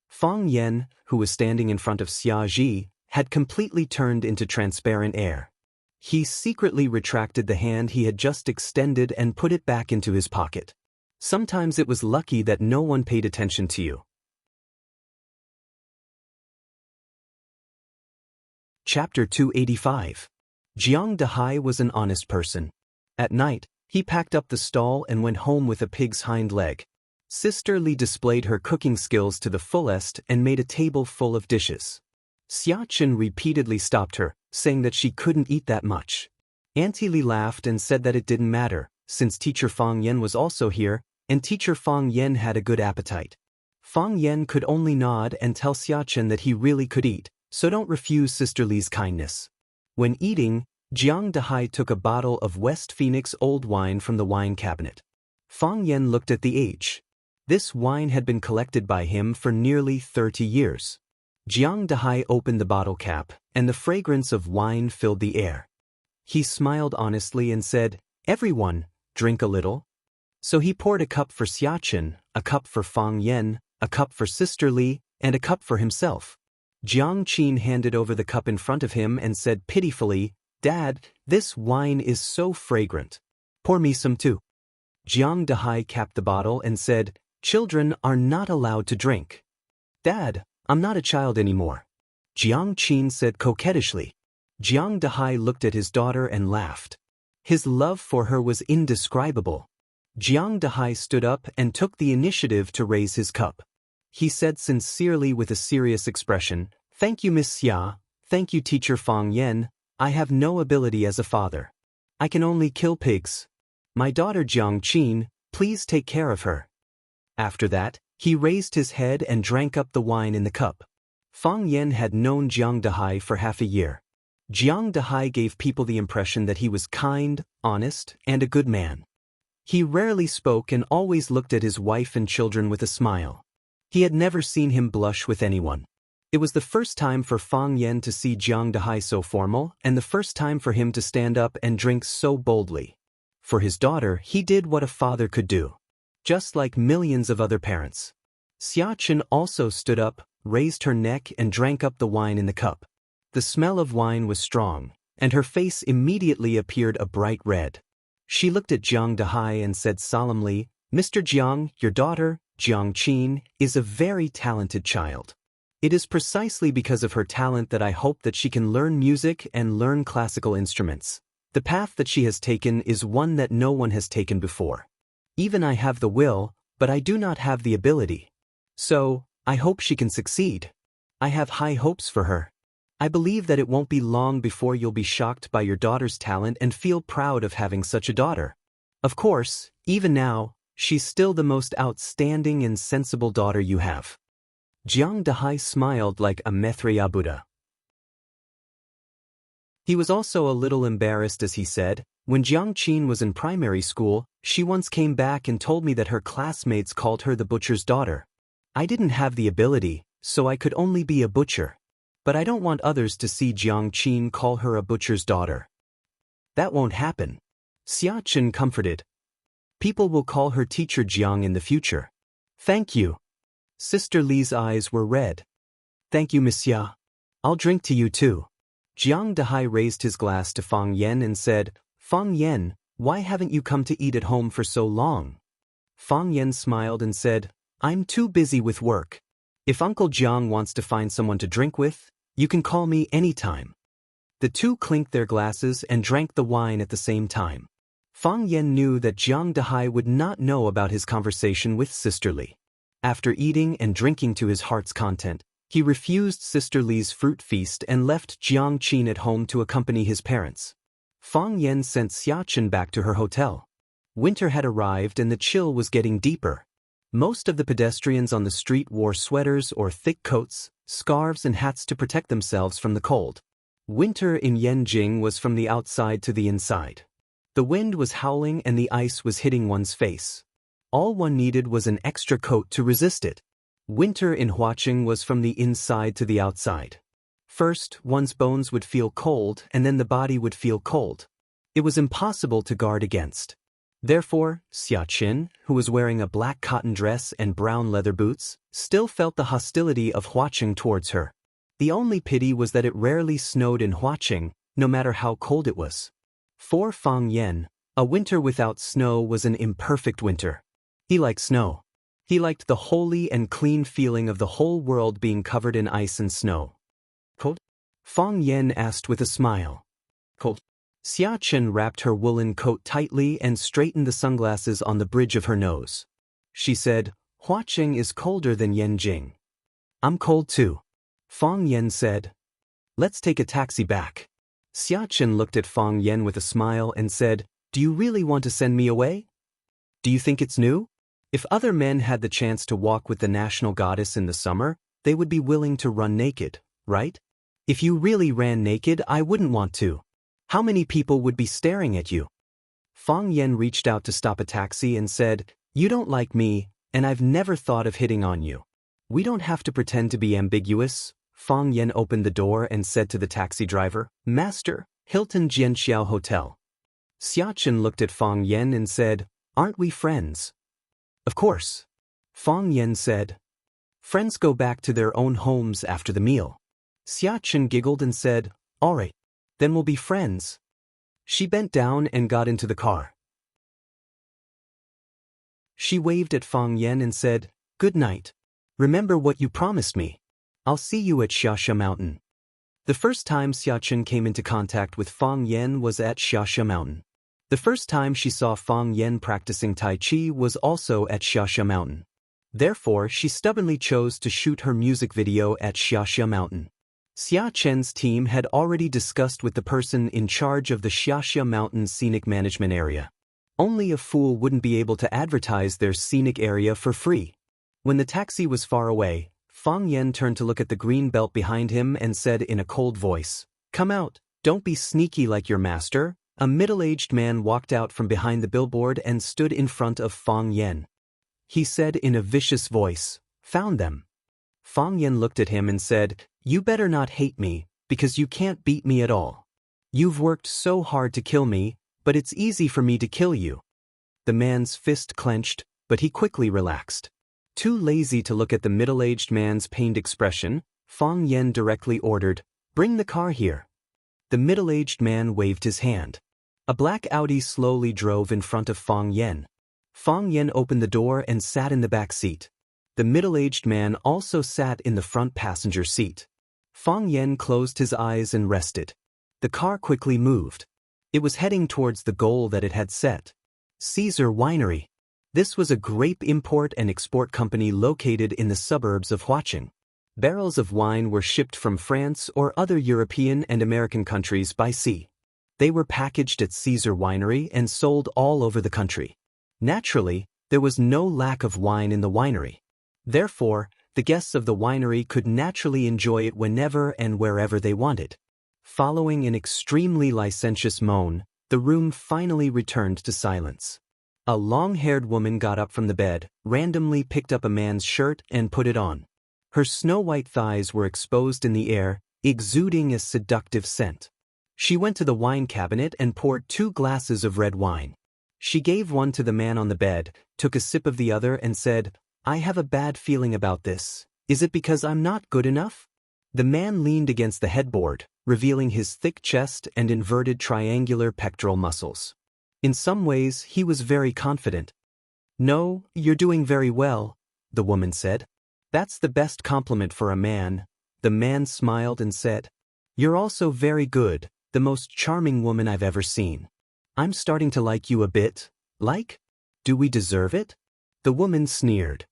Fang Yan, who was standing in front of Xia Ji, had completely turned into transparent air. He secretly retracted the hand he had just extended and put it back into his pocket. Sometimes it was lucky that no one paid attention to you. Chapter 285. Jiang Dehai was an honest person. At night, he packed up the stall and went home with a pig's hind leg. Sister Li displayed her cooking skills to the fullest and made a table full of dishes. Xia Chen repeatedly stopped her, saying that she couldn't eat that much. Auntie Li laughed and said that it didn't matter, since Teacher Fang Yan was also here, and Teacher Fang Yan had a good appetite. Fang Yan could only nod and tell Xia Chen that he really could eat, so don't refuse Sister Li's kindness. When eating, Jiang Dehai took a bottle of West Phoenix old wine from the wine cabinet. Fang Yan looked at the age. This wine had been collected by him for nearly 30 years. Jiang Dehai opened the bottle cap, and the fragrance of wine filled the air. He smiled honestly and said, "Everyone, drink a little." So he poured a cup for Xia Chen, a cup for Fang Yan, a cup for Sister Li, and a cup for himself. Jiang Qin handed over the cup in front of him and said pitifully, "Dad, this wine is so fragrant. Pour me some too." Jiang Dehai capped the bottle and said, "Children are not allowed to drink." "Dad, I'm not a child anymore," Jiang Qin said coquettishly. Jiang Dehai looked at his daughter and laughed. His love for her was indescribable. Jiang Dehai stood up and took the initiative to raise his cup. He said sincerely with a serious expression, "Thank you, Miss Xia. Thank you, Teacher Fang Yan. I have no ability as a father. I can only kill pigs. My daughter Jiang Qin, please take care of her." After that, he raised his head and drank up the wine in the cup. Fang Yan had known Jiang Dehai for half a year. Jiang Dehai gave people the impression that he was kind, honest, and a good man. He rarely spoke and always looked at his wife and children with a smile. He had never seen him blush with anyone. It was the first time for Fang Yan to see Jiang Dehai so formal, and the first time for him to stand up and drink so boldly. For his daughter, he did what a father could do. Just like millions of other parents. Xia Chen also stood up, raised her neck and drank up the wine in the cup. The smell of wine was strong, and her face immediately appeared a bright red. She looked at Jiang Dehai and said solemnly, "Mr. Jiang, your daughter, Jiang Qin, is a very talented child. It is precisely because of her talent that I hope that she can learn music and learn classical instruments. The path that she has taken is one that no one has taken before. Even I have the will, but I do not have the ability. So, I hope she can succeed. I have high hopes for her. I believe that it won't be long before you'll be shocked by your daughter's talent and feel proud of having such a daughter. Of course, even now, she's still the most outstanding and sensible daughter you have." Jiang Dehai smiled like a Maitreya Buddha. He was also a little embarrassed as he said, "When Jiang Qin was in primary school, she once came back and told me that her classmates called her the butcher's daughter. I didn't have the ability, so I could only be a butcher. But I don't want others to see Jiang Qin call her a butcher's daughter. That won't happen." Xia Chen comforted. "People will call her Teacher Jiang in the future." "Thank you." Sister Li's eyes were red. "Thank you, Miss Xia. I'll drink to you too." Jiang Dehai raised his glass to Fang Yan and said, "Fang Yan, why haven't you come to eat at home for so long?" Fang Yan smiled and said, "I'm too busy with work. If Uncle Jiang wants to find someone to drink with, you can call me anytime." The two clinked their glasses and drank the wine at the same time. Fang Yan knew that Jiang Dehai would not know about his conversation with Sister Li. After eating and drinking to his heart's content, he refused Sister Li's fruit feast and left Jiang Qin at home to accompany his parents. Fang Yan sent Xia Chen back to her hotel. Winter had arrived and the chill was getting deeper. Most of the pedestrians on the street wore sweaters or thick coats, scarves and hats to protect themselves from the cold. Winter in Yanjing was from the outside to the inside. The wind was howling and the ice was hitting one's face. All one needed was an extra coat to resist it. Winter in Huaqing was from the inside to the outside. First, one's bones would feel cold and then the body would feel cold. It was impossible to guard against. Therefore, Xia Chen, who was wearing a black cotton dress and brown leather boots, still felt the hostility of Huaqing towards her. The only pity was that it rarely snowed in Huaqing, no matter how cold it was. For Fang Yen, a winter without snow was an imperfect winter. He liked snow. He liked the holy and clean feeling of the whole world being covered in ice and snow. Cold? Fang Yen asked with a smile. Cold. Xia Chen wrapped her woolen coat tightly and straightened the sunglasses on the bridge of her nose. She said, Huaqing is colder than Yanjing. I'm cold too. Fang Yen said. Let's take a taxi back. Xia Chen looked at Fang Yen with a smile and said, Do you really want to send me away? Do you think it's new? If other men had the chance to walk with the national goddess in the summer, they would be willing to run naked, right? If you really ran naked, I wouldn't want to. How many people would be staring at you? Fang Yen reached out to stop a taxi and said, You don't like me, and I've never thought of hitting on you. We don't have to pretend to be ambiguous. Fang Yen opened the door and said to the taxi driver, Master, Hilton Jianxiao Hotel. Xia Chen looked at Fang Yen and said, Aren't we friends? Of course. Fang Yen said. Friends go back to their own homes after the meal. Xia Chen giggled and said, All right, then we'll be friends. She bent down and got into the car. She waved at Fang Yen and said, Good night. Remember what you promised me. I'll see you at Xiaxia Mountain. The first time Xia Chen came into contact with Fang Yen was at Xiaxia Mountain. The first time she saw Fang Yen practicing Tai Chi was also at Xiaxia Mountain. Therefore, she stubbornly chose to shoot her music video at Xiaxia Mountain. Xia Chen's team had already discussed with the person in charge of the Xiaxia Mountain Scenic Management Area. Only a fool wouldn't be able to advertise their scenic area for free. When the taxi was far away, Fang Yen turned to look at the green belt behind him and said in a cold voice, Come out, don't be sneaky like your master. A middle-aged man walked out from behind the billboard and stood in front of Fang Yen. He said in a vicious voice, Found them. Fang Yen looked at him and said, You better not hate me, because you can't beat me at all. You've worked so hard to kill me, but it's easy for me to kill you. The man's fist clenched, but he quickly relaxed. Too lazy to look at the middle-aged man's pained expression, Fang Yen directly ordered, Bring the car here. The middle-aged man waved his hand. A black Audi slowly drove in front of Fang Yen. Fang Yen opened the door and sat in the back seat. The middle-aged man also sat in the front passenger seat. Fang Yen closed his eyes and rested. The car quickly moved. It was heading towards the goal that it had set. Caesar Winery. This was a grape import and export company located in the suburbs of Huaqing. Barrels of wine were shipped from France or other European and American countries by sea. They were packaged at Caesar Winery and sold all over the country. Naturally, there was no lack of wine in the winery. Therefore, the guests of the winery could naturally enjoy it whenever and wherever they wanted. Following an extremely licentious moan, the room finally returned to silence. A long-haired woman got up from the bed, randomly picked up a man's shirt and put it on. Her snow-white thighs were exposed in the air, exuding a seductive scent. She went to the wine cabinet and poured 2 glasses of red wine. She gave one to the man on the bed, took a sip of the other and said, I have a bad feeling about this. Is it because I'm not good enough? The man leaned against the headboard, revealing his thick chest and inverted triangular pectoral muscles. In some ways, he was very confident. No, you're doing very well, the woman said. That's the best compliment for a man. The man smiled and said, You're also very good, the most charming woman I've ever seen. I'm starting to like you a bit. Like? Do we deserve it? The woman sneered.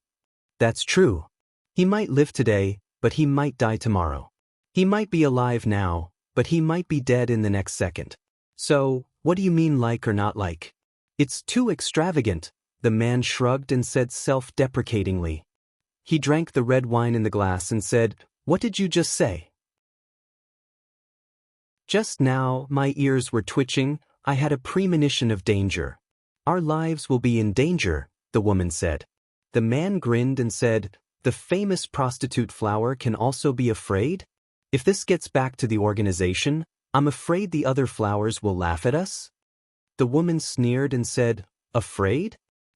That's true. He might live today, but he might die tomorrow. He might be alive now, but he might be dead in the next second. So, what do you mean like or not like? It's too extravagant, the man shrugged and said self-deprecatingly. He drank the red wine in the glass and said, What did you just say? Just now, my ears were twitching. I had a premonition of danger. Our lives will be in danger, the woman said. The man grinned and said, The famous prostitute Flower can also be afraid? If this gets back to the organization, I'm afraid the other flowers will laugh at us? The woman sneered and said, Afraid?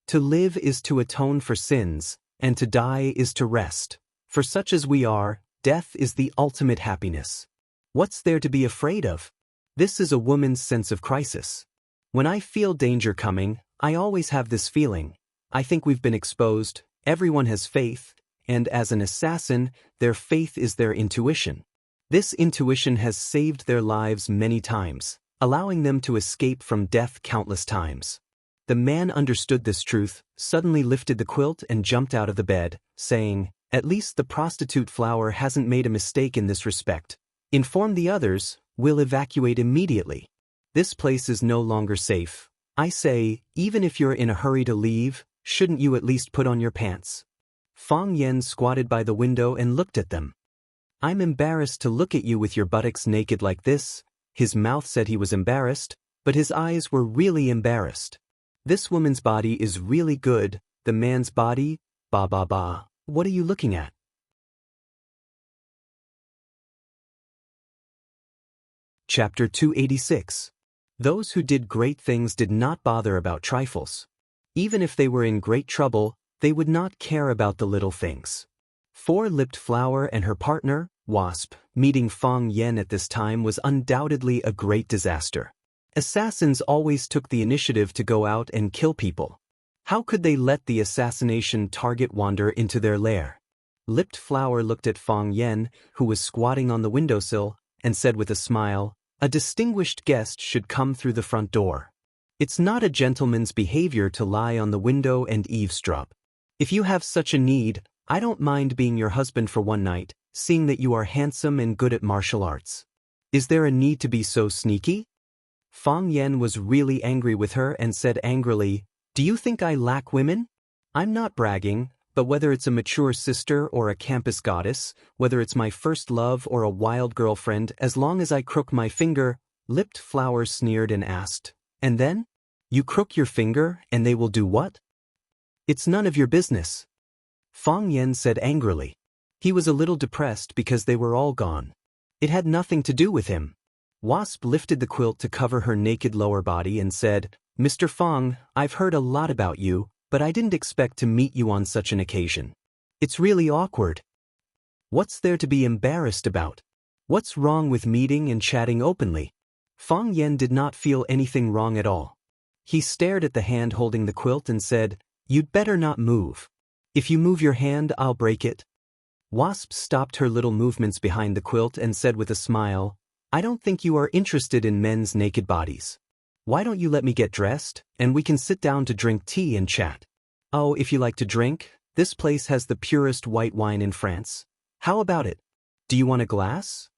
To live is to atone for sins, and to die is to rest. For such as we are, death is the ultimate happiness. What's there to be afraid of? This is a woman's sense of crisis. When I feel danger coming, I always have this feeling. I think we've been exposed, everyone has faith, and as an assassin, their faith is their intuition. This intuition has saved their lives many times, allowing them to escape from death countless times. The man understood this truth, suddenly lifted the quilt and jumped out of the bed, saying, "At least the prostitute Flower hasn't made a mistake in this respect. Inform the others, we'll evacuate immediately. This place is no longer safe. I say, even if you're in a hurry to leave, shouldn't you at least put on your pants?" Fang Yen squatted by the window and looked at them. "I'm embarrassed to look at you with your buttocks naked like this." His mouth said he was embarrassed, but his eyes were really embarrassed. "This woman's body is really good, the man's body, ba ba ba. What are you looking at?" Chapter 286. Those who did great things did not bother about trifles. Even if they were in great trouble, they would not care about the little things. Four-lipped Flower and her partner, Wasp, meeting Fang Yen at this time was undoubtedly a great disaster. Assassins always took the initiative to go out and kill people. How could they let the assassination target wander into their lair? Lipped Flower looked at Fang Yen, who was squatting on the windowsill, and said with a smile, "A distinguished guest should come through the front door. It's not a gentleman's behavior to lie on the window and eavesdrop. If you have such a need, I don't mind being your husband for one night, seeing that you are handsome and good at martial arts. Is there a need to be so sneaky?" Fang Yen was really angry with her and said angrily, "Do you think I lack women? I'm not bragging, but whether it's a mature sister or a campus goddess, whether it's my first love or a wild girlfriend, as long as I crook my finger," Lipped Flower sneered and asked, "And then? You crook your finger and they will do what?" "It's none of your business." Fang Yen said angrily. He was a little depressed because they were all gone. It had nothing to do with him. Wasp lifted the quilt to cover her naked lower body and said, "Mr. Fang, I've heard a lot about you, but I didn't expect to meet you on such an occasion. It's really awkward. What's there to be embarrassed about? What's wrong with meeting and chatting openly?" Fang Yen did not feel anything wrong at all. He stared at the hand holding the quilt and said, "You'd better not move. If you move your hand, I'll break it." Wasp stopped her little movements behind the quilt and said with a smile, "I don't think you are interested in men's naked bodies. Why don't you let me get dressed, and we can sit down to drink tea and chat? Oh, if you like to drink, this place has the purest white wine in France. How about it? Do you want a glass?"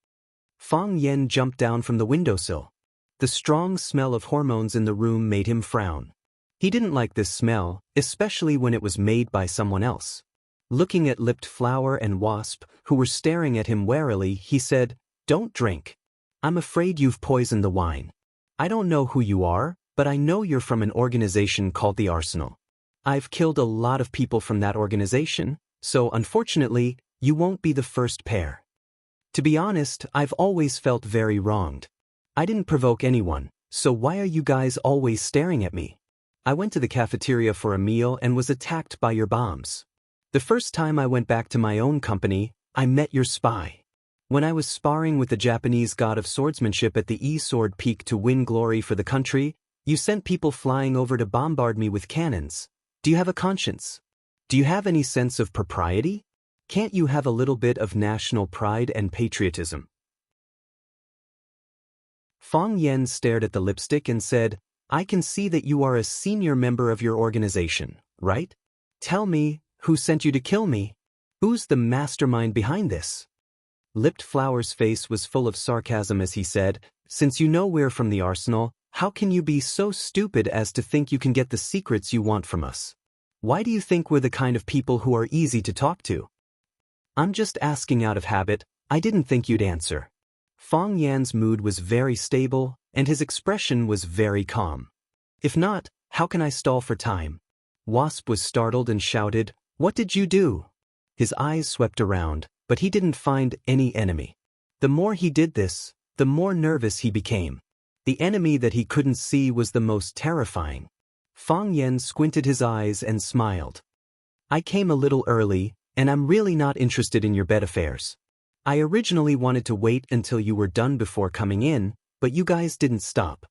Fang Yen jumped down from the windowsill. The strong smell of hormones in the room made him frown. He didn't like this smell, especially when it was made by someone else. Looking at Lipped Flower and Wasp, who were staring at him warily, he said, "Don't drink. I'm afraid you've poisoned the wine. I don't know who you are, but I know you're from an organization called the Arsenal. I've killed a lot of people from that organization, so unfortunately, you won't be the first pair. To be honest, I've always felt very wronged. I didn't provoke anyone, so why are you guys always staring at me? I went to the cafeteria for a meal and was attacked by your bombs. The first time I went back to my own company, I met your spy. When I was sparring with the Japanese god of swordsmanship at the E-Sword Peak to win glory for the country, you sent people flying over to bombard me with cannons. Do you have a conscience? Do you have any sense of propriety? Can't you have a little bit of national pride and patriotism?" Fang Yen stared at the lipstick and said, "I can see that you are a senior member of your organization, right? Tell me, who sent you to kill me? Who's the mastermind behind this?" Lipped Flower's face was full of sarcasm as he said, "Since you know we're from the Arsenal, how can you be so stupid as to think you can get the secrets you want from us? Why do you think we're the kind of people who are easy to talk to?" "I'm just asking out of habit, I didn't think you'd answer." Fang Yan's mood was very stable, and his expression was very calm. "If not, how can I stall for time?" Wasp was startled and shouted, "What did you do?" His eyes swept around, but he didn't find any enemy. The more he did this, the more nervous he became. The enemy that he couldn't see was the most terrifying. Fang Yen squinted his eyes and smiled. "I came a little early, and I'm really not interested in your bed affairs. I originally wanted to wait until you were done before coming in, but you guys didn't stop.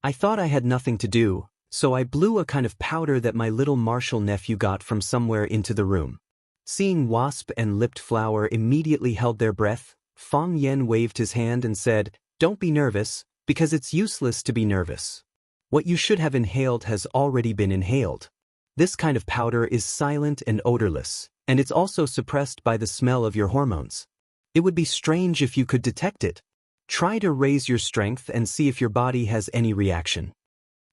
I thought I had nothing to do, so I blew a kind of powder that my little Marshall nephew got from somewhere into the room. Seeing Wasp and Lipped Flower immediately held their breath, Fang Yen waved his hand and said, "Don't be nervous, because it's useless to be nervous. What you should have inhaled has already been inhaled. This kind of powder is silent and odorless, and it's also suppressed by the smell of your hormones. It would be strange if you could detect it. Try to raise your strength and see if your body has any reaction."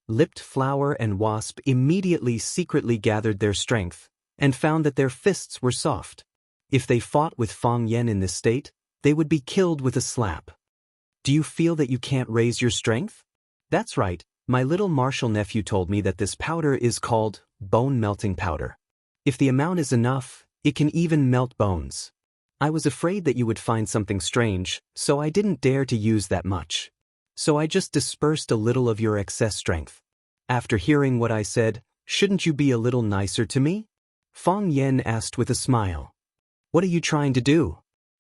Lipped Flower and Wasp immediately secretly gathered their strength and found that their fists were soft. If they fought with Fang Yen in this state, they would be killed with a slap. Do you feel that you can't raise your strength? That's right, my little Marshall nephew told me that this powder is called bone-melting powder. If the amount is enough, it can even melt bones. I was afraid that you would find something strange, so I didn't dare to use that much. So I just dispersed a little of your excess strength. After hearing what I said, shouldn't you be a little nicer to me? Fang Yen asked with a smile. What are you trying to do?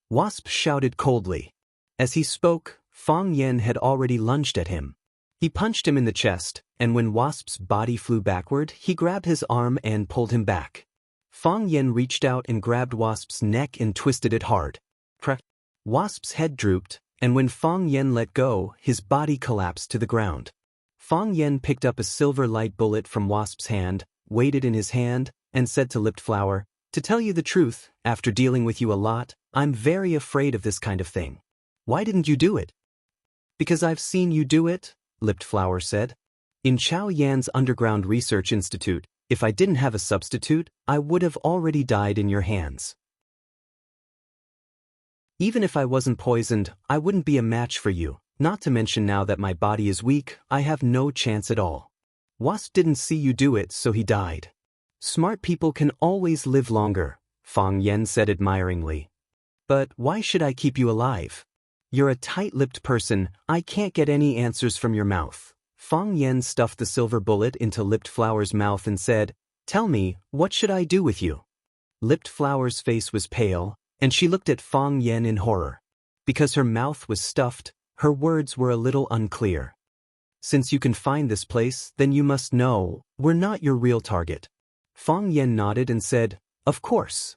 Wasp shouted coldly. As he spoke, Fang Yen had already lunged at him. He punched him in the chest, and when Wasp's body flew backward, he grabbed his arm and pulled him back. Fang Yen reached out and grabbed Wasp's neck and twisted it hard. Crack! Wasp's head drooped, and when Fang Yen let go, his body collapsed to the ground. Fang Yen picked up a silver light bullet from Wasp's hand, weighed it in his hand, and said to Lipped Flower, "To tell you the truth, after dealing with you a lot, I'm very afraid of this kind of thing. Why didn't you do it?" "Because I've seen you do it," Lipped Flower said. "In Chao Yan's Underground Research Institute, if I didn't have a substitute, I would have already died in your hands. Even if I wasn't poisoned, I wouldn't be a match for you, not to mention now that my body is weak, I have no chance at all. Wasp didn't see you do it, so he died. Smart people can always live longer," Fang Yen said admiringly. "But why should I keep you alive? You're a tight-lipped person, I can't get any answers from your mouth." Fang Yen stuffed the silver bullet into Lipped Flower's mouth and said, "Tell me, what should I do with you?" Lipped Flower's face was pale, and she looked at Fang Yen in horror. Because her mouth was stuffed, her words were a little unclear. "Since you can find this place, then you must know, we're not your real target." Fang Yen nodded and said, "Of course."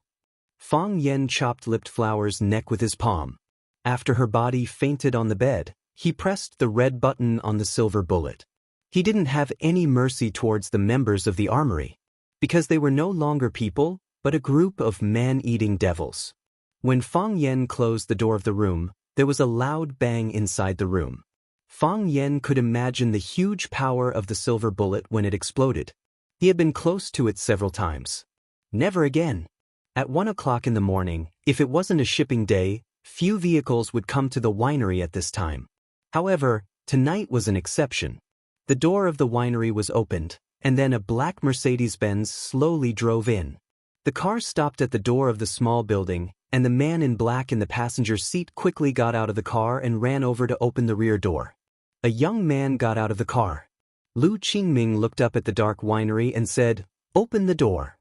Fang Yen chopped Lipped Flower's neck with his palm. After her body fainted on the bed, he pressed the red button on the silver bullet. He didn't have any mercy towards the members of the armory, because they were no longer people, but a group of man-eating devils. When Fang Yen closed the door of the room, there was a loud bang inside the room. Fang Yen could imagine the huge power of the silver bullet when it exploded. He had been close to it several times. Never again. At 1 o'clock in the morning, if it wasn't a shipping day, few vehicles would come to the winery at this time. However, tonight was an exception. The door of the winery was opened, and then a black Mercedes-Benz slowly drove in. The car stopped at the door of the small building, and the man in black in the passenger seat quickly got out of the car and ran over to open the rear door. A young man got out of the car. Lu Qingming looked up at the dark winery and said, "Open the door."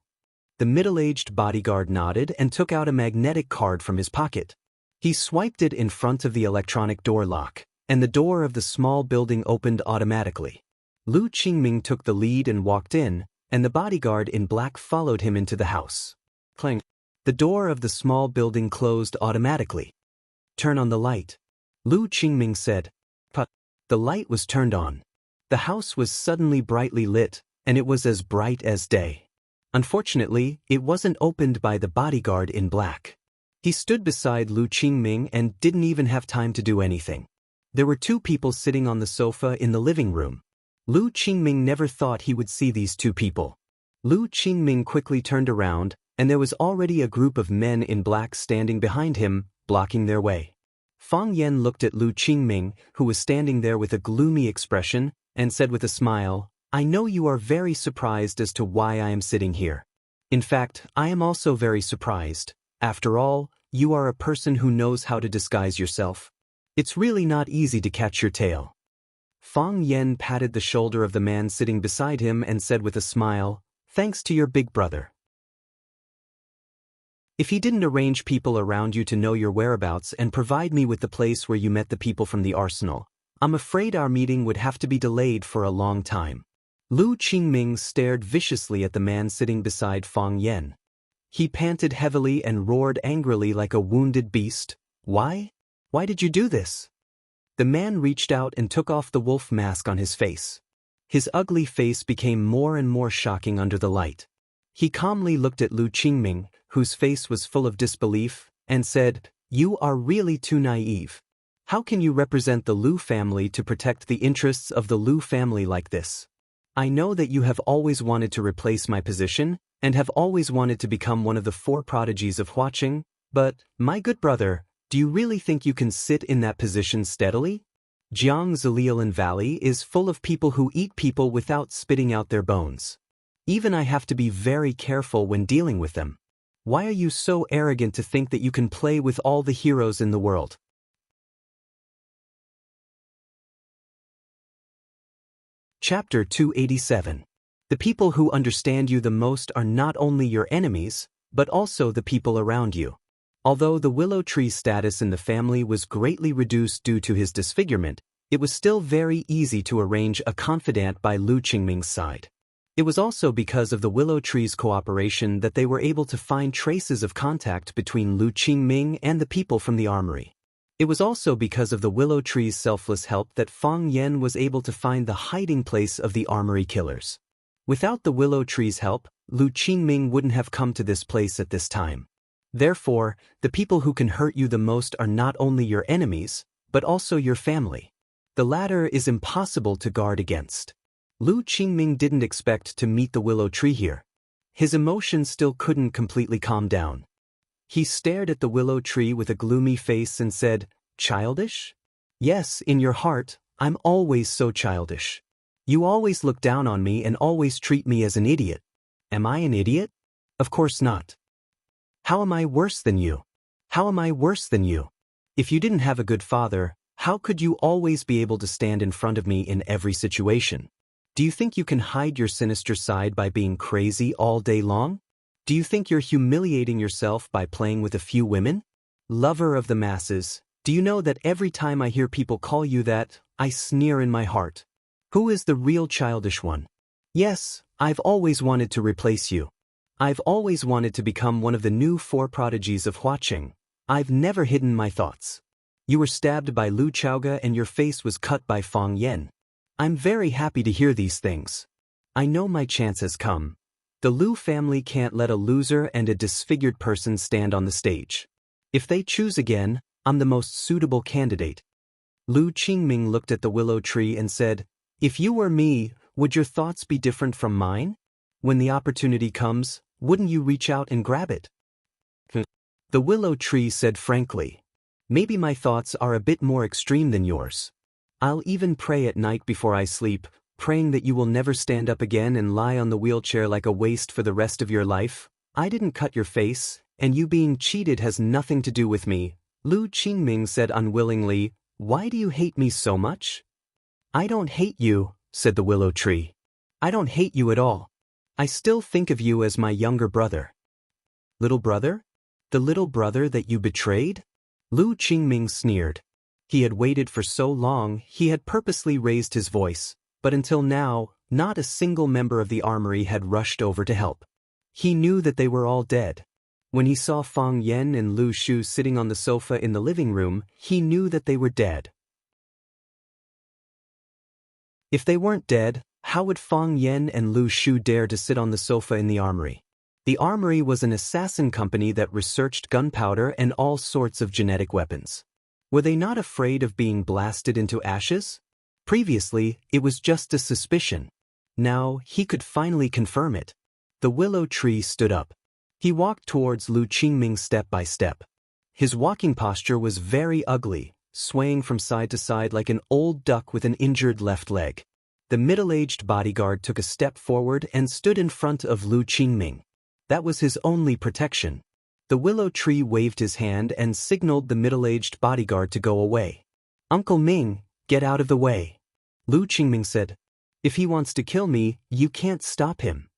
The middle-aged bodyguard nodded and took out a magnetic card from his pocket. He swiped it in front of the electronic door lock, and the door of the small building opened automatically. Lu Qingming took the lead and walked in, and the bodyguard in black followed him into the house. Clang. The door of the small building closed automatically. "Turn on the light," Lu Qingming said. But the light was turned on. The house was suddenly brightly lit, and it was as bright as day. Unfortunately, it wasn't opened by the bodyguard in black. He stood beside Lu Qingming and didn't even have time to do anything. There were two people sitting on the sofa in the living room. Lu Qingming never thought he would see these two people. Lu Qingming quickly turned around, and there was already a group of men in black standing behind him, blocking their way. Fang Yen looked at Lu Qingming, who was standing there with a gloomy expression, and said with a smile, "I know you are very surprised as to why I am sitting here. In fact, I am also very surprised. After all, you are a person who knows how to disguise yourself. It's really not easy to catch your tail." Fang Yen patted the shoulder of the man sitting beside him and said with a smile, "Thanks to your big brother." If he didn't arrange people around you to know your whereabouts and provide me with the place where you met the people from the arsenal, I'm afraid our meeting would have to be delayed for a long time. Lu Qingming stared viciously at the man sitting beside Fang Yen. He panted heavily and roared angrily like a wounded beast. Why? Why did you do this? The man reached out and took off the wolf mask on his face. His ugly face became more and more shocking under the light. He calmly looked at Lu Qingming, whose face was full of disbelief, and said, "You are really too naive. How can you represent the Lu family to protect the interests of the Lu family like this? I know that you have always wanted to replace my position, and have always wanted to become one of the 4 prodigies of Huaqing, but, my good brother, do you really think you can sit in that position steadily? Jiang Zililan Valley is full of people who eat people without spitting out their bones. Even I have to be very careful when dealing with them. Why are you so arrogant to think that you can play with all the heroes in the world?" Chapter 287. The people who understand you the most are not only your enemies, but also the people around you. Although the willow tree's status in the family was greatly reduced due to his disfigurement, it was still very easy to arrange a confidant by Lu Qingming's side. It was also because of the willow tree's cooperation that they were able to find traces of contact between Lu Qingming and the people from the armory. It was also because of the willow tree's selfless help that Fang Yen was able to find the hiding place of the armory killers. Without the willow tree's help, Lu Qingming wouldn't have come to this place at this time. Therefore, the people who can hurt you the most are not only your enemies, but also your family. The latter is impossible to guard against. Lu Qingming didn't expect to meet the willow tree here. His emotions still couldn't completely calm down. He stared at the willow tree with a gloomy face and said, "Childish? Yes, in your heart, I'm always so childish. You always look down on me and always treat me as an idiot. Am I an idiot? Of course not. How am I worse than you? How am I worse than you? If you didn't have a good father, how could you always be able to stand in front of me in every situation? Do you think you can hide your sinister side by being crazy all day long? Do you think you're humiliating yourself by playing with a few women? Lover of the masses, do you know that every time I hear people call you that, I sneer in my heart? Who is the real childish one? Yes, I've always wanted to replace you. I've always wanted to become one of the new 4 prodigies of Huaqing. I've never hidden my thoughts. You were stabbed by Lu Chaoga and your face was cut by Fang Yen. I'm very happy to hear these things. I know my chance has come. The Lu family can't let a loser and a disfigured person stand on the stage. If they choose again, I'm the most suitable candidate." Lu Qingming looked at the willow tree and said, "If you were me, would your thoughts be different from mine? When the opportunity comes, wouldn't you reach out and grab it?" The willow tree said frankly, "Maybe my thoughts are a bit more extreme than yours. I'll even pray at night before I sleep, praying that you will never stand up again and lie on the wheelchair like a waste for the rest of your life. I didn't cut your face, and you being cheated has nothing to do with me." Lu Qingming said unwillingly, "Why do you hate me so much?" "I don't hate you," said the willow tree. "I don't hate you at all. I still think of you as my younger brother." "Little brother? The little brother that you betrayed?" Lu Qingming sneered. He had waited for so long, he had purposely raised his voice, but until now, not a single member of the armory had rushed over to help. He knew that they were all dead. When he saw Fang Yen and Lu Shu sitting on the sofa in the living room, he knew that they were dead. If they weren't dead, how would Fang Yen and Lu Shu dare to sit on the sofa in the armory? The armory was an assassin company that researched gunpowder and all sorts of genetic weapons. Were they not afraid of being blasted into ashes? Previously, it was just a suspicion. Now, he could finally confirm it. The willow tree stood up. He walked towards Lu Qingming step by step. His walking posture was very ugly, swaying from side to side like an old duck with an injured left leg. The middle-aged bodyguard took a step forward and stood in front of Lu Qingming. That was his only protection. The willow tree waved his hand and signaled the middle-aged bodyguard to go away. "Uncle Ming, get out of the way." Lu Qingming said. "If he wants to kill me, you can't stop him."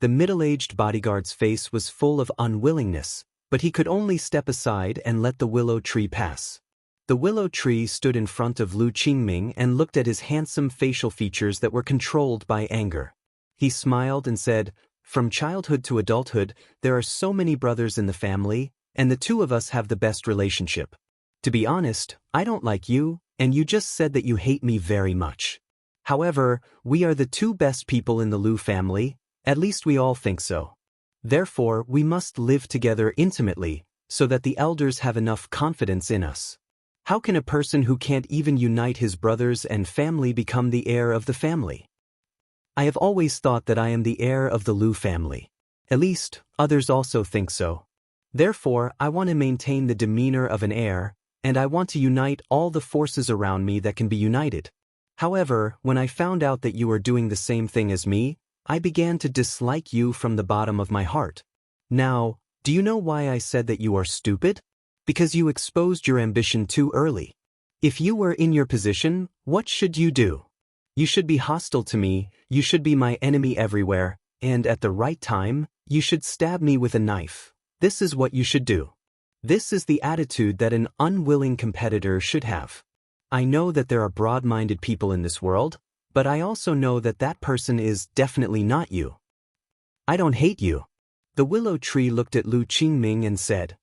The middle-aged bodyguard's face was full of unwillingness, but he could only step aside and let the willow tree pass. The willow tree stood in front of Lu Qingming and looked at his handsome facial features that were controlled by anger. He smiled and said, "From childhood to adulthood, there are so many brothers in the family, and the two of us have the best relationship. To be honest, I don't like you, and you just said that you hate me very much. However, we are the two best people in the Lu family, at least we all think so. Therefore, we must live together intimately, so that the elders have enough confidence in us. How can a person who can't even unite his brothers and family become the heir of the family? I have always thought that I am the heir of the Lu family. At least, others also think so. Therefore, I want to maintain the demeanor of an heir, and I want to unite all the forces around me that can be united. However, when I found out that you are doing the same thing as me, I began to dislike you from the bottom of my heart. Now, do you know why I said that you are stupid? Because you exposed your ambition too early. If you were in your position, what should you do? You should be hostile to me, you should be my enemy everywhere, and at the right time, you should stab me with a knife. This is what you should do. This is the attitude that an unwilling competitor should have. I know that there are broad-minded people in this world, but I also know that that person is definitely not you. I don't hate you. The willow tree looked at Lu Qingming and said,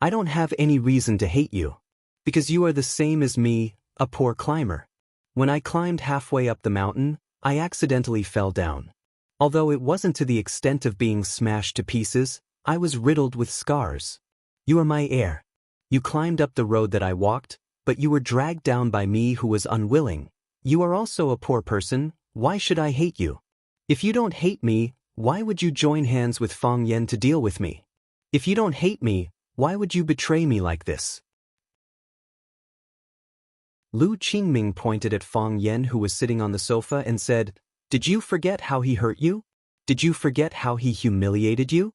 I don't have any reason to hate you. Because you are the same as me, a poor climber. When I climbed halfway up the mountain, I accidentally fell down. Although it wasn't to the extent of being smashed to pieces, I was riddled with scars. You are my heir. You climbed up the road that I walked, but you were dragged down by me who was unwilling. You are also a poor person, why should I hate you? If you don't hate me, why would you join hands with Fang Yan to deal with me? If you don't hate me, why would you betray me like this? Lu Qingming pointed at Fang Yan who was sitting on the sofa and said, Did you forget how he hurt you? Did you forget how he humiliated you?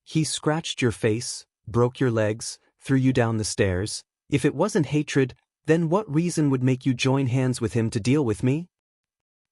He scratched your face, broke your legs, threw you down the stairs. If it wasn't hatred, then what reason would make you join hands with him to deal with me?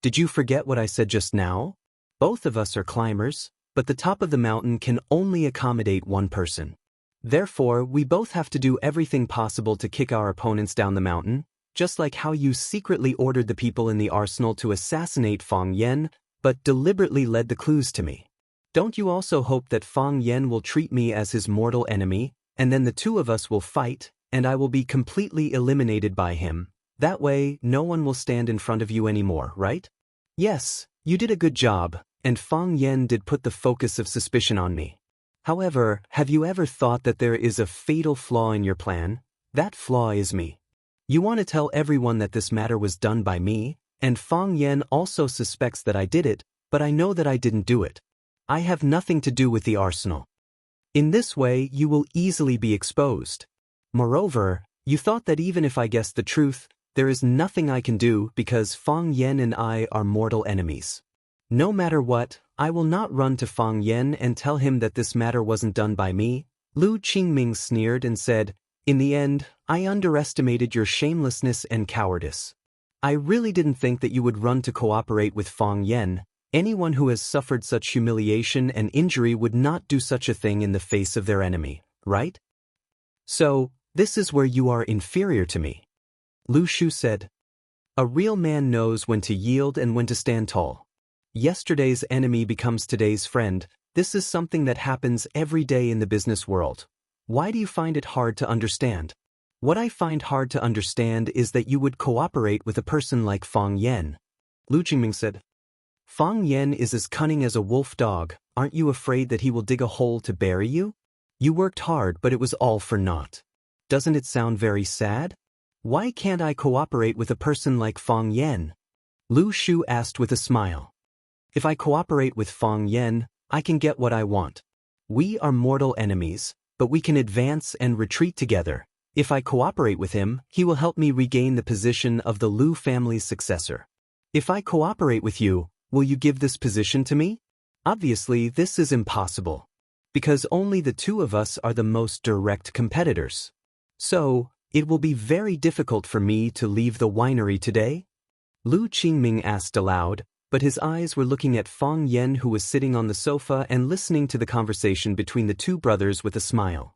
Did you forget what I said just now? Both of us are climbers, but the top of the mountain can only accommodate one person. Therefore, we both have to do everything possible to kick our opponents down the mountain, just like how you secretly ordered the people in the arsenal to assassinate Fang Yan, but deliberately led the clues to me. Don't you also hope that Fang Yan will treat me as his mortal enemy, and then the two of us will fight, and I will be completely eliminated by him? That way, no one will stand in front of you anymore, right? Yes, you did a good job, and Fang Yan did put the focus of suspicion on me. However, have you ever thought that there is a fatal flaw in your plan? That flaw is me. You want to tell everyone that this matter was done by me, and Fang Yan also suspects that I did it, but I know that I didn't do it. I have nothing to do with the arsenal. In this way, you will easily be exposed. Moreover, you thought that even if I guessed the truth, there is nothing I can do because Fang Yan and I are mortal enemies. No matter what, I will not run to Fang Yan and tell him that this matter wasn't done by me. Lu Qingming sneered and said, In the end, I underestimated your shamelessness and cowardice. I really didn't think that you would run to cooperate with Fang Yan. Anyone who has suffered such humiliation and injury would not do such a thing in the face of their enemy, right? So, this is where you are inferior to me. Lu Shu said, A real man knows when to yield and when to stand tall. Yesterday's enemy becomes today's friend. This is something that happens every day in the business world. Why do you find it hard to understand? What I find hard to understand is that you would cooperate with a person like Fang Yan. Lu Qingming said, Fang Yan is as cunning as a wolf dog. Aren't you afraid that he will dig a hole to bury you? You worked hard, but it was all for naught. Doesn't it sound very sad? Why can't I cooperate with a person like Fang Yan? Lu Shu asked with a smile. If I cooperate with Fang Yan, I can get what I want. We are mortal enemies, but we can advance and retreat together. If I cooperate with him, he will help me regain the position of the Lu family's successor. If I cooperate with you, will you give this position to me? Obviously, this is impossible. Because only the two of us are the most direct competitors. So, it will be very difficult for me to leave the winery today? Lu Qingming asked aloud, but his eyes were looking at Fang Yan who was sitting on the sofa and listening to the conversation between the two brothers with a smile.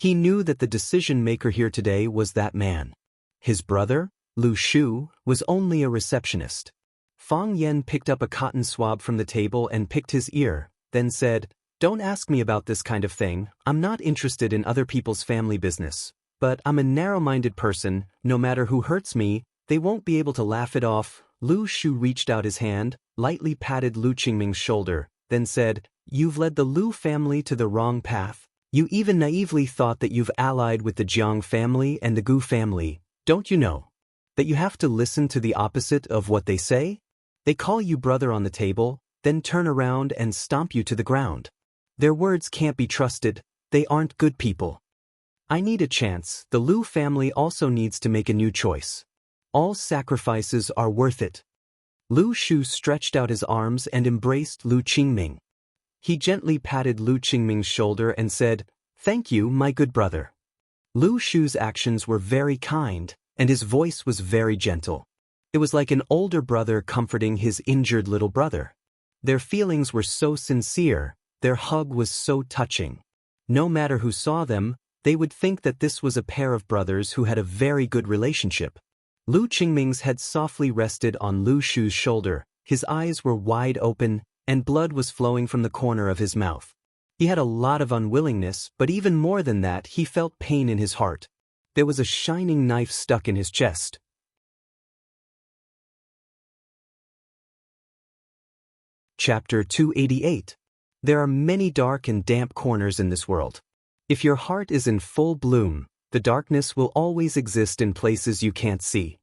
He knew that the decision-maker here today was that man. His brother, Lu Shu, was only a receptionist. Fang Yan picked up a cotton swab from the table and picked his ear, then said, "Don't ask me about this kind of thing. I'm not interested in other people's family business. But I'm a narrow-minded person. No matter who hurts me, they won't be able to laugh it off." Lu Shu reached out his hand, lightly patted Lu Qingming's shoulder, then said, "You've led the Lu family to the wrong path. You even naively thought that you've allied with the Jiang family and the Gu family. Don't you know that you have to listen to the opposite of what they say? They call you brother on the table, then turn around and stomp you to the ground. Their words can't be trusted. They aren't good people. I need a chance. The Lu family also needs to make a new choice. All sacrifices are worth it." Lu Shu stretched out his arms and embraced Lu Qingming. He gently patted Lu Qingming's shoulder and said, "Thank you, my good brother." Lu Shu's actions were very kind, and his voice was very gentle. It was like an older brother comforting his injured little brother. Their feelings were so sincere, their hug was so touching. No matter who saw them, they would think that this was a pair of brothers who had a very good relationship. Lu Qingming's head softly rested on Lu Shu's shoulder, his eyes were wide open, and blood was flowing from the corner of his mouth. He had a lot of unwillingness, but even more than that, he felt pain in his heart. There was a shining knife stuck in his chest. Chapter 288. There are many dark and damp corners in this world. If your heart is in full bloom, the darkness will always exist in places you can't see.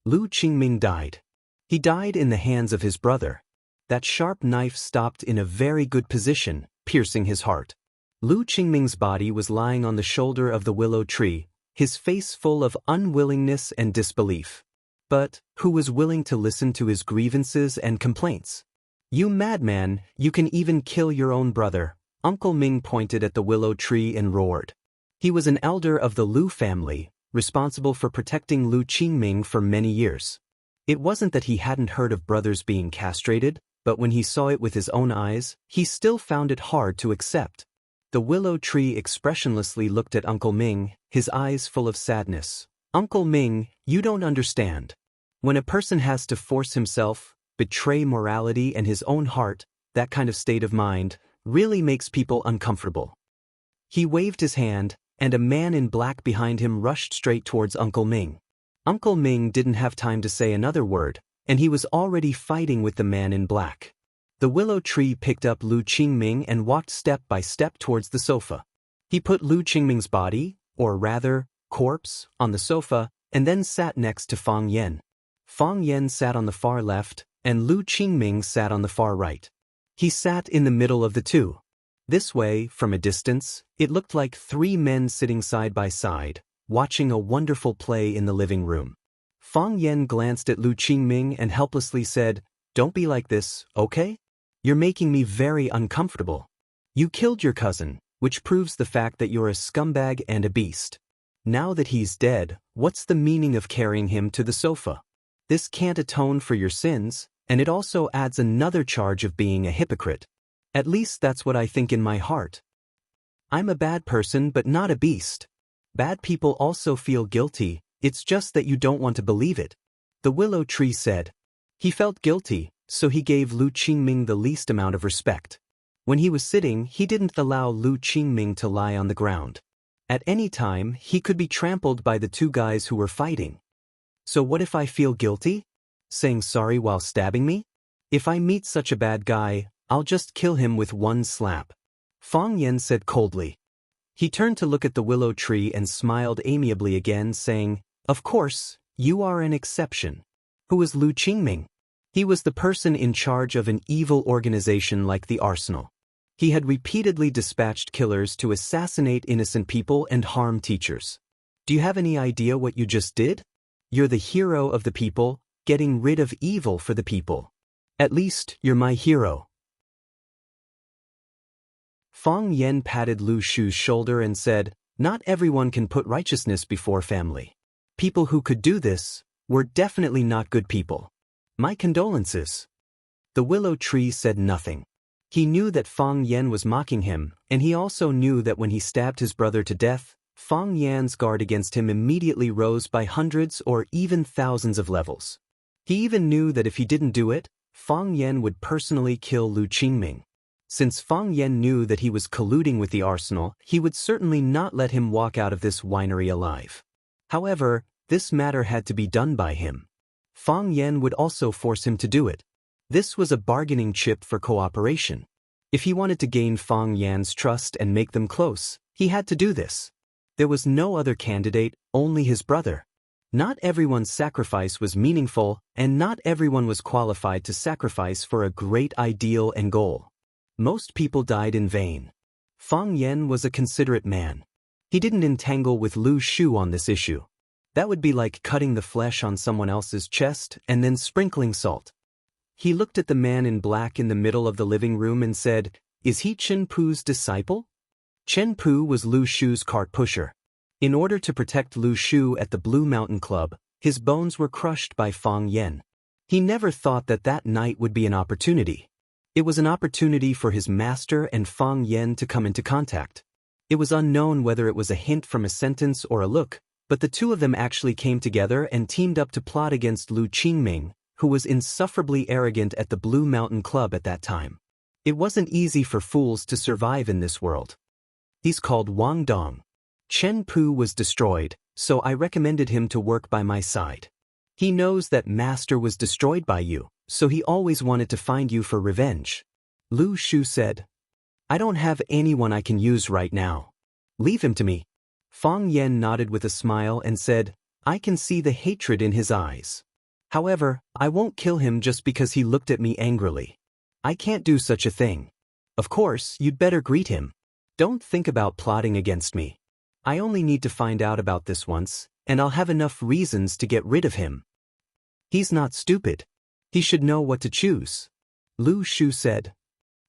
Lu Qingming died. He died in the hands of his brother. That sharp knife stopped in a very good position, piercing his heart. Lu Qingming's body was lying on the shoulder of the willow tree, his face full of unwillingness and disbelief. But who was willing to listen to his grievances and complaints? "You madman, you can even kill your own brother." Uncle Ming pointed at the willow tree and roared. He was an elder of the Lu family, responsible for protecting Lu Qingming for many years. It wasn't that he hadn't heard of brothers being castrated, but when he saw it with his own eyes, he still found it hard to accept. The willow tree expressionlessly looked at Uncle Ming, his eyes full of sadness. "Uncle Ming, you don't understand. When a person has to force himself, betray morality and his own heart, that kind of state of mind really makes people uncomfortable." He waved his hand, and a man in black behind him rushed straight towards Uncle Ming. Uncle Ming didn't have time to say another word, and he was already fighting with the man in black. The willow tree picked up Lu Qingming and walked step by step towards the sofa. He put Lu Qingming's body, or rather, corpse, on the sofa, and then sat next to Fang Yan. Fang Yan sat on the far left, and Lu Qingming sat on the far right. He sat in the middle of the two. This way, from a distance, it looked like three men sitting side by side, watching a wonderful play in the living room. Fang Yan glanced at Lu Qingming and helplessly said, "Don't be like this, okay? You're making me very uncomfortable. You killed your cousin, which proves the fact that you're a scumbag and a beast. Now that he's dead, what's the meaning of carrying him to the sofa? This can't atone for your sins, and it also adds another charge of being a hypocrite. At least that's what I think in my heart. I'm a bad person but not a beast. Bad people also feel guilty, it's just that you don't want to believe it." The willow tree said. He felt guilty, so he gave Lu Qingming the least amount of respect. When he was sitting, he didn't allow Lu Qingming to lie on the ground. At any time, he could be trampled by the two guys who were fighting. So what if I feel guilty? Saying sorry while stabbing me? If I meet such a bad guy, I'll just kill him with one slap. Fang Yan said coldly. He turned to look at the willow tree and smiled amiably again, saying, "Of course, you are an exception." Who was Lu Qingming? He was the person in charge of an evil organization like the Arsenal. He had repeatedly dispatched killers to assassinate innocent people and harm teachers. Do you have any idea what you just did? You're the hero of the people, getting rid of evil for the people. At least, you're my hero. Fang Yan patted Lu Shu's shoulder and said, "Not everyone can put righteousness before family. People who could do this were definitely not good people. My condolences." The willow tree said nothing. He knew that Fang Yan was mocking him, and he also knew that when he stabbed his brother to death, Fang Yan's guard against him immediately rose by hundreds or even thousands of levels. He even knew that if he didn't do it, Fang Yan would personally kill Lu Qingming. Since Fang Yan knew that he was colluding with the arsenal, he would certainly not let him walk out of this winery alive. However, this matter had to be done by him. Fang Yan would also force him to do it. This was a bargaining chip for cooperation. If he wanted to gain Fang Yan's trust and make them close, he had to do this. There was no other candidate, only his brother. Not everyone's sacrifice was meaningful, and not everyone was qualified to sacrifice for a great ideal and goal. Most people died in vain. Fang Yan was a considerate man. He didn't entangle with Lu Shu on this issue. That would be like cutting the flesh on someone else's chest and then sprinkling salt. He looked at the man in black in the middle of the living room and said, "Is he Chen Pu's disciple?" Chen Pu was Lu Shu's cart pusher. In order to protect Lu Shu at the Blue Mountain Club, his bones were crushed by Fang Yan. He never thought that that night would be an opportunity. It was an opportunity for his master and Fang Yan to come into contact. It was unknown whether it was a hint from a sentence or a look, but the two of them actually came together and teamed up to plot against Lu Qingming, who was insufferably arrogant at the Blue Mountain Club at that time. It wasn't easy for fools to survive in this world. He's called Wang Dong. Chen Pu was destroyed, so I recommended him to work by my side. He knows that Master was destroyed by you, so he always wanted to find you for revenge. Lu Shu said, "I don't have anyone I can use right now. Leave him to me." Fang Yan nodded with a smile and said, "I can see the hatred in his eyes. However, I won't kill him just because he looked at me angrily. I can't do such a thing. Of course, you'd better greet him. Don't think about plotting against me. I only need to find out about this once, and I'll have enough reasons to get rid of him. He's not stupid. He should know what to choose." Lu Shu said,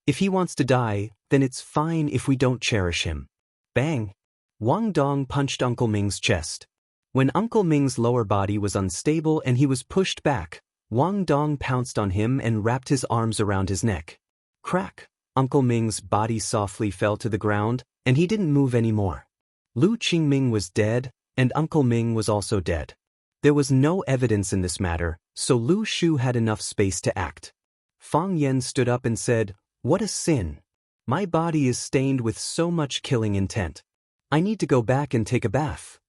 "If he wants to die, then it's fine if we don't cherish him." Bang! Wang Dong punched Uncle Ming's chest. When Uncle Ming's lower body was unstable and he was pushed back, Wang Dong pounced on him and wrapped his arms around his neck. Crack! Uncle Ming's body softly fell to the ground, and he didn't move anymore. Lu Qingming was dead, and Uncle Ming was also dead. There was no evidence in this matter, so Lu Shu had enough space to act. Fang Yan stood up and said, "What a sin! My body is stained with so much killing intent. I need to go back and take a bath."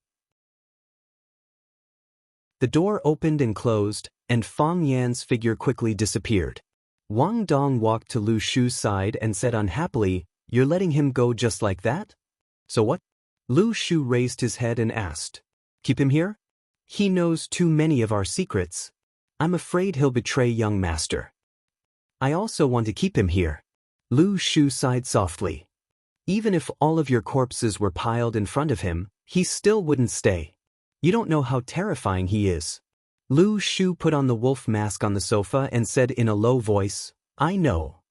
The door opened and closed, and Fang Yan's figure quickly disappeared. Wang Dong walked to Lu Shu's side and said unhappily, "You're letting him go just like that? So what?" Lu Shu raised his head and asked, "Keep him here? He knows too many of our secrets. I'm afraid he'll betray young master." "I also want to keep him here." Lu Shu sighed softly. "Even if all of your corpses were piled in front of him, he still wouldn't stay. You don't know how terrifying he is." Lu Shu put on the wolf mask on the sofa and said in a low voice, "I know.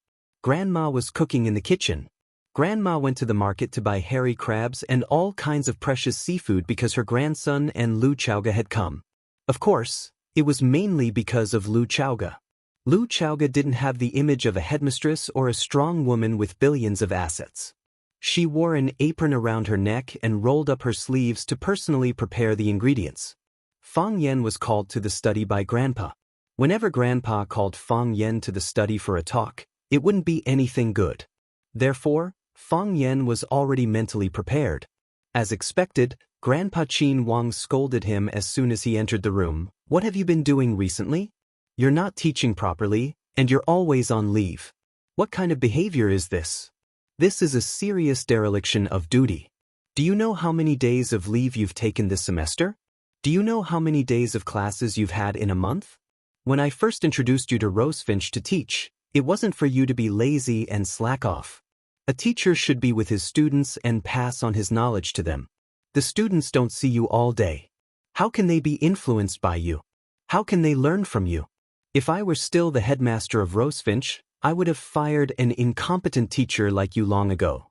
Grandma was cooking in the kitchen. Grandma went to the market to buy hairy crabs and all kinds of precious seafood because her grandson and Lu Chaoga had come. Of course, it was mainly because of Lu Chaoga. Lu Chaoga didn't have the image of a headmistress or a strong woman with billions of assets. She wore an apron around her neck and rolled up her sleeves to personally prepare the ingredients. Fang Yan was called to the study by Grandpa. Whenever Grandpa called Fang Yan to the study for a talk, it wouldn't be anything good. Therefore, Fang Yan was already mentally prepared. As expected, Grandpa Qin Wang scolded him as soon as he entered the room. "What have you been doing recently? You're not teaching properly, and you're always on leave. What kind of behavior is this? This is a serious dereliction of duty. Do you know how many days of leave you've taken this semester? Do you know how many days of classes you've had in a month? When I first introduced you to Rosefinch to teach, it wasn't for you to be lazy and slack off. A teacher should be with his students and pass on his knowledge to them. The students don't see you all day. How can they be influenced by you? How can they learn from you? If I were still the headmaster of Rosefinch, I would have fired an incompetent teacher like you long ago.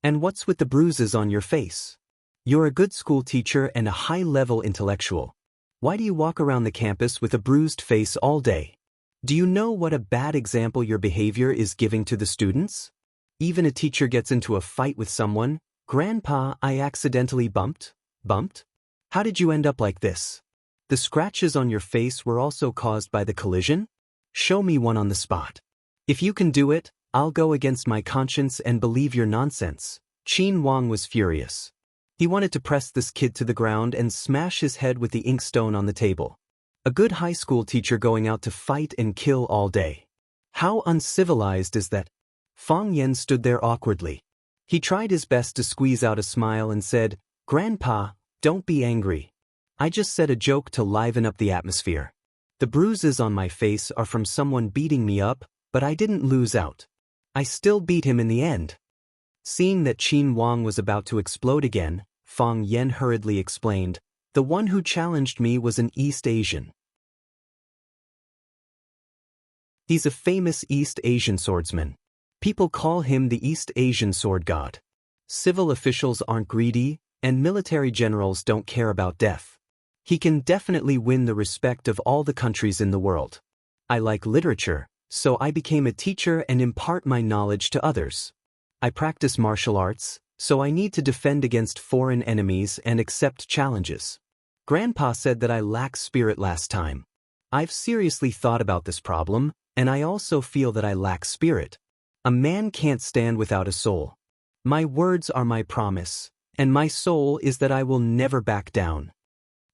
And what's with the bruises on your face? You're a good school teacher and a high-level intellectual. Why do you walk around the campus with a bruised face all day? Do you know what a bad example your behavior is giving to the students? Even a teacher gets into a fight with someone, Grandpa, I accidentally bumped? Bumped? How did you end up like this? The scratches on your face were also caused by the collision? Show me one on the spot. If you can do it, I'll go against my conscience and believe your nonsense. Qin Wang was furious. He wanted to press this kid to the ground and smash his head with the inkstone on the table. A good high school teacher going out to fight and kill all day. How uncivilized is that? Fang Yan stood there awkwardly. He tried his best to squeeze out a smile and said, "Grandpa, don't be angry. I just said a joke to liven up the atmosphere. The bruises on my face are from someone beating me up, but I didn't lose out. I still beat him in the end." Seeing that Qin Wang was about to explode again, Fang Yan hurriedly explained, "The one who challenged me was an East Asian. He's a famous East Asian swordsman. People call him the East Asian sword god. Civil officials aren't greedy, and military generals don't care about death. He can definitely win the respect of all the countries in the world. I like literature, so I became a teacher and impart my knowledge to others. I practice martial arts, so I need to defend against foreign enemies and accept challenges. Grandpa said that I lack spirit last time. I've seriously thought about this problem, and I also feel that I lack spirit. A man can't stand without a soul. My words are my promise, and my soul is that I will never back down.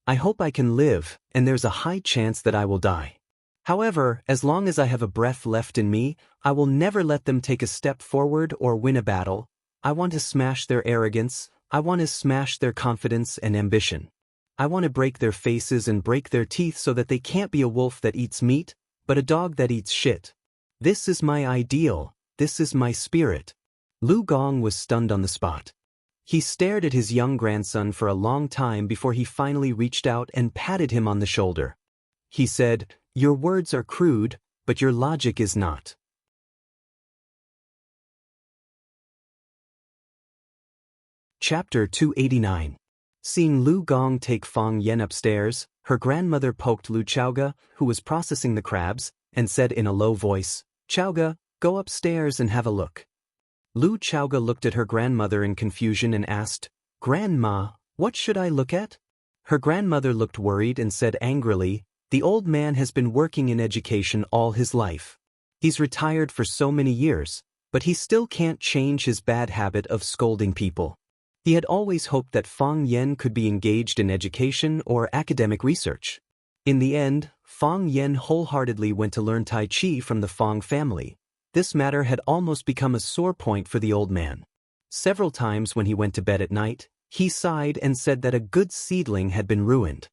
I hope I can live, and there's a high chance that I will die. However, as long as I have a breath left in me, I will never let them take a step forward or win a battle. I want to smash their arrogance, I want to smash their confidence and ambition. I want to break their faces and break their teeth so that they can't be a wolf that eats meat, but a dog that eats shit. This is my ideal, this is my spirit." Lu Gong was stunned on the spot. He stared at his young grandson for a long time before he finally reached out and patted him on the shoulder. He said, "Your words are crude, but your logic is not." Chapter 289. Seeing Lu Gong take Fang Yan upstairs, her grandmother poked Lu Chaoga, who was processing the crabs, and said in a low voice, "Chaoga, go upstairs and have a look." Lu Chaoga looked at her grandmother in confusion and asked, "Grandma, what should I look at?" Her grandmother looked worried and said angrily, "The old man has been working in education all his life. He's retired for so many years, but he still can't change his bad habit of scolding people. He had always hoped that Fang Yan could be engaged in education or academic research. In the end, Fang Yan wholeheartedly went to learn Tai Chi from the Fang family. This matter had almost become a sore point for the old man. Several times when he went to bed at night, he sighed and said that a good seedling had been ruined.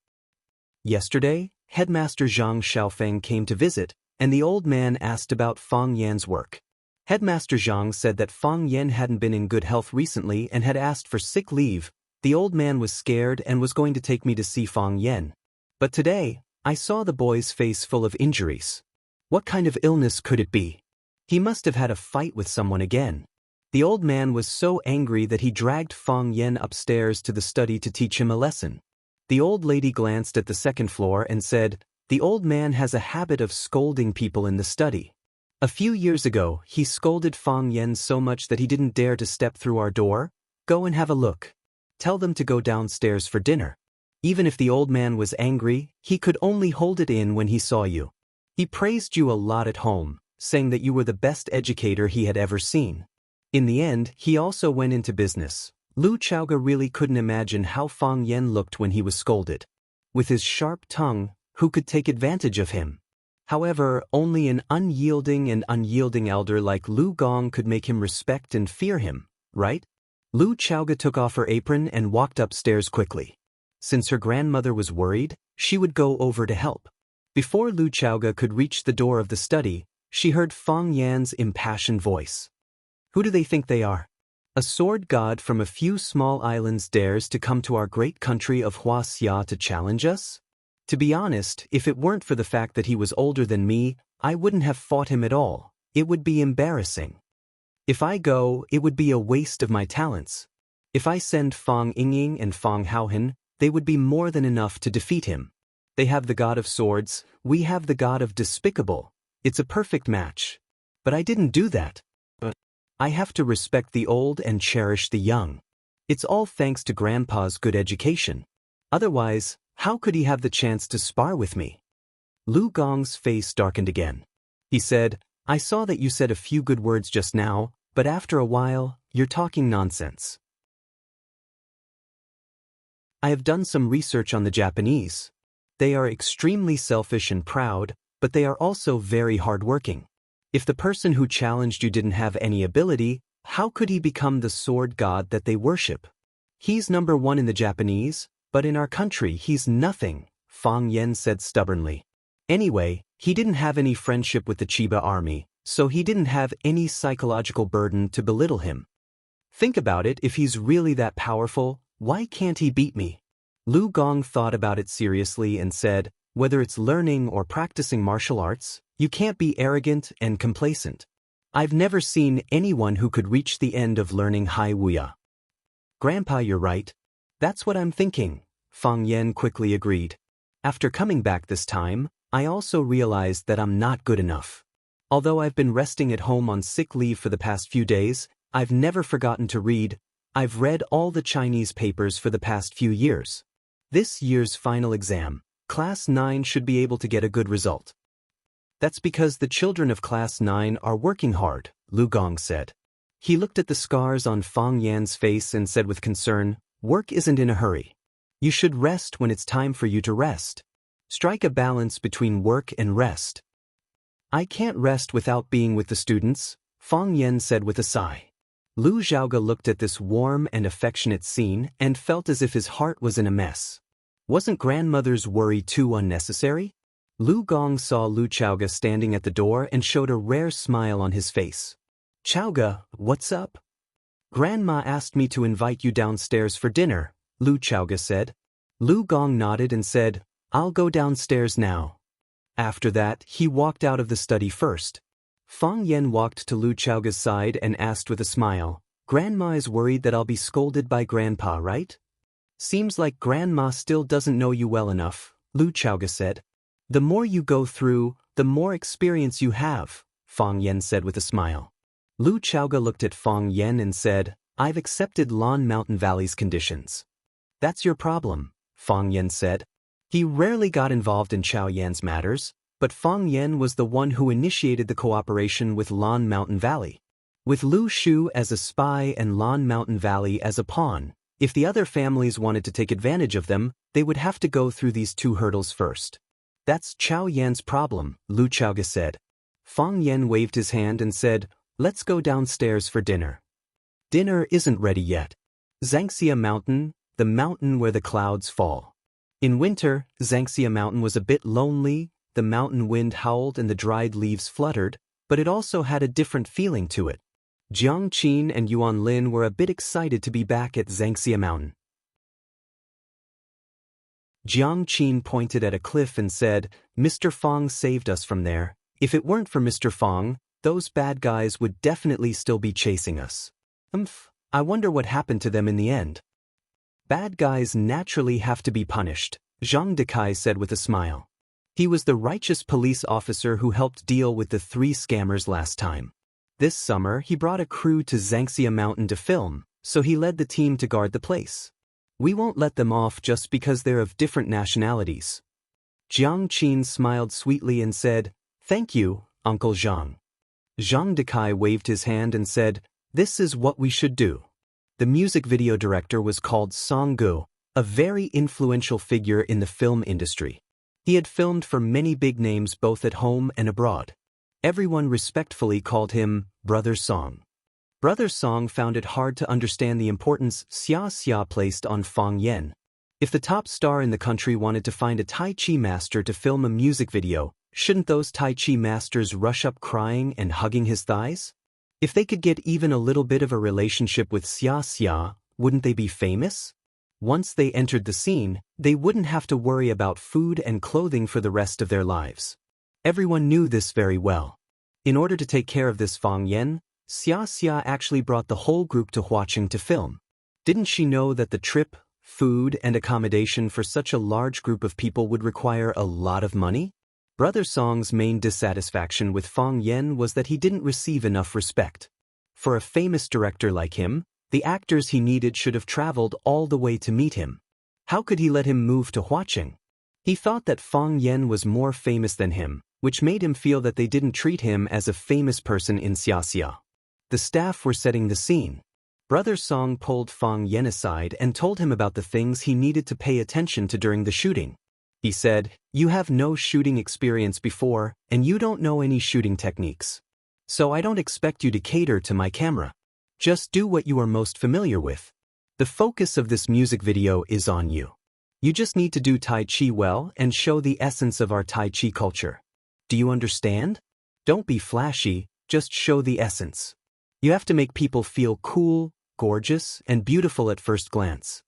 Yesterday, Headmaster Zhang Xiaofeng came to visit, and the old man asked about Fang Yan's work. Headmaster Zhang said that Fang Yan hadn't been in good health recently and had asked for sick leave. The old man was scared and was going to take me to see Fang Yan. But today, I saw the boy's face full of injuries. What kind of illness could it be? He must have had a fight with someone again. The old man was so angry that he dragged Fang Yan upstairs to the study to teach him a lesson. The old lady glanced at the second floor and said, "The old man has a habit of scolding people in the study. A few years ago, he scolded Fang Yan so much that he didn't dare to step through our door. Go and have a look. Tell them to go downstairs for dinner." Even if the old man was angry, he could only hold it in when he saw you. He praised you a lot at home, saying that you were the best educator he had ever seen. In the end, he also went into business. Lu Chaoga really couldn't imagine how Fang Yan looked when he was scolded. With his sharp tongue, who could take advantage of him? However, only an unyielding elder like Lu Gong could make him respect and fear him, right? Lu Chaoga took off her apron and walked upstairs quickly. Since her grandmother was worried, she would go over to help. Before Lu Chaoga could reach the door of the study, she heard Fang Yan's impassioned voice. "Who do they think they are? A sword god from a few small islands dares to come to our great country of Huaxia to challenge us? To be honest, if it weren't for the fact that he was older than me, I wouldn't have fought him at all. It would be embarrassing. If I go, it would be a waste of my talents. If I send Fang Yingying and Fang Haohan, they would be more than enough to defeat him. They have the god of swords, we have the god of despicable. It's a perfect match. But I didn't do that. I have to respect the old and cherish the young. It's all thanks to Grandpa's good education. Otherwise, how could he have the chance to spar with me? Lu Gong's face darkened again. He said, I saw that you said a few good words just now, but after a while, you're talking nonsense. I have done some research on the Japanese. They are extremely selfish and proud, but they are also very hardworking. If the person who challenged you didn't have any ability, how could he become the sword god that they worship? He's number one in the Japanese, but in our country he's nothing, Fang Yen said stubbornly. Anyway, he didn't have any friendship with the Chiba army, so he didn't have any psychological burden to belittle him. Think about it, if he's really that powerful, why can't he beat me? Lu Gong thought about it seriously and said, whether it's learning or practicing martial arts, you can't be arrogant and complacent. I've never seen anyone who could reach the end of learning Hai Wuya. Grandpa, you're right. That's what I'm thinking, Fang Yen quickly agreed. After coming back this time, I also realized that I'm not good enough. Although I've been resting at home on sick leave for the past few days, I've never forgotten to read. I've read all the Chinese papers for the past few years. This year's final exam, Class 9 should be able to get a good result. That's because the children of Class 9 are working hard, Lu Gong said. He looked at the scars on Fang Yan's face and said with concern, work isn't in a hurry. You should rest when it's time for you to rest. Strike a balance between work and rest. I can't rest without being with the students, Fang Yan said with a sigh. Lu Xiaoge looked at this warm and affectionate scene and felt as if his heart was in a mess. Wasn't grandmother's worry too unnecessary? Lu Gong saw Lu Xiaoge standing at the door and showed a rare smile on his face. Xiaoge, what's up? Grandma asked me to invite you downstairs for dinner, Lu Xiaoge said. Lu Gong nodded and said, I'll go downstairs now. After that, he walked out of the study first. Fang Yen walked to Lu Xiaoge's side and asked with a smile, Grandma is worried that I'll be scolded by Grandpa, right? Seems like Grandma still doesn't know you well enough, Lu Xiaoge said. The more you go through, the more experience you have, Fang Yen said with a smile. Lu Xiaoge looked at Fang Yen and said, I've accepted Lan Mountain Valley's conditions. That's your problem, Fang Yen said. He rarely got involved in Chao Yan's matters, but Fang Yen was the one who initiated the cooperation with Lan Mountain Valley. With Lu Shu as a spy and Lan Mountain Valley as a pawn, if the other families wanted to take advantage of them, they would have to go through these two hurdles first. That's Chao Yan's problem, Lu Xiaoge said. Fang Yen waved his hand and said, let's go downstairs for dinner. Dinner isn't ready yet. Zhangxia Mountain, the mountain where the clouds fall. In winter, Zhangxia Mountain was a bit lonely, the mountain wind howled and the dried leaves fluttered, but it also had a different feeling to it. Jiang Qin and Yuan Lin were a bit excited to be back at Zhangxia Mountain. Jiang Qin pointed at a cliff and said, Mr. Fang saved us from there. If it weren't for Mr. Fang, those bad guys would definitely still be chasing us. I wonder what happened to them in the end. Bad guys naturally have to be punished, Zhang Dekai said with a smile. He was the righteous police officer who helped deal with the 3 scammers last time. This summer, he brought a crew to Zhangxia Mountain to film, so he led the team to guard the place. We won't let them off just because they're of different nationalities. Jiang Qin smiled sweetly and said, Thank you, Uncle Zhang. Zhang Dekai waved his hand and said, This is what we should do. The music video director was called Song Gu, a very influential figure in the film industry. He had filmed for many big names both at home and abroad. Everyone respectfully called him Brother Song. Brother Song found it hard to understand the importance Xia placed on Fang Yen. If the top star in the country wanted to find a Tai Chi master to film a music video, shouldn't those Tai Chi masters rush up crying and hugging his thighs? If they could get even a little bit of a relationship with Xia, wouldn't they be famous? Once they entered the scene, they wouldn't have to worry about food and clothing for the rest of their lives. Everyone knew this very well. In order to take care of this Fang Yen, Xia actually brought the whole group to Huaqing to film. Didn't she know that the trip, food, and accommodation for such a large group of people would require a lot of money? Brother Song's main dissatisfaction with Fang Yen was that he didn't receive enough respect. For a famous director like him, The actors he needed should have traveled all the way to meet him. How could he let him move to Huaqing? He thought that Fang Yan was more famous than him, which made him feel that they didn't treat him as a famous person in Xiaxia. The staff were setting the scene. Brother Song pulled Fang Yan aside and told him about the things he needed to pay attention to during the shooting. He said, "You have no shooting experience before, and you don't know any shooting techniques. So I don't expect you to cater to my camera. Just do what you are most familiar with. The focus of this music video is on you. You just need to do Tai Chi well and show the essence of our Tai Chi culture. Do you understand? Don't be flashy, just show the essence. You have to make people feel cool, gorgeous, and beautiful at first glance."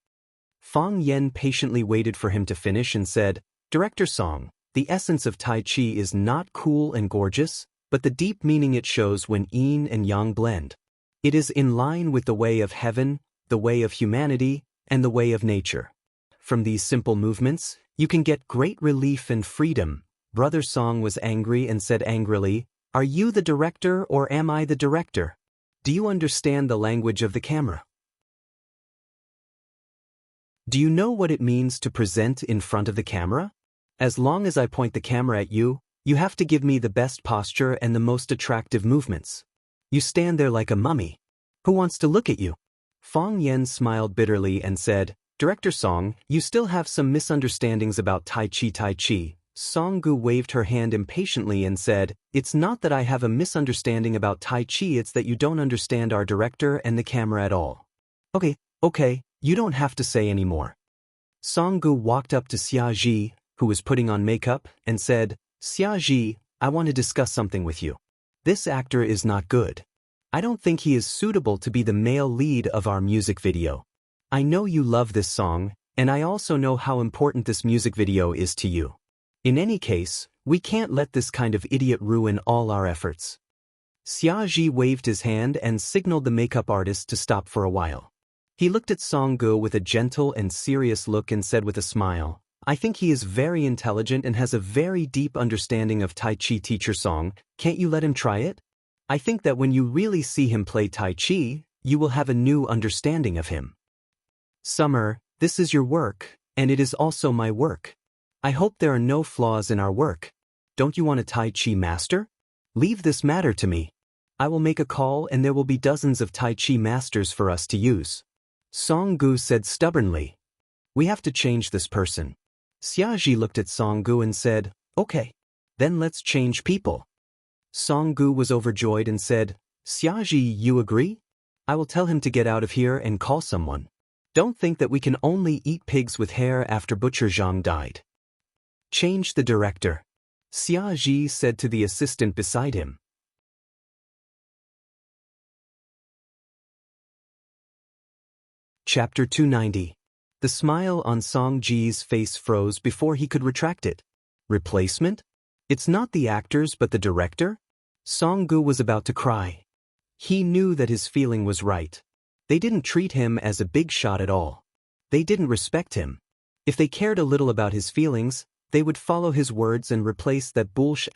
Fang Yan patiently waited for him to finish and said, "Director Song, the essence of Tai Chi is not cool and gorgeous, but the deep meaning it shows when yin and yang blend. It is in line with the way of heaven, the way of humanity, and the way of nature. From these simple movements, you can get great relief and freedom." Brother Song was angry and said angrily, "Are you the director or am I the director? Do you understand the language of the camera? Do you know what it means to present in front of the camera? As long as I point the camera at you, you have to give me the best posture and the most attractive movements. You stand there like a mummy. Who wants to look at you?" Fang Yan smiled bitterly and said, "Director Song, you still have some misunderstandings about Tai Chi Tai Chi." Song Gu waved her hand impatiently and said, "It's not that I have a misunderstanding about Tai Chi, it's that you don't understand our director and the camera at all." Okay, you don't have to say any more." Song Gu walked up to Xia Ji, who was putting on makeup, and said, "Xia Ji, I want to discuss something with you. This actor is not good. I don't think he is suitable to be the male lead of our music video. I know you love this song, and I also know how important this music video is to you. In any case, we can't let this kind of idiot ruin all our efforts." Xia Ji waved his hand and signaled the makeup artist to stop for a while. He looked at Song Gu with a gentle and serious look and said with a smile, "I think he is very intelligent and has a very deep understanding of Tai Chi. Teacher Song, can't you let him try it? I think that when you really see him play Tai Chi, you will have a new understanding of him. Summer, this is your work, and it is also my work. I hope there are no flaws in our work. Don't you want a Tai Chi master? Leave this matter to me. I will make a call and there will be dozens of Tai Chi masters for us to use." Song Gu said stubbornly, "We have to change this person." Xia Ji looked at Song Gu and said, "Okay, then let's change people." Song Gu was overjoyed and said, "Xia Ji, you agree? I will tell him to get out of here and call someone. Don't think that we can only eat pigs with hair after Butcher Zhang died. Change the director," Xia Ji said to the assistant beside him. Chapter 290. The smile on Song Ji's face froze before he could retract it. Replacement? It's not the actors but the director? Song Gu was about to cry. He knew that his feeling was right. They didn't treat him as a big shot at all. They didn't respect him. If they cared a little about his feelings, they would follow his words and replace that bullsh**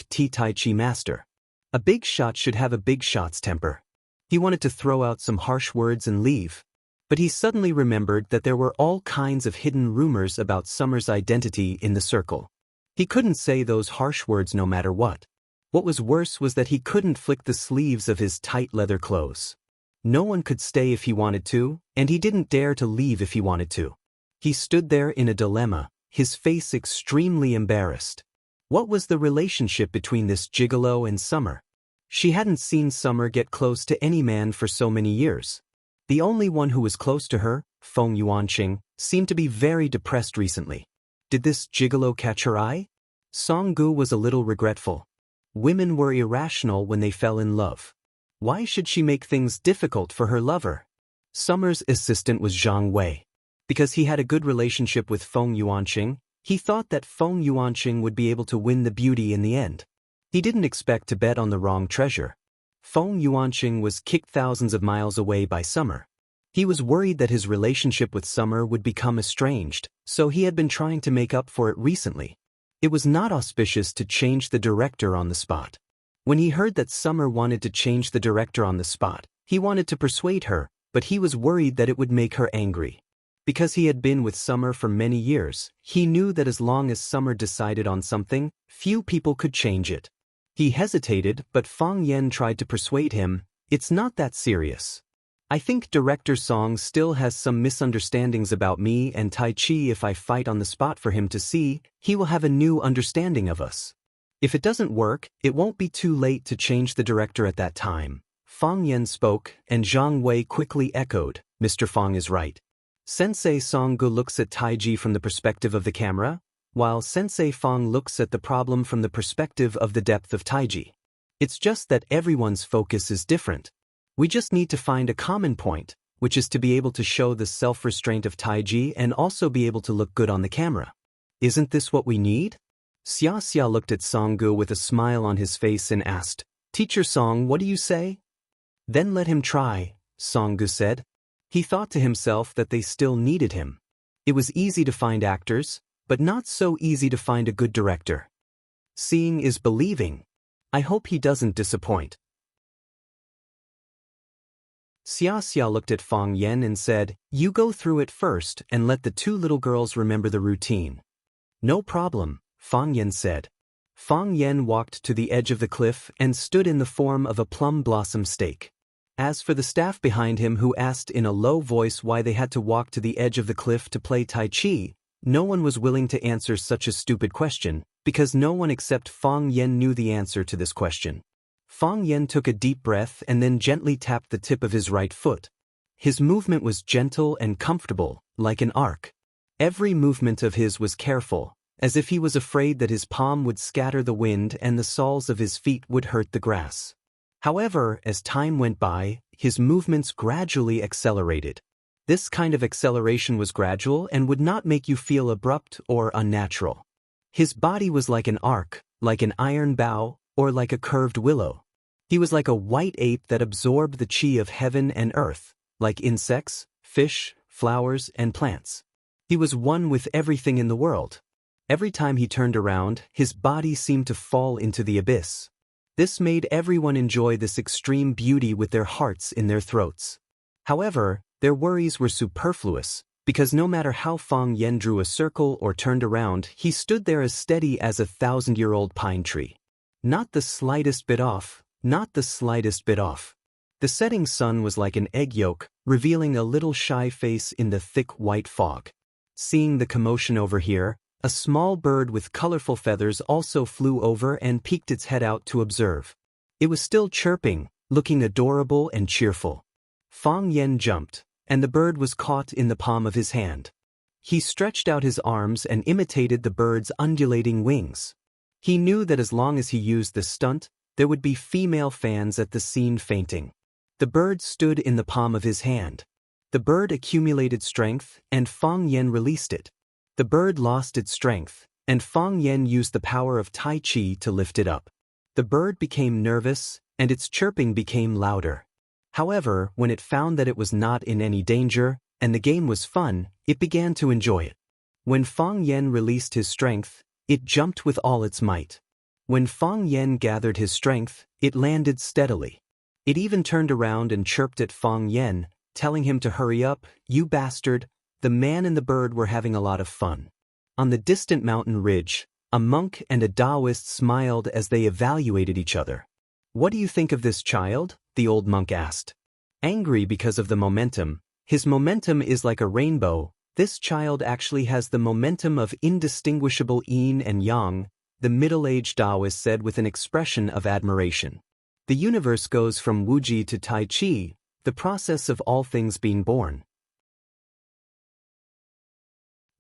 T Tai Chi master. A big shot should have a big shot's temper. He wanted to throw out some harsh words and leave. But he suddenly remembered that there were all kinds of hidden rumors about Summer's identity in the circle. He couldn't say those harsh words no matter what. What was worse was that he couldn't flick the sleeves of his tight leather clothes. No one could stay if he wanted to, and he didn't dare to leave if he wanted to. He stood there in a dilemma, his face extremely embarrassed. What was the relationship between this gigolo and Summer? She hadn't seen Summer get close to any man for so many years. The only one who was close to her, Feng Yuanqing, seemed to be very depressed recently. Did this gigolo catch her eye? Song Gu was a little regretful. Women were irrational when they fell in love. Why should she make things difficult for her lover? Summer's assistant was Zhang Wei. Because he had a good relationship with Feng Yuanqing, he thought that Feng Yuanqing would be able to win the beauty in the end. He didn't expect to bet on the wrong treasure. Feng Yuanqing was kicked thousands of miles away by Summer. He was worried that his relationship with Summer would become estranged, so he had been trying to make up for it recently. It was not auspicious to change the director on the spot. When he heard that Summer wanted to change the director on the spot, he wanted to persuade her, but he was worried that it would make her angry. Because he had been with Summer for many years, he knew that as long as Summer decided on something, few people could change it. He hesitated, but Fang Yen tried to persuade him, "It's not that serious. I think Director Song still has some misunderstandings about me and Tai Chi. If I fight on the spot for him to see, he will have a new understanding of us. If it doesn't work, it won't be too late to change the director at that time." Fang Yen spoke, and Zhang Wei quickly echoed, "Mr. Fang is right." Sensei Songgu looks at Taiji from the perspective of the camera, while Sensei Fang looks at the problem from the perspective of the depth of Taiji. It's just that everyone's focus is different. We just need to find a common point, which is to be able to show the self-restraint of Taiji and also be able to look good on the camera. Isn't this what we need? Xia Xia looked at Songgu with a smile on his face and asked, "Teacher Song, what do you say?" "Then let him try," Songgu said. He thought to himself that they still needed him. It was easy to find actors, but not so easy to find a good director. Seeing is believing. I hope he doesn't disappoint. Xia Xia looked at Fang Yen and said, "You go through it first and let the two little girls remember the routine." "No problem," Fang Yen said. Fang Yen walked to the edge of the cliff and stood in the form of a plum blossom stake. As for the staff behind him who asked in a low voice why they had to walk to the edge of the cliff to play Tai Chi, no one was willing to answer such a stupid question, because no one except Fang Yen knew the answer to this question. Fang Yen took a deep breath and then gently tapped the tip of his right foot. His movement was gentle and comfortable, like an arc. Every movement of his was careful, as if he was afraid that his palm would scatter the wind and the soles of his feet would hurt the grass. However, as time went by, his movements gradually accelerated. This kind of acceleration was gradual and would not make you feel abrupt or unnatural. His body was like an arc, like an iron bow, or like a curved willow. He was like a white ape that absorbed the chi of heaven and earth, like insects, fish, flowers, and plants. He was one with everything in the world. Every time he turned around, his body seemed to fall into the abyss. This made everyone enjoy this extreme beauty with their hearts in their throats. However, their worries were superfluous, because no matter how Fang Yen drew a circle or turned around, he stood there as steady as a 1,000-year-old pine tree. Not the slightest bit off, not the slightest bit off. The setting sun was like an egg yolk, revealing a little shy face in the thick white fog. Seeing the commotion over here, a small bird with colorful feathers also flew over and peeked its head out to observe. It was still chirping, looking adorable and cheerful. Fang Yen jumped, and the bird was caught in the palm of his hand. He stretched out his arms and imitated the bird's undulating wings. He knew that as long as he used this stunt, there would be female fans at the scene fainting. The bird stood in the palm of his hand. The bird accumulated strength, and Fang Yen released it. The bird lost its strength, and Fang Yen used the power of Tai Chi to lift it up. The bird became nervous, and its chirping became louder. However, when it found that it was not in any danger, and the game was fun, it began to enjoy it. When Fang Yen released his strength, it jumped with all its might. When Fang Yen gathered his strength, it landed steadily. It even turned around and chirped at Fang Yen, telling him to hurry up, "You bastard." The man and the bird were having a lot of fun. On the distant mountain ridge, a monk and a Taoist smiled as they evaluated each other. "What do you think of this child?" the old monk asked. Angry because of the momentum, his momentum is like a rainbow. This child actually has the momentum of indistinguishable yin and yang, the middle-aged Taoist said with an expression of admiration. The universe goes from Wuji to Tai Chi, the process of all things being born.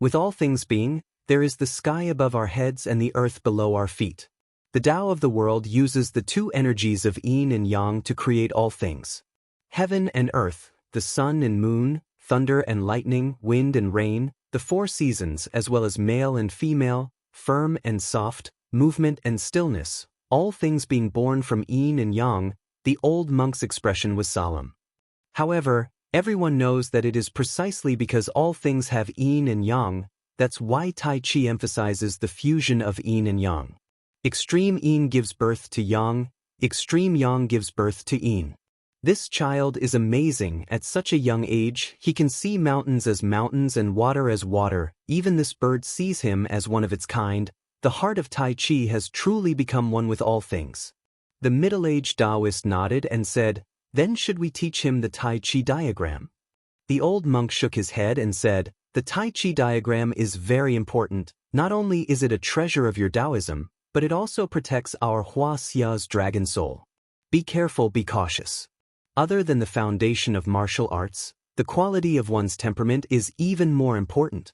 With all things being, there is the sky above our heads and the earth below our feet. The Tao of the world uses the two energies of yin and yang to create all things. Heaven and earth, the sun and moon, thunder and lightning, wind and rain, the four seasons as well as male and female, firm and soft, movement and stillness, all things being born from yin and yang, the old monk's expression was solemn. However, everyone knows that it is precisely because all things have yin and yang, that's why Tai Chi emphasizes the fusion of yin and yang. Extreme yin gives birth to yang, extreme yang gives birth to yin. This child is amazing. At such a young age, he can see mountains as mountains and water as water. Even this bird sees him as one of its kind. The heart of Tai Chi has truly become one with all things. The middle-aged Taoist nodded and said, "Then should we teach him the Tai Chi diagram?" The old monk shook his head and said, "The Tai Chi diagram is very important. Not only is it a treasure of your Taoism, but it also protects our Hua Xia's dragon soul. Be careful, be cautious." Other than the foundation of martial arts, the quality of one's temperament is even more important.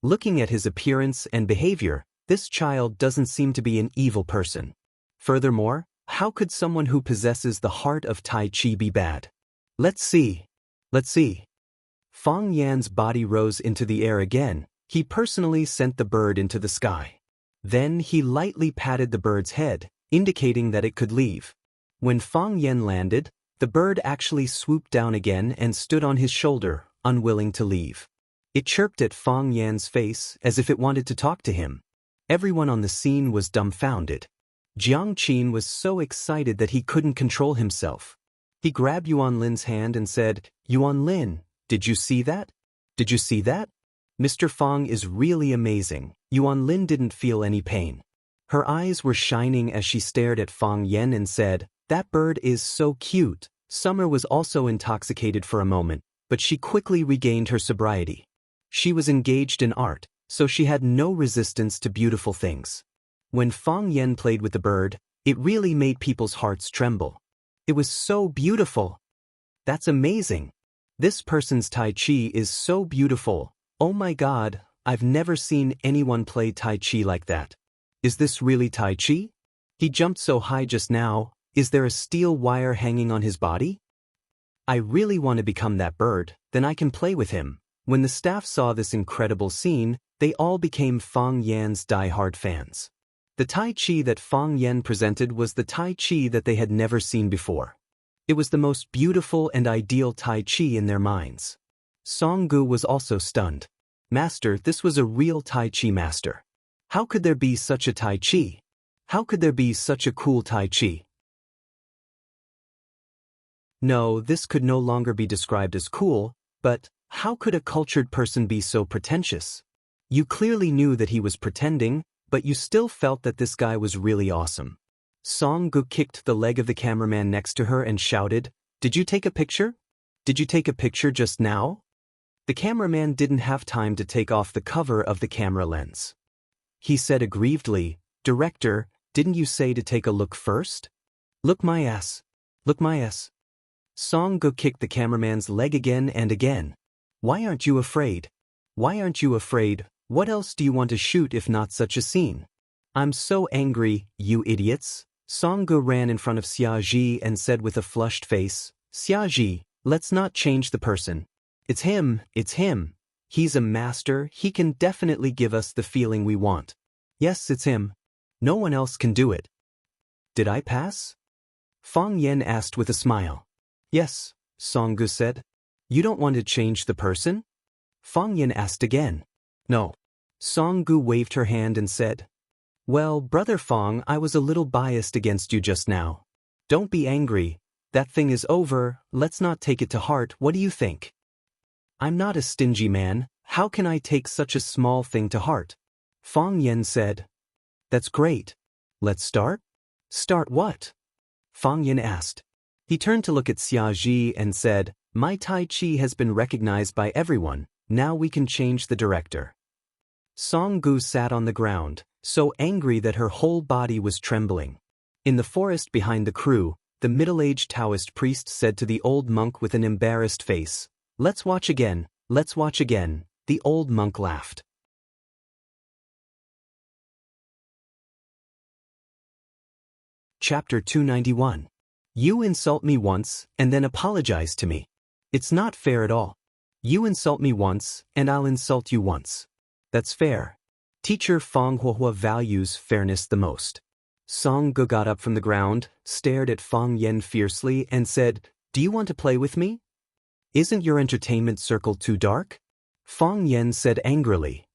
Looking at his appearance and behavior, this child doesn't seem to be an evil person. Furthermore, how could someone who possesses the heart of Tai Chi be bad? Let's see. Let's see. Fang Yan's body rose into the air again. He personally sent the bird into the sky. Then he lightly patted the bird's head, indicating that it could leave. When Fang Yan landed, the bird actually swooped down again and stood on his shoulder, unwilling to leave. It chirped at Fang Yan's face as if it wanted to talk to him. Everyone on the scene was dumbfounded. Jiang Qin was so excited that he couldn't control himself. He grabbed Yuan Lin's hand and said, "Yuan Lin, did you see that? Did you see that? Mr. Fang is really amazing." Yuan Lin didn't feel any pain. Her eyes were shining as she stared at Fang Yan and said, "That bird is so cute." Summer was also intoxicated for a moment, but she quickly regained her sobriety. She was engaged in art, so she had no resistance to beautiful things. When Fang Yan played with the bird, it really made people's hearts tremble. It was so beautiful. That's amazing. This person's Tai Chi is so beautiful. Oh my God, I've never seen anyone play Tai Chi like that. Is this really Tai Chi? He jumped so high just now. Is there a steel wire hanging on his body? I really want to become that bird, then I can play with him. When the staff saw this incredible scene, they all became Fang Yan's die-hard fans. The Tai Chi that Fang Yan presented was the Tai Chi that they had never seen before. It was the most beautiful and ideal Tai Chi in their minds. Song Gu was also stunned. "Master, this was a real Tai Chi master. How could there be such a Tai Chi? How could there be such a cool Tai Chi?" No, this could no longer be described as cool, but how could a cultured person be so pretentious? You clearly knew that he was pretending, but you still felt that this guy was really awesome. Song Gu kicked the leg of the cameraman next to her and shouted, "Did you take a picture? Did you take a picture just now?" The cameraman didn't have time to take off the cover of the camera lens. He said aggrievedly, "Director, didn't you say to take a look first? Look my ass. Look my ass." Song Gu kicked the cameraman's leg again and again. "Why aren't you afraid? Why aren't you afraid? What else do you want to shoot if not such a scene? I'm so angry, you idiots." Song Gu ran in front of Xia Ji and said with a flushed face, "Xia Ji, let's not change the person. It's him, it's him. He's a master, he can definitely give us the feeling we want. Yes, it's him. No one else can do it." "Did I pass?" Fang Yan asked with a smile. "Yes," Song Gu said. "You don't want to change the person?" Fang Yan asked again. "No." Song Gu waved her hand and said, "Well, Brother Fang, I was a little biased against you just now. Don't be angry. That thing is over, let's not take it to heart, what do you think?" "I'm not a stingy man, how can I take such a small thing to heart?" Fang Yan said. "That's great. Let's start?" "Start what?" Fang Yan asked. He turned to look at Xia Ji and said, "My Tai Chi has been recognized by everyone, now we can change the director." Song Gu sat on the ground, so angry that her whole body was trembling. In the forest behind the crew, the middle-aged Taoist priest said to the old monk with an embarrassed face, "Let's watch again, let's watch again." The old monk laughed. Chapter 291. You insult me once, and then apologize to me. It's not fair at all. You insult me once, and I'll insult you once. That's fair. Teacher Fang Huohua values fairness the most. Song Gu got up from the ground, stared at Fang Yan fiercely, and said, "Do you want to play with me? Isn't your entertainment circle too dark?" Fang Yan said angrily,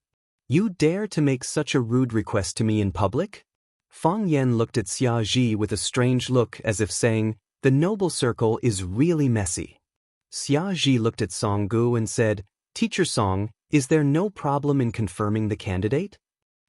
"You dare to make such a rude request to me in public?" Fang Yan looked at Xia Ji with a strange look as if saying, The noble circle is really messy. Xiaji looked at Song-gu and said, Teacher Song, is there no problem in confirming the candidate?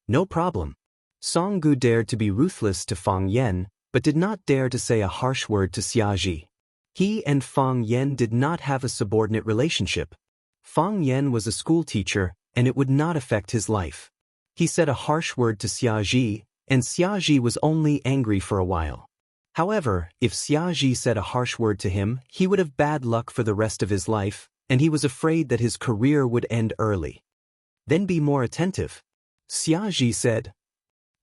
No problem. Song-gu dared to be ruthless to Fang Yen, but did not dare to say a harsh word to Xiaji. He and Fang Yen did not have a subordinate relationship. Fang Yen was a school teacher, and it would not affect his life. He said a harsh word to Xiaji, and Xiaji was only angry for a while. However, if Xiaji said a harsh word to him, he would have bad luck for the rest of his life, and he was afraid that his career would end early. Then be more attentive. Xiaji said,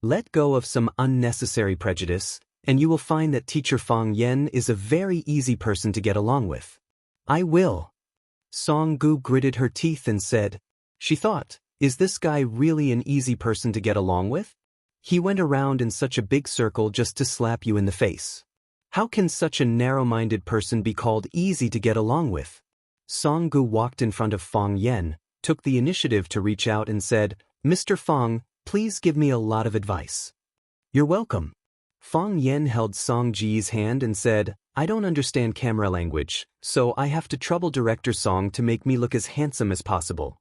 Let go of some unnecessary prejudice, and you will find that Teacher Fang Yen is a very easy person to get along with. I will. Song-gu gritted her teeth and said, She thought, is this guy really an easy person to get along with? He went around in such a big circle just to slap you in the face. How can such a narrow-minded person be called easy to get along with? Song-gu walked in front of Fang Yen, took the initiative to reach out and said, Mr. Fang, please give me a lot of advice. You're welcome. Fang Yen held Song-ji's hand and said, I don't understand camera language, so I have to trouble Director Song to make me look as handsome as possible.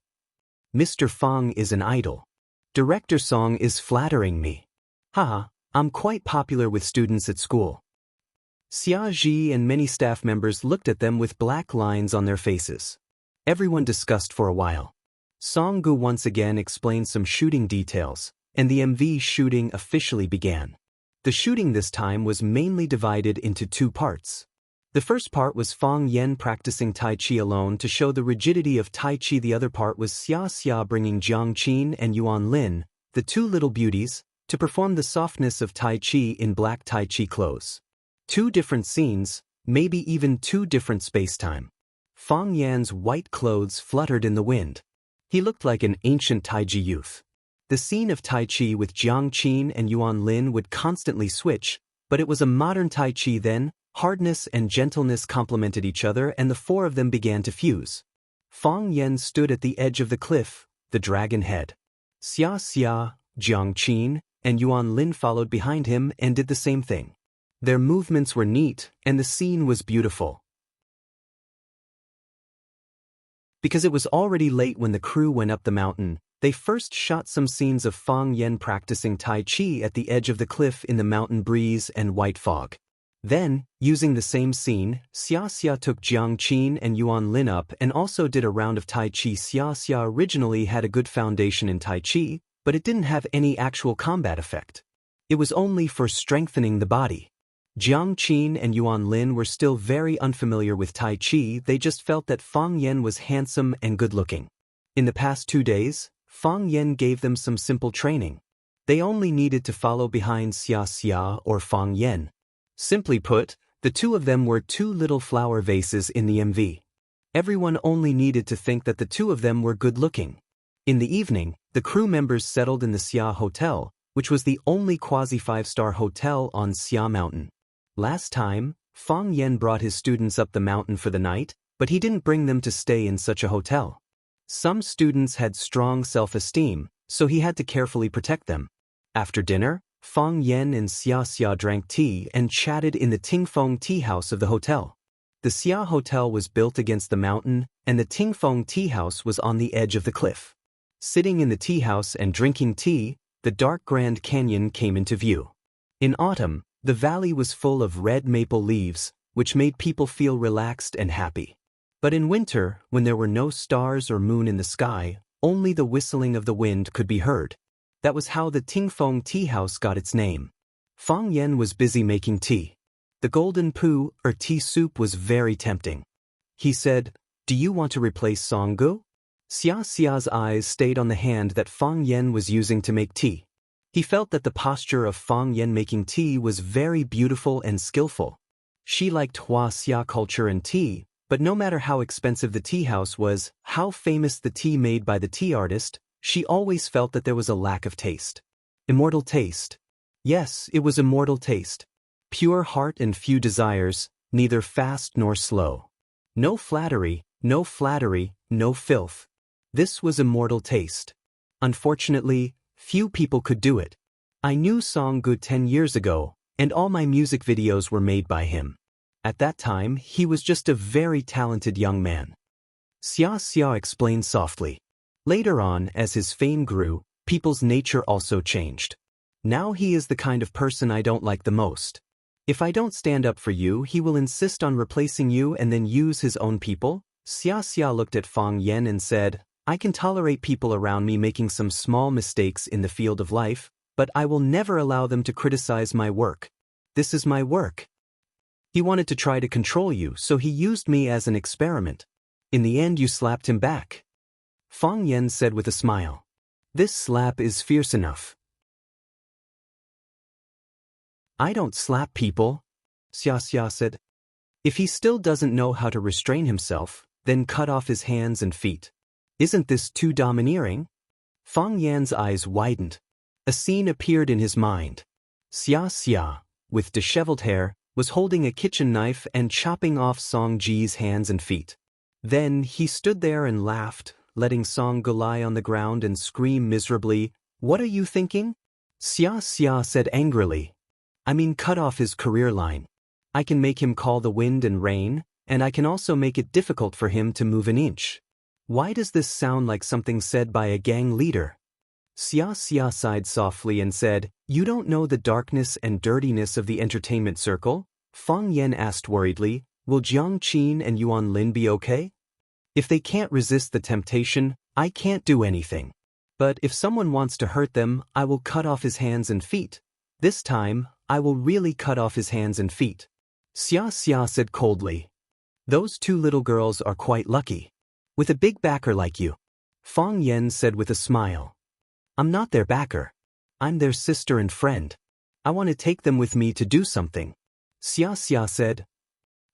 Mr. Fang is an idol. Director Song is flattering me. Haha, I'm quite popular with students at school. Xiaji and many staff members looked at them with black lines on their faces. Everyone discussed for a while. Song-gu once again explained some shooting details, and the MV shooting officially began. The shooting this time was mainly divided into two parts. The first part was Fang Yen practicing Tai Chi alone to show the rigidity of Tai Chi. The other part was Xia bringing Jiang Qin and Yuan Lin, the two little beauties, to perform the softness of Tai Chi in black Tai Chi clothes. Two different scenes, maybe even two different space-time. Fang Yan's white clothes fluttered in the wind. He looked like an ancient Taiji youth. The scene of Tai Chi with Jiang Qin and Yuan Lin would constantly switch, but it was a modern Tai Chi then. Hardness and gentleness complemented each other, and the four of them began to fuse. Fang Yen stood at the edge of the cliff, the dragon head. Xia, Jiang Qin, and Yuan Lin followed behind him and did the same thing. Their movements were neat, and the scene was beautiful. Because it was already late when the crew went up the mountain, they first shot some scenes of Fang Yen practicing Tai Chi at the edge of the cliff in the mountain breeze and white fog. Then, using the same scene, Xia took Jiang Qin and Yuan Lin up and also did a round of Tai Chi. Xia originally had a good foundation in Tai Chi, but it didn't have any actual combat effect. It was only for strengthening the body. Jiang Qin and Yuan Lin were still very unfamiliar with Tai Chi. They just felt that Fang Yen was handsome and good-looking. In the past 2 days, Fang Yen gave them some simple training. They only needed to follow behind Xia or Fang Yen. Simply put, the two of them were two little flower vases in the MV. Everyone only needed to think that the two of them were good-looking. In the evening, the crew members settled in the Xia Hotel, which was the only quasi-5-star hotel on Xia Mountain. Last time, Fang Yen brought his students up the mountain for the night, but he didn't bring them to stay in such a hotel. Some students had strong self-esteem, so he had to carefully protect them. After dinner, Fang Yen and Xia drank tea and chatted in the Tingfeng tea house of the hotel. The Xia Hotel was built against the mountain, and the Tingfeng tea house was on the edge of the cliff. Sitting in the tea house and drinking tea, the dark Grand Canyon came into view. In autumn, the valley was full of red maple leaves, which made people feel relaxed and happy. But in winter, when there were no stars or moon in the sky, only the whistling of the wind could be heard. That was how the Tingfeng tea house got its name. Fang Yen was busy making tea. The golden poo, or tea soup, was very tempting. He said, "Do you want to replace Song-gu?" Xia's eyes stayed on the hand that Fang Yen was using to make tea. He felt that the posture of Fang Yen making tea was very beautiful and skillful. She liked Hua Xia culture and tea, but no matter how expensive the tea house was, how famous the tea made by the tea artist, she always felt that there was a lack of taste. Immortal taste. Yes, it was immortal taste. Pure heart and few desires, neither fast nor slow. No flattery, no filth. This was immortal taste. Unfortunately, few people could do it. I knew Song-gu 10 years ago, and all my music videos were made by him. At that time, he was just a very talented young man. Xia Xia explained softly. Later on, as his fame grew, people's nature also changed. Now he is the kind of person I don't like the most. If I don't stand up for you, he will insist on replacing you and then use his own people. Xia Xia looked at Fang Yan and said, I can tolerate people around me making some small mistakes in the field of life, but I will never allow them to criticize my work. This is my work. He wanted to try to control you, so he used me as an experiment. In the end, you slapped him back. Fang Yan said with a smile. This slap is fierce enough. I don't slap people, Xia Xia said. If he still doesn't know how to restrain himself, then cut off his hands and feet. Isn't this too domineering? Fang Yan's eyes widened. A scene appeared in his mind. Xia Xia, with disheveled hair, was holding a kitchen knife and chopping off Song Ji's hands and feet. Then he stood there and laughed, letting Song Ge lie on the ground and scream miserably, What are you thinking? Xia Xia said angrily. I mean, cut off his career line. I can make him call the wind and rain, and I can also make it difficult for him to move an inch. Why does this sound like something said by a gang leader? Xia Xia sighed softly and said, You don't know the darkness and dirtiness of the entertainment circle? Fang Yan asked worriedly, Will Jiang Qin and Yuan Lin be okay? If they can't resist the temptation, I can't do anything. But if someone wants to hurt them, I will cut off his hands and feet. This time, I will really cut off his hands and feet. Xia Xia said coldly. Those two little girls are quite lucky. With a big backer like you. Fang Yan said with a smile. I'm not their backer. I'm their sister and friend. I want to take them with me to do something. Xia Xia said.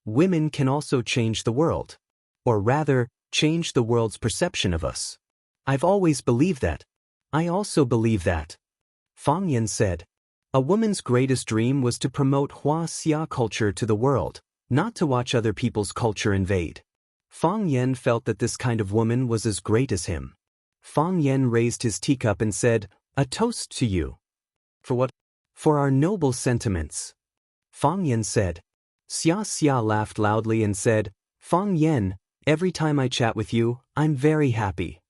Women can also change the world. Or rather, change the world's perception of us. I've always believed that. I also believe that. Fang Yan said. A woman's greatest dream was to promote Hua Xia culture to the world, not to watch other people's culture invade. Fang Yan felt that this kind of woman was as great as him. Fang Yan raised his teacup and said, A toast to you. For what? For our noble sentiments. Fang Yan said. Xia Xia laughed loudly and said, Fang Yan, every time I chat with you, I'm very happy.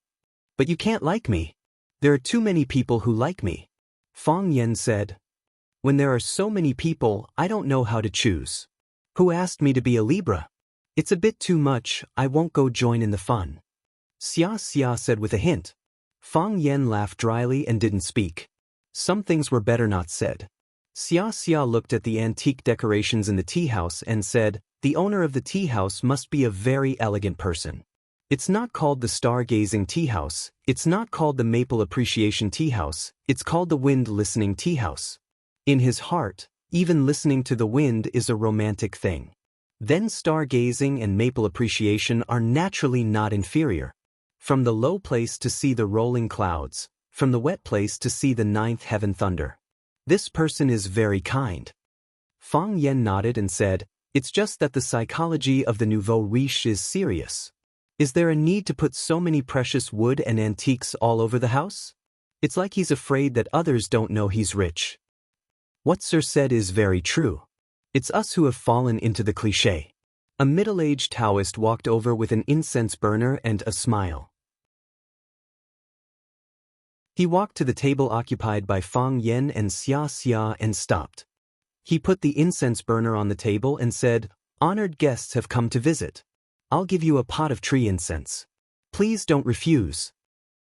But you can't like me. There are too many people who like me. Fang Yan said. When there are so many people, I don't know how to choose. Who asked me to be a Libra? It's a bit too much, I won't go join in the fun. Xia Xia said with a hint. Fang Yan laughed dryly and didn't speak. Some things were better not said. Xia Xia looked at the antique decorations in the tea house and said, The owner of the tea house must be a very elegant person. It's not called the Stargazing Tea House, it's not called the Maple Appreciation Tea House, it's called the Wind Listening Tea House. In his heart, even listening to the wind is a romantic thing. Then stargazing and maple appreciation are naturally not inferior. From the low place to see the rolling clouds, from the wet place to see the ninth heaven thunder. This person is very kind. Fang Yan nodded and said, It's just that the psychology of the nouveau riche is serious. Is there a need to put so many precious wood and antiques all over the house? It's like he's afraid that others don't know he's rich. What Sir said is very true. It's us who have fallen into the cliché. A middle-aged Taoist walked over with an incense burner and a smile. He walked to the table occupied by Fang Yan and Xia Xia and stopped. He put the incense burner on the table and said, Honored guests have come to visit. I'll give you a pot of tree incense. Please don't refuse.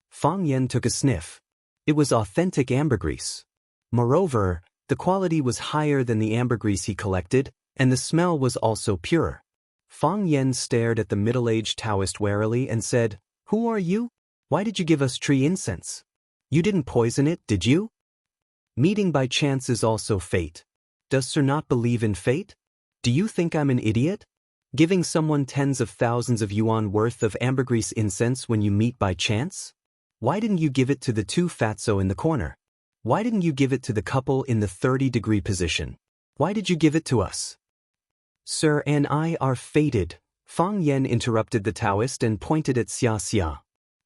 Fang Yan took a sniff. It was authentic ambergris. Moreover, the quality was higher than the ambergris he collected, and the smell was also pure. Fang Yan stared at the middle-aged Taoist warily and said, Who are you? Why did you give us tree incense? You didn't poison it, did you? Meeting by chance is also fate. Does Sir not believe in fate? Do you think I'm an idiot? Giving someone tens of thousands of yuan worth of ambergris incense when you meet by chance? Why didn't you give it to the two fatso in the corner? Why didn't you give it to the couple in the 30-degree position? Why did you give it to us? Sir and I are fated. Fang Yan interrupted the Taoist and pointed at Xia Xia.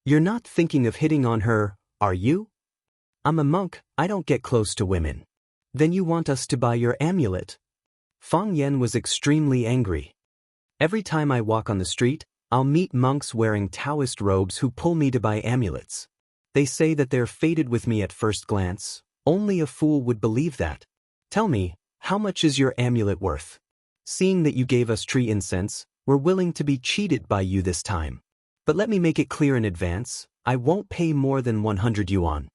You're not thinking of hitting on her, are you? I'm a monk, I don't get close to women. Then you want us to buy your amulet? Fang Yen was extremely angry. Every time I walk on the street, I'll meet monks wearing Taoist robes who pull me to buy amulets. They say that they're fated with me at first glance. Only a fool would believe that. Tell me, how much is your amulet worth? Seeing that you gave us tree incense, we're willing to be cheated by you this time. But let me make it clear in advance, I won't pay more than 100 yuan.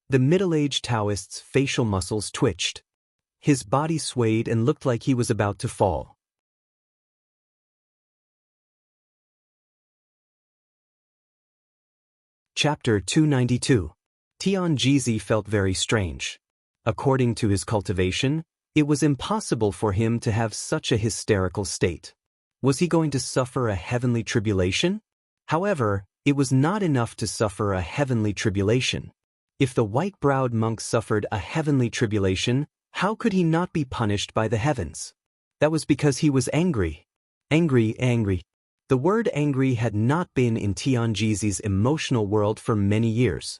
The middle-aged Taoist's facial muscles twitched. His body swayed and looked like he was about to fall. Chapter 292. Tianjizi felt very strange. According to his cultivation, it was impossible for him to have such a hysterical state. Was he going to suffer a heavenly tribulation? However, it was not enough to suffer a heavenly tribulation. If the white-browed monk suffered a heavenly tribulation, how could he not be punished by the heavens? That was because he was angry. Angry. The word angry had not been in Tianjizi's emotional world for many years.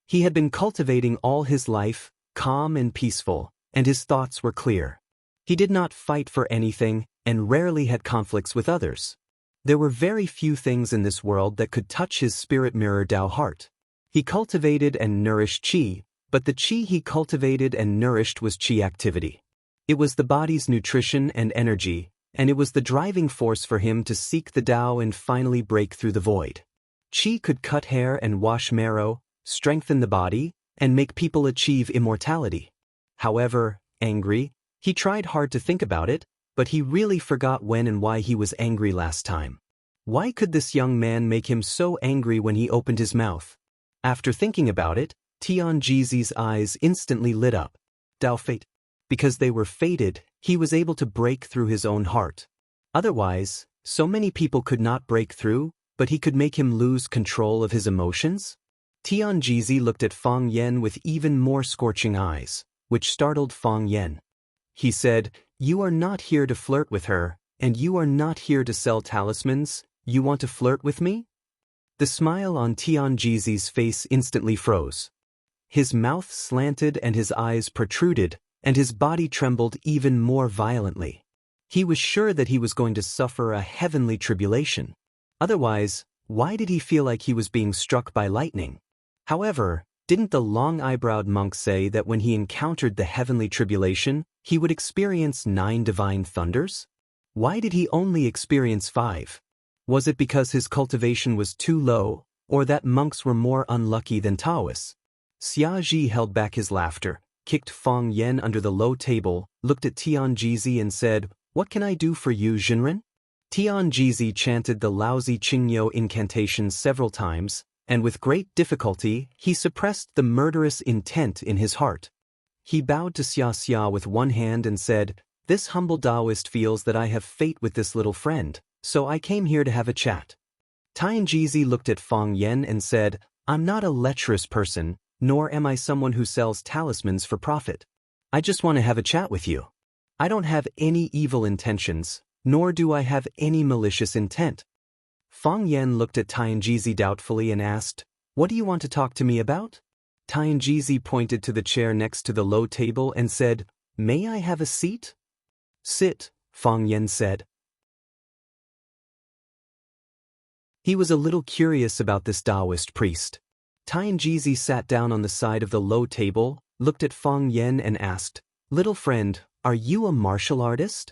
He had been cultivating all his life, calm and peaceful, and his thoughts were clear. He did not fight for anything, and rarely had conflicts with others. There were very few things in this world that could touch his spirit mirror Dao heart. He cultivated and nourished qi, but the qi he cultivated and nourished was qi activity. It was the body's nutrition and energy, and it was the driving force for him to seek the Tao and finally break through the void. Qi could cut hair and wash marrow, strengthen the body, and make people achieve immortality. However, angry, he tried hard to think about it, but he really forgot when and why he was angry last time. Why could this young man make him so angry when he opened his mouth? After thinking about it, Tianjizi's eyes instantly lit up. Dao fate. Because they were fated, he was able to break through his own heart. Otherwise, so many people could not break through, but he could make him lose control of his emotions? Tianjizi looked at Fang Yen with even more scorching eyes, which startled Fang Yen. He said, "You are not here to flirt with her, and you are not here to sell talismans. You want to flirt with me?" The smile on Tianjizi's face instantly froze. His mouth slanted and his eyes protruded, and his body trembled even more violently. He was sure that he was going to suffer a heavenly tribulation. Otherwise, why did he feel like he was being struck by lightning? However, didn't the long-eyebrowed monk say that when he encountered the heavenly tribulation, he would experience 9 divine thunders? Why did he only experience 5? Was it because his cultivation was too low, or that monks were more unlucky than Taoists? Xia Ji held back his laughter, kicked Fang Yen under the low table, looked at Tianjizi and said, "What can I do for you, Jinren?" Tianjizi chanted the lousy Qingyo incantation several times, and with great difficulty, he suppressed the murderous intent in his heart. He bowed to Xia with one hand and said, "This humble Taoist feels that I have fate with this little friend, so I came here to have a chat." Tianjizi looked at Fang Yen and said, "I'm not a lecherous person, nor am I someone who sells talismans for profit. I just want to have a chat with you. I don't have any evil intentions, nor do I have any malicious intent." Fang Yen looked at Tianjizi doubtfully and asked, "What do you want to talk to me about?" Tianjizi pointed to the chair next to the low table and said, "May I have a seat?" "Sit," Fang Yen said. He was a little curious about this Taoist priest. Tianjizi sat down on the side of the low table, looked at Fang Yen and asked, "Little friend, are you a martial artist?"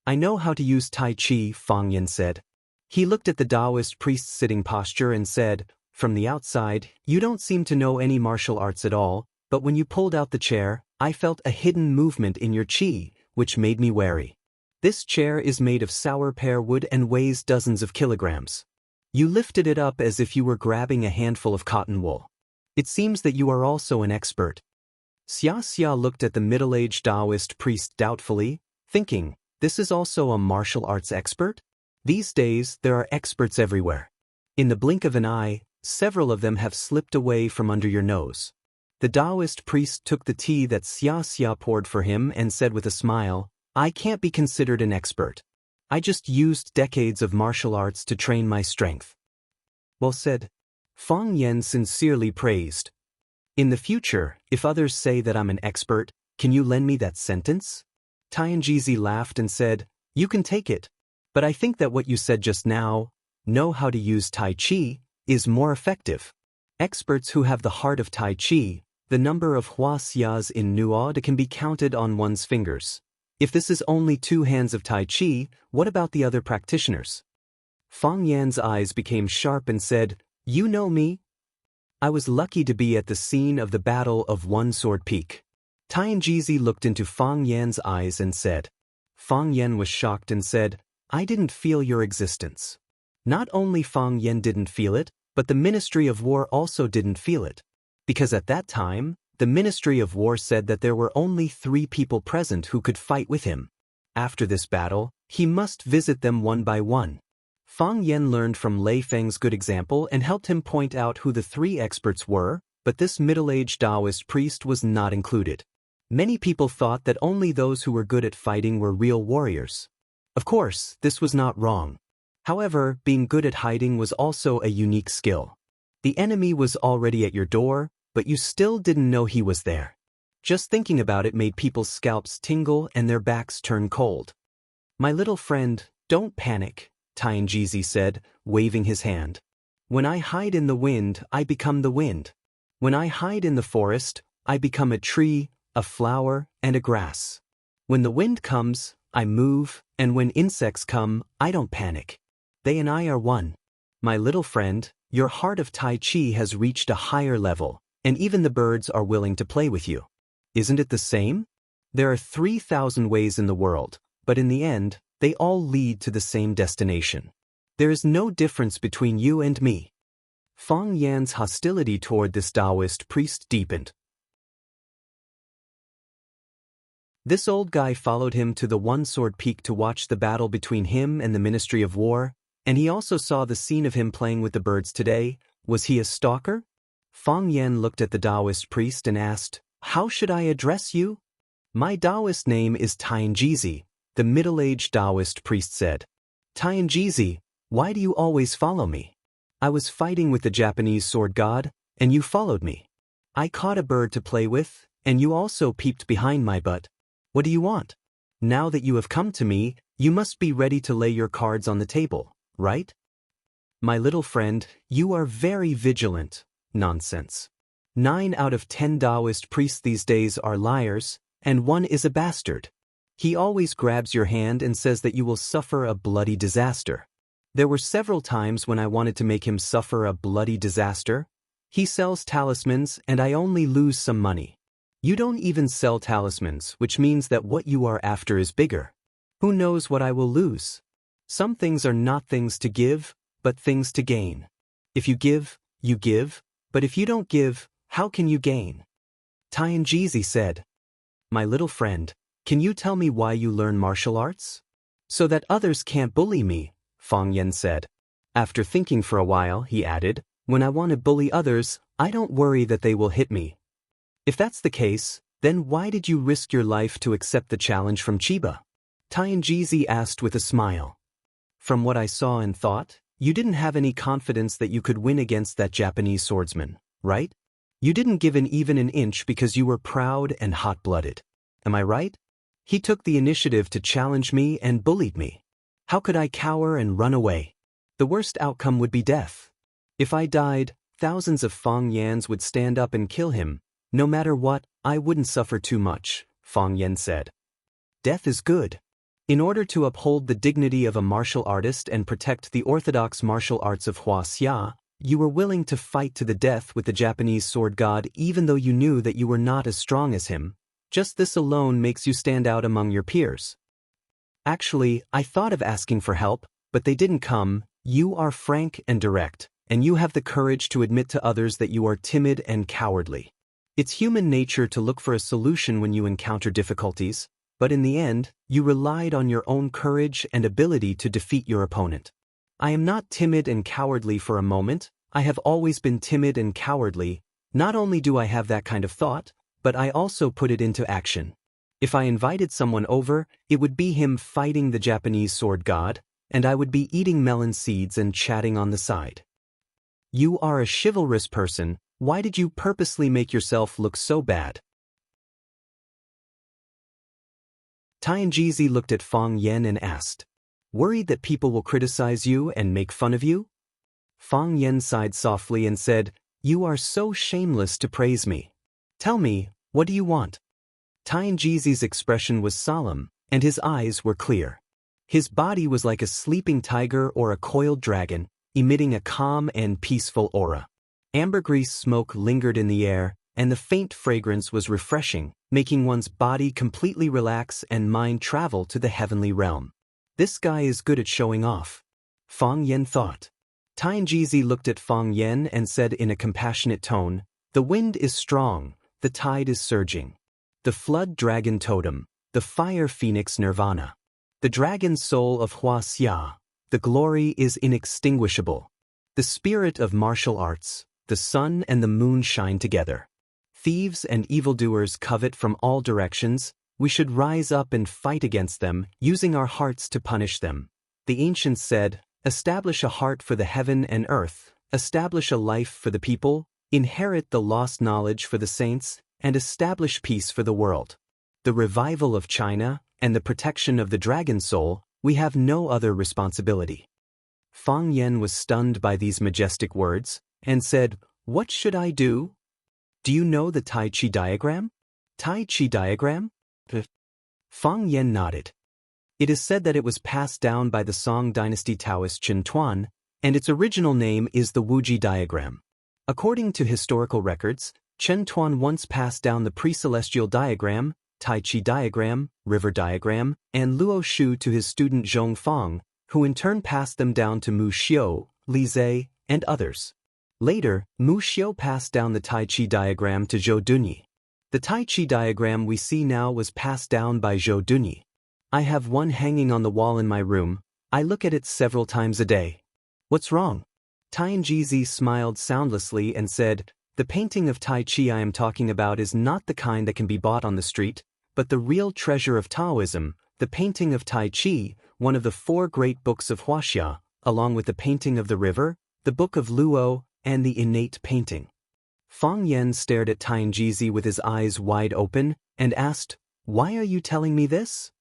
"I know how to use Tai Chi," Fang Yen said. He looked at the Taoist priest's sitting posture and said, "From the outside, you don't seem to know any martial arts at all, but when you pulled out the chair, I felt a hidden movement in your qi, which made me wary. This chair is made of sour pear wood and weighs dozens of kilograms. You lifted it up as if you were grabbing a handful of cotton wool. It seems that you are also an expert." Xia looked at the middle-aged Taoist priest doubtfully, thinking, this is also a martial arts expert? These days, there are experts everywhere. In the blink of an eye, several of them have slipped away from under your nose. The Taoist priest took the tea that Xia poured for him and said with a smile, "I can't be considered an expert. I just used decades of martial arts to train my strength." "Well said." Fang Yen sincerely praised. "In the future, if others say that I'm an expert, can you lend me that sentence?" Tianjizi laughed and said, "You can take it. But I think that what you said just now, know how to use Tai Chi, is more effective. Experts who have the heart of Tai Chi, the number of Hua Xias in Nuod can be counted on one's fingers. If this is only 2 hands of Tai Chi, what about the other practitioners?" Fang Yan's eyes became sharp and said, "You know me? I was lucky to be at the scene of the Battle of One Sword Peak." Tianjizi looked into Fang Yan's eyes and said. Fang Yan was shocked and said, "I didn't feel your existence." Not only Fang Yan didn't feel it, but the Ministry of War also didn't feel it. Because at that time, the Ministry of War said that there were only 3 people present who could fight with him. After this battle, he must visit them one by one. Fang Yan learned from Lei Feng's good example and helped him point out who the 3 experts were, but this middle-aged Taoist priest was not included. Many people thought that only those who were good at fighting were real warriors. Of course, this was not wrong. However, being good at hiding was also a unique skill. The enemy was already at your door, but you still didn't know he was there. Just thinking about it made people's scalps tingle and their backs turn cold. "My little friend, don't panic," Tianjizi said, waving his hand. "When I hide in the wind, I become the wind. When I hide in the forest, I become a tree, a flower, and a grass. When the wind comes, I move, and when insects come, I don't panic. They and I are one. My little friend, your heart of Tai Chi has reached a higher level, and even the birds are willing to play with you. Isn't it the same? There are 3,000 ways in the world, but in the end, they all lead to the same destination. There is no difference between you and me." Fang Yan's hostility toward this Taoist priest deepened. This old guy followed him to the One Sword Peak to watch the battle between him and the Ministry of War, and he also saw the scene of him playing with the birds today. Was he a stalker? Fang Yan looked at the Taoist priest and asked, "How should I address you?" "My Taoist name is Tianjizi," the middle-aged Taoist priest said. "Tianjizi, why do you always follow me? I was fighting with the Japanese sword god, and you followed me. I caught a bird to play with, and you also peeped behind my butt. What do you want? Now that you have come to me, you must be ready to lay your cards on the table, right? My little friend, you are very vigilant." Nonsense. 9 out of 10 Taoist priests these days are liars, and 1 is a bastard. He always grabs your hand and says that you will suffer a bloody disaster. There were several times when I wanted to make him suffer a bloody disaster. He sells talismans and I only lose some money. You don't even sell talismans, which means that what you are after is bigger. Who knows what I will lose? Some things are not things to give, but things to gain. If you give, but if you don't give, how can you gain? Tianjizi said. "My little friend, can you tell me why you learn martial arts?" "So that others can't bully me," Fang Yan said. After thinking for a while, he added, "When I want to bully others, I don't worry that they will hit me." "If that's the case, then why did you risk your life to accept the challenge from Chiba?" Tianjizi asked with a smile. "From what I saw and thought, you didn't have any confidence that you could win against that Japanese swordsman, right? You didn't give even an inch because you were proud and hot-blooded. Am I right? He took the initiative to challenge me and bullied me. How could I cower and run away? The worst outcome would be death. If I died, thousands of Fang Yans would stand up and kill him. No matter what, I wouldn't suffer too much," Fang Yan said. "Death is good. In order to uphold the dignity of a martial artist and protect the orthodox martial arts of Hua Xia, you were willing to fight to the death with the Japanese sword god even though you knew that you were not as strong as him. Just this alone makes you stand out among your peers. Actually, I thought of asking for help, but they didn't come. You are frank and direct, and you have the courage to admit to others that you are timid and cowardly. It's human nature to look for a solution when you encounter difficulties, but in the end, you relied on your own courage and ability to defeat your opponent. I am not timid and cowardly for a moment. I have always been timid and cowardly. Not only do I have that kind of thought, but I also put it into action. If I invited someone over, it would be him fighting the Japanese sword god, and I would be eating melon seeds and chatting on the side. You are a chivalrous person. Why did you purposely make yourself look so bad? Tianjizi looked at Fang Yen and asked, "Worried that people will criticize you and make fun of you?" Fang Yen sighed softly and said, "You are so shameless to praise me. Tell me, what do you want?" Tianjizi's expression was solemn, and his eyes were clear. His body was like a sleeping tiger or a coiled dragon, emitting a calm and peaceful aura. Ambergris smoke lingered in the air, and the faint fragrance was refreshing, making one's body completely relax and mind travel to the heavenly realm. This guy is good at showing off, Fang Yen thought. Tianjizi looked at Fang Yen and said in a compassionate tone, "The wind is strong, the tide is surging. The flood dragon totem, the fire phoenix nirvana. The dragon soul of Hua Xia, the glory is inextinguishable. The spirit of martial arts, the sun and the moon shine together. Thieves and evildoers covet from all directions, we should rise up and fight against them, using our hearts to punish them. The ancients said, establish a heart for the heaven and earth, establish a life for the people, inherit the lost knowledge for the saints, and establish peace for the world. The revival of China, and the protection of the dragon soul, we have no other responsibility." Fang Yen was stunned by these majestic words, and said, "What should I do? Do you know the Tai Chi diagram?" "Tai Chi diagram?" Fang Yen nodded. It is said that it was passed down by the Song dynasty Taoist Chen Tuan, and its original name is the Wuji diagram. According to historical records, Chen Tuan once passed down the pre-celestial diagram, Tai Chi diagram, river diagram, and Luo Shu to his student Zhong Fang, who in turn passed them down to Mu Xiu, Li Zhe, and others. Later, Mu Xiu passed down the Tai Chi diagram to Zhou Dunyi. The Tai Chi diagram we see now was passed down by Zhou Dunyi. I have one hanging on the wall in my room. I look at it several times a day. What's wrong? Tianjizi smiled soundlessly and said, "The painting of Tai Chi I am talking about is not the kind that can be bought on the street, but the real treasure of Taoism, the painting of Tai Chi, one of the 4 great books of Huaxia, along with the painting of the river, the book of Luo, and the innate painting." Fang Yen stared at Tianjizi with his eyes wide open, and asked, "Why are you telling me this?"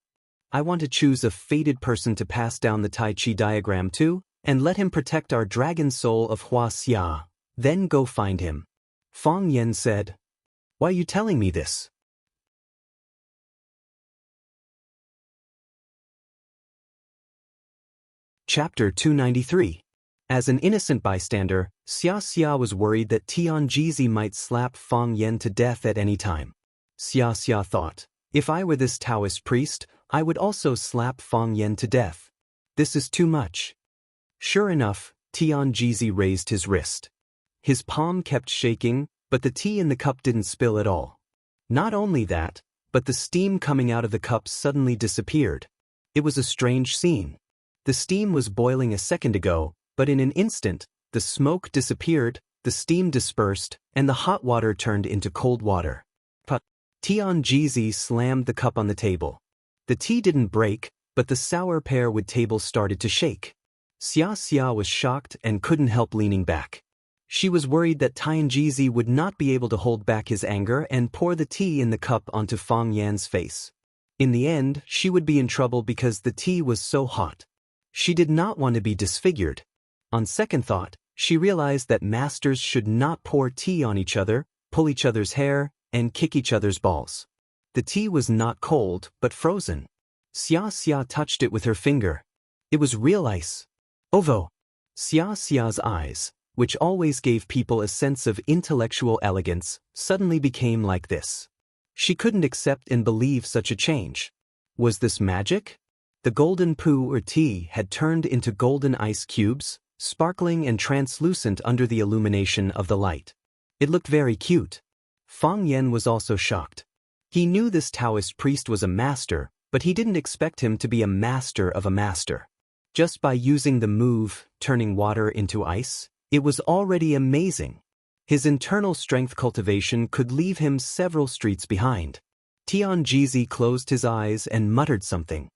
"I want to choose a fated person to pass down the Tai Chi diagram to, and let him protect our dragon soul of Hua Xia. Then go find him." Fang Yen said, "Why are you telling me this?" Chapter 293. As an innocent bystander, Xia Xia was worried that Tianjizi might slap Fang Yen to death at any time. Xia Xia thought, "If I were this Taoist priest, I would also slap Fang Yen to death. This is too much." Sure enough, Tianjizi raised his wrist. His palm kept shaking, but the tea in the cup didn't spill at all. Not only that, but the steam coming out of the cup suddenly disappeared. It was a strange scene. The steam was boiling a second ago, but in an instant, the smoke disappeared, the steam dispersed, and the hot water turned into cold water. Tianjizi slammed the cup on the table. The tea didn't break, but the sour pear wood table started to shake. Xia Xia was shocked and couldn't help leaning back. She was worried that Tianjizi would not be able to hold back his anger and pour the tea in the cup onto Fang Yan's face. In the end, she would be in trouble because the tea was so hot. She did not want to be disfigured. On second thought, she realized that masters should not pour tea on each other, pull each other's hair, and kick each other's balls. The tea was not cold, but frozen. Xia Xia touched it with her finger. It was real ice. Ovo. Xia Xia's eyes, which always gave people a sense of intellectual elegance, suddenly became like this. She couldn't accept and believe such a change. Was this magic? The golden poo or tea had turned into golden ice cubes, sparkling and translucent under the illumination of the light. It looked very cute. Fang Yen was also shocked. He knew this Taoist priest was a master, but he didn't expect him to be a master of a master. Just by using the move, turning water into ice, it was already amazing. His internal strength cultivation could leave him several streets behind. Tianjizi closed his eyes and muttered something.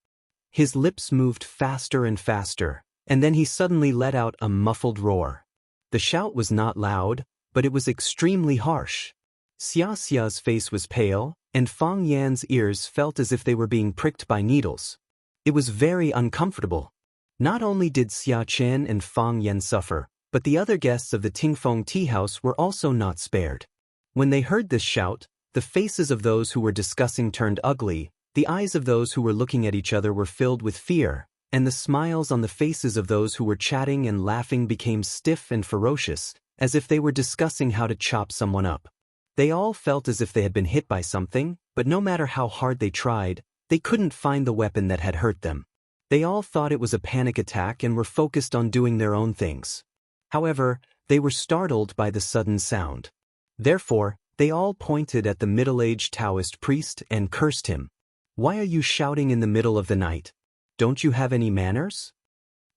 His lips moved faster and faster, and then he suddenly let out a muffled roar. The shout was not loud, but it was extremely harsh. Xia Xia's face was pale, and Fang Yan's ears felt as if they were being pricked by needles. It was very uncomfortable. Not only did Xia Chen and Fang Yan suffer, but the other guests of the Tingfeng tea house were also not spared. When they heard this shout, the faces of those who were discussing turned ugly, the eyes of those who were looking at each other were filled with fear, and the smiles on the faces of those who were chatting and laughing became stiff and ferocious, as if they were discussing how to chop someone up. They all felt as if they had been hit by something, but no matter how hard they tried, they couldn't find the weapon that had hurt them. They all thought it was a panic attack and were focused on doing their own things. However, they were startled by the sudden sound. Therefore, they all pointed at the middle-aged Taoist priest and cursed him. "Why are you shouting in the middle of the night? Don't you have any manners?"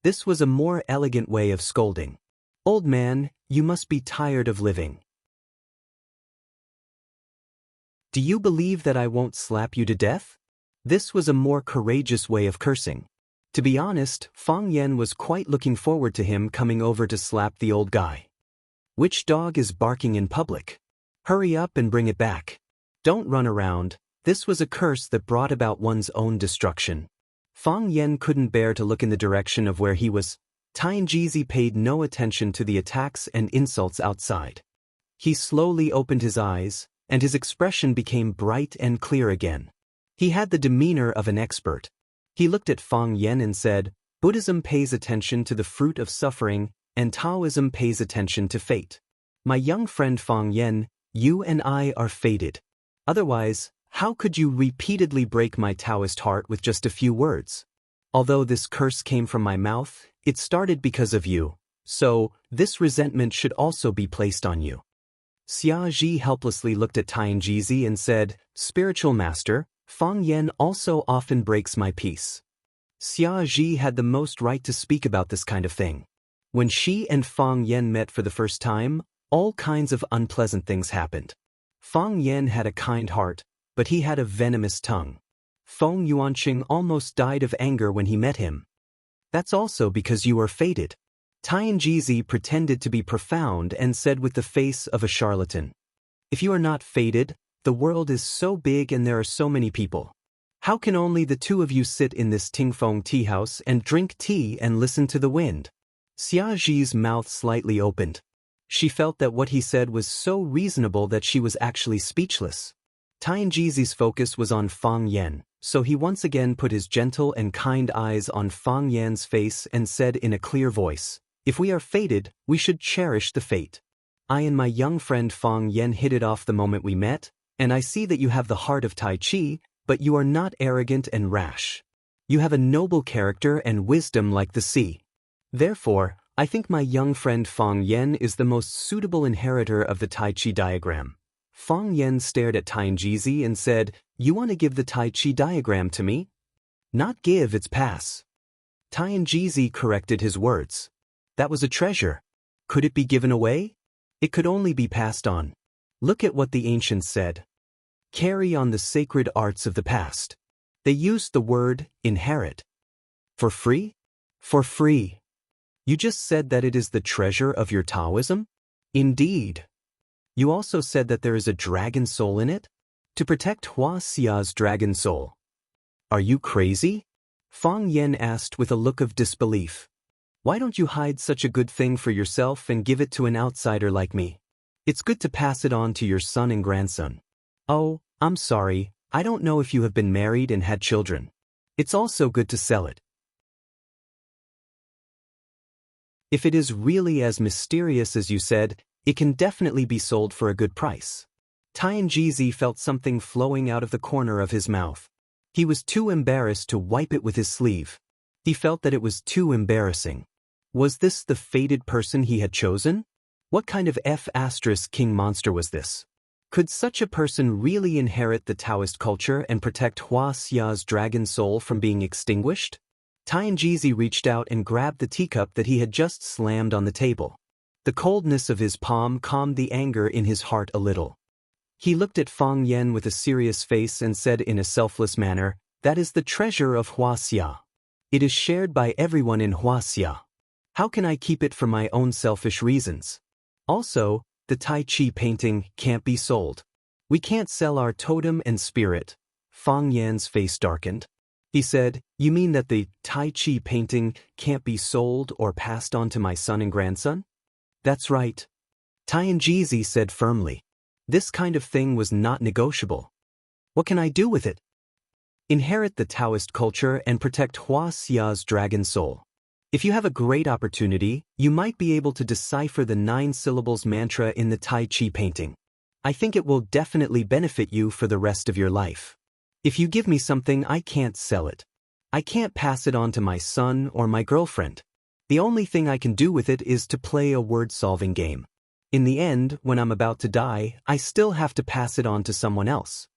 This was a more elegant way of scolding. "Old man, you must be tired of living. Do you believe that I won't slap you to death?" This was a more courageous way of cursing. To be honest, Fang Yan was quite looking forward to him coming over to slap the old guy. "Which dog is barking in public? Hurry up and bring it back. Don't run around." This was a curse that brought about one's own destruction. Fang Yan couldn't bear to look in the direction of where he was. Tianjizi paid no attention to the attacks and insults outside. He slowly opened his eyes, and his expression became bright and clear again. He had the demeanor of an expert. He looked at Fang Yan and said, "Buddhism pays attention to the fruit of suffering, and Taoism pays attention to fate. My young friend Fang Yan, you and I are fated. Otherwise, how could you repeatedly break my Taoist heart with just a few words? Although this curse came from my mouth, it started because of you, so this resentment should also be placed on you." Xia Ji helplessly looked at Tianjizi and said, "Spiritual master, Fang Yan also often breaks my peace." Xia Ji had the most right to speak about this kind of thing. When she and Fang Yan met for the first time, all kinds of unpleasant things happened. Fang Yan had a kind heart, but he had a venomous tongue. Feng Yuanqing almost died of anger when he met him. "That's also because you are fated." Tianjizi pretended to be profound and said with the face of a charlatan, "If you are not fated, the world is so big and there are so many people. How can only the two of you sit in this Tingfeng tea house and drink tea and listen to the wind?" Xia Ji's mouth slightly opened. She felt that what he said was so reasonable that she was actually speechless. Tianjizi's focus was on Fang Yan, so he once again put his gentle and kind eyes on Fang Yan's face and said in a clear voice, "If we are fated, we should cherish the fate. I and my young friend Fang Yan hit it off the moment we met, and I see that you have the heart of Tai Chi, but you are not arrogant and rash. You have a noble character and wisdom like the sea. Therefore, I think my young friend Fang Yan is the most suitable inheritor of the Tai Chi diagram." Fang Yan stared at Tianjizi and said, "You want to give the Tai Chi diagram to me?" "Not give, it's pass." Tianjizi corrected his words. "That was a treasure. Could it be given away? It could only be passed on. Look at what the ancients said. Carry on the sacred arts of the past." They used the word inherit. "For free?" "For free. You just said that it is the treasure of your Taoism?" "Indeed. You also said that there is a dragon soul in it? To protect Hua Xia's dragon soul." "Are you crazy?" Fang Yan asked with a look of disbelief. "Why don't you hide such a good thing for yourself and give it to an outsider like me? It's good to pass it on to your son and grandson." "Oh, I'm sorry, I don't know if you have been married and had children. It's also good to sell it. If it is really as mysterious as you said, it can definitely be sold for a good price." Tianjizi felt something flowing out of the corner of his mouth. He was too embarrassed to wipe it with his sleeve. He felt that it was too embarrassing. Was this the fated person he had chosen? What kind of F*** king monster was this? Could such a person really inherit the Taoist culture and protect Hua Xia's dragon soul from being extinguished? Tianjizi reached out and grabbed the teacup that he had just slammed on the table. The coldness of his palm calmed the anger in his heart a little. He looked at Fang Yan with a serious face and said in a selfless manner, "That is the treasure of Hua Xia. It is shared by everyone in Hua Xia. How can I keep it for my own selfish reasons? Also, the Tai Chi painting can't be sold." We can't sell our totem and spirit. Fang Yan's face darkened. He said, you mean that the Tai Chi painting can't be sold or passed on to my son and grandson? That's right. Tianjizi said firmly. This kind of thing was not negotiable. What can I do with it? Inherit the Taoist culture and protect Hua Xia's dragon soul. If you have a great opportunity, you might be able to decipher the 9 syllables mantra in the Tai Chi painting. I think it will definitely benefit you for the rest of your life. If you give me something, I can't sell it. I can't pass it on to my son or my girlfriend. The only thing I can do with it is to play a word-solving game. In the end, when I'm about to die, I still have to pass it on to someone else.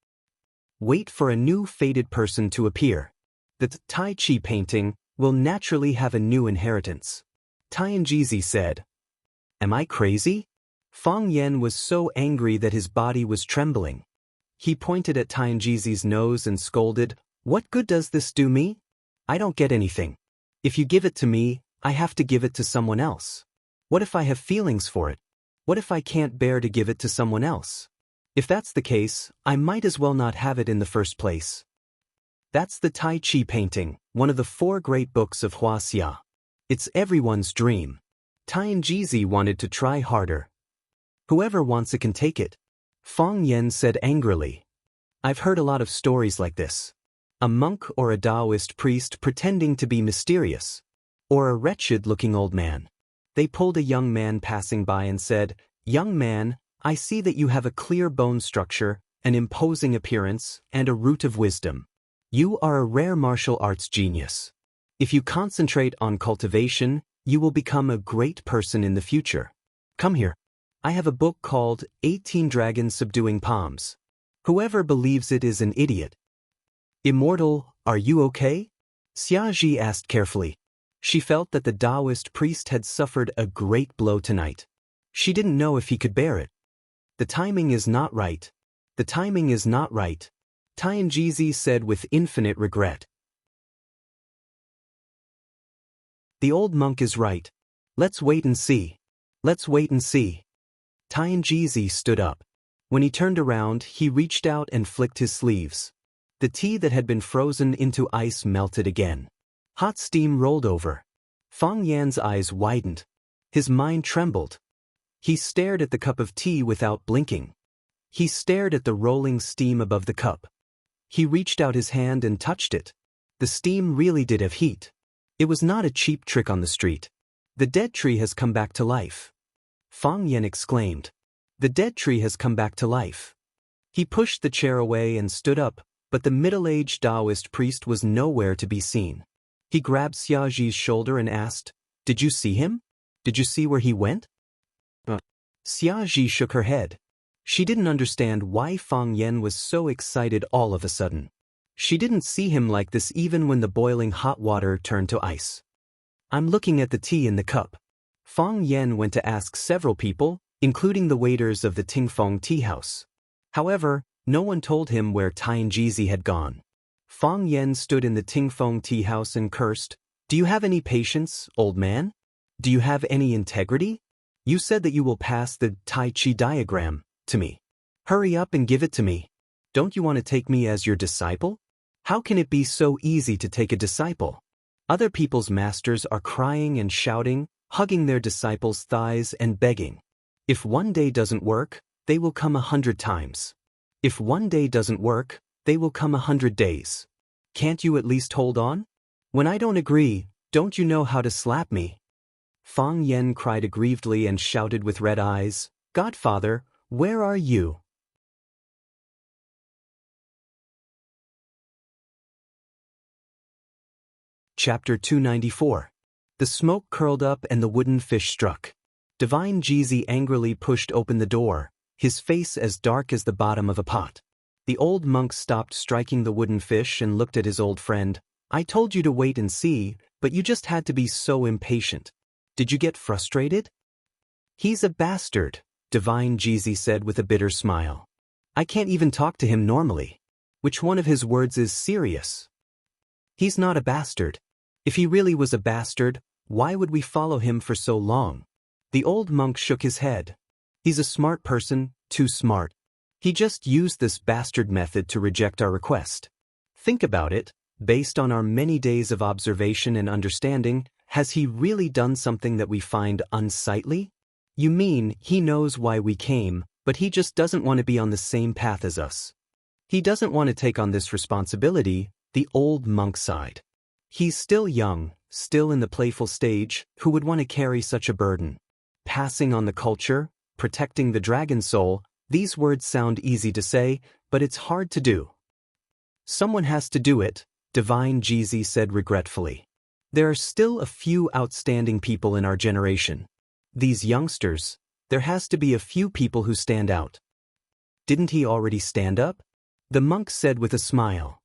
Wait for a new fated person to appear. The Tai Chi painting will naturally have a new inheritance. Tianjizi said. Am I crazy? Fang Yan was so angry that his body was trembling. He pointed at Tianjizi's nose and scolded, What good does this do me? I don't get anything. If you give it to me, I have to give it to someone else. What if I have feelings for it? What if I can't bear to give it to someone else? If that's the case, I might as well not have it in the first place. That's the Tai Chi painting, one of the 4 great books of Hua Xia. It's everyone's dream. Tianjizi wanted to try harder. Whoever wants it can take it. Fang Yan said angrily. I've heard a lot of stories like this. A monk or a Taoist priest pretending to be mysterious. Or a wretched-looking old man. They pulled a young man passing by and said, Young man, I see that you have a clear bone structure, an imposing appearance, and a root of wisdom. You are a rare martial arts genius. If you concentrate on cultivation, you will become a great person in the future. Come here. I have a book called 18 Dragons Subduing Palms. Whoever believes it is an idiot. Immortal, are you okay? Xiaji asked carefully. She felt that the Taoist priest had suffered a great blow tonight. She didn't know if he could bear it. The timing is not right. The timing is not right. Tianjizi said with infinite regret. The old monk is right. Let's wait and see. Let's wait and see. Tianjizi stood up. When he turned around, he reached out and flicked his sleeves. The tea that had been frozen into ice melted again. Hot steam rolled over. Fang Yan's eyes widened. His mind trembled. He stared at the cup of tea without blinking. He stared at the rolling steam above the cup. He reached out his hand and touched it. The steam really did have heat. It was not a cheap trick on the street. The dead tree has come back to life. Fang Yan exclaimed. The dead tree has come back to life. He pushed the chair away and stood up, but the middle-aged Taoist priest was nowhere to be seen. He grabbed Xiaji's shoulder and asked, Did you see him? Did you see where he went? Xiaji shook her head. She didn't understand why Fang Yan was so excited all of a sudden. She didn't see him like this even when the boiling hot water turned to ice. I'm looking at the tea in the cup. Fang Yan went to ask several people, including the waiters of the Tingfeng tea house. However, no one told him where Tianjizi had gone. Fang Yan stood in the Tingfeng tea house and cursed, Do you have any patience, old man? Do you have any integrity? You said that you will pass the Tai Chi diagram to me. Hurry up and give it to me. Don't you want to take me as your disciple? How can it be so easy to take a disciple? Other people's masters are crying and shouting, hugging their disciples' thighs and begging. If one day doesn't work, they will come 100 times. If one day doesn't work, they will come 100 days. Can't you at least hold on? When I don't agree, don't you know how to slap me? Fang Yan cried aggrievedly and shouted with red eyes, Godfather, where are you? Chapter 294. The smoke curled up and the wooden fish struck. Divine Jizi angrily pushed open the door, his face as dark as the bottom of a pot. The old monk stopped striking the wooden fish and looked at his old friend. I told you to wait and see, but you just had to be so impatient. Did you get frustrated? He's a bastard, Divine Jizi said with a bitter smile. I can't even talk to him normally. Which one of his words is serious? He's not a bastard. If he really was a bastard, why would we follow him for so long? The old monk shook his head. He's a smart person, too smart. He just used this bastard method to reject our request. Think about it, based on our many days of observation and understanding, has he really done something that we find unsightly? You mean, he knows why we came, but he just doesn't want to be on the same path as us. He doesn't want to take on this responsibility, the old monk sighed. He's still young, still in the playful stage, who would want to carry such a burden? Passing on the culture, protecting the dragon soul, these words sound easy to say, but it's hard to do. Someone has to do it, Divine Jeezy said regretfully. There are still a few outstanding people in our generation. These youngsters, there has to be a few people who stand out. Didn't he already stand up? The monk said with a smile.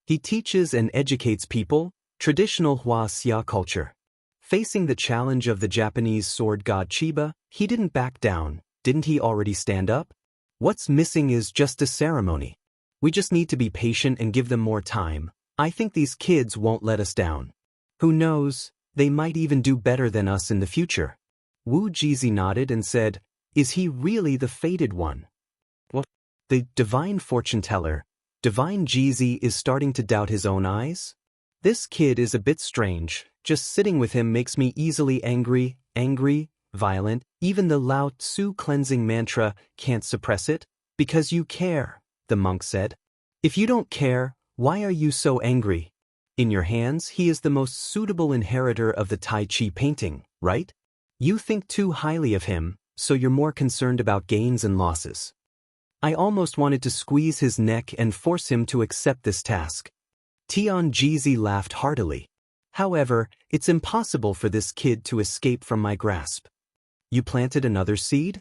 He teaches and educates people, traditional Hua-Xia culture. Facing the challenge of the Japanese sword god Chiba, he didn't back down. Didn't he already stand up? What's missing is just a ceremony. We just need to be patient and give them more time. I think these kids won't let us down. Who knows, they might even do better than us in the future. Wu Jeezy nodded and said, is he really the fated one? What? The divine fortune teller, Divine Jeezy is starting to doubt his own eyes? This kid is a bit strange, just sitting with him makes me easily angry, violent, even the Lao Tzu cleansing mantra can't suppress it, because you care, the monk said. If you don't care, why are you so angry? In your hands he is the most suitable inheritor of the Tai Chi painting, right? You think too highly of him, so you're more concerned about gains and losses. I almost wanted to squeeze his neck and force him to accept this task. Tian Jeezy laughed heartily. However, it's impossible for this kid to escape from my grasp. You planted another seed?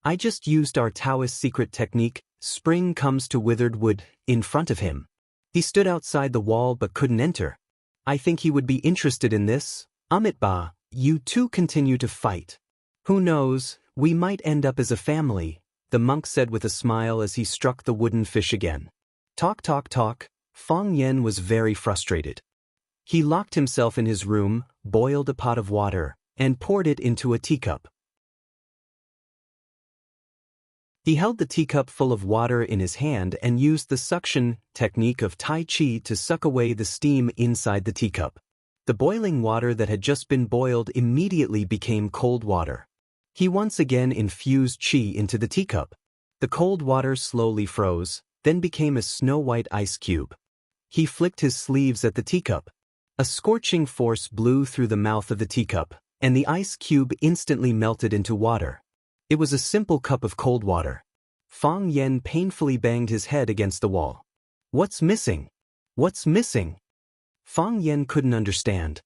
I just used our Taoist secret technique, spring comes to withered wood, in front of him. He stood outside the wall but couldn't enter. I think he would be interested in this. Amitba, you two continue to fight. Who knows, we might end up as a family, the monk said with a smile as he struck the wooden fish again. Talk. Fang Yen was very frustrated. He locked himself in his room, boiled a pot of water, and poured it into a teacup. He held the teacup full of water in his hand and used the suction technique of Tai Chi to suck away the steam inside the teacup. The boiling water that had just been boiled immediately became cold water. He once again infused Qi into the teacup. The cold water slowly froze, then became a snow-white ice cube. He flicked his sleeves at the teacup. A scorching force blew through the mouth of the teacup, and the ice cube instantly melted into water. It was a simple cup of cold water. Fang Yen painfully banged his head against the wall. What's missing? What's missing? Fang Yen couldn't understand.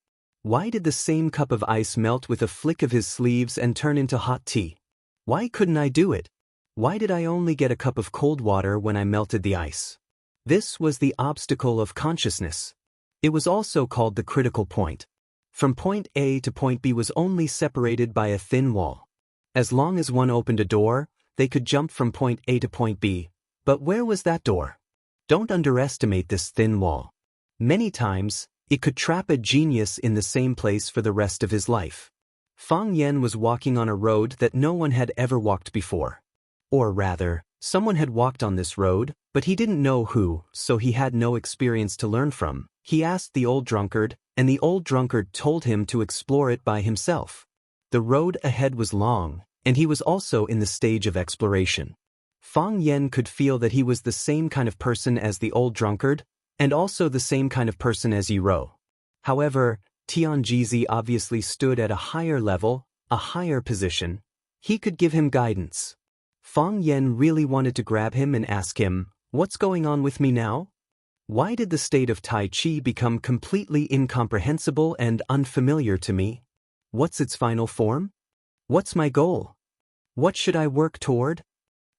Why did the same cup of ice melt with a flick of his sleeves and turn into hot tea? Why couldn't I do it? Why did I only get a cup of cold water when I melted the ice? This was the obstacle of consciousness. It was also called the critical point. From point A to point B was only separated by a thin wall. As long as one opened a door, they could jump from point A to point B. But where was that door? Don't underestimate this thin wall. Many times, it could trap a genius in the same place for the rest of his life. Fang Yen was walking on a road that no one had ever walked before. Or rather, someone had walked on this road, but he didn't know who, so he had no experience to learn from. He asked the old drunkard, and the old drunkard told him to explore it by himself. The road ahead was long, and he was also in the stage of exploration. Fang Yen could feel that he was the same kind of person as the old drunkard, and also the same kind of person as Yiro. However, Tian Jeezy obviously stood at a higher level, a higher position. He could give him guidance. Fang Yen really wanted to grab him and ask him, what's going on with me now? Why did the state of Tai Chi become completely incomprehensible and unfamiliar to me? What's its final form? What's my goal? What should I work toward?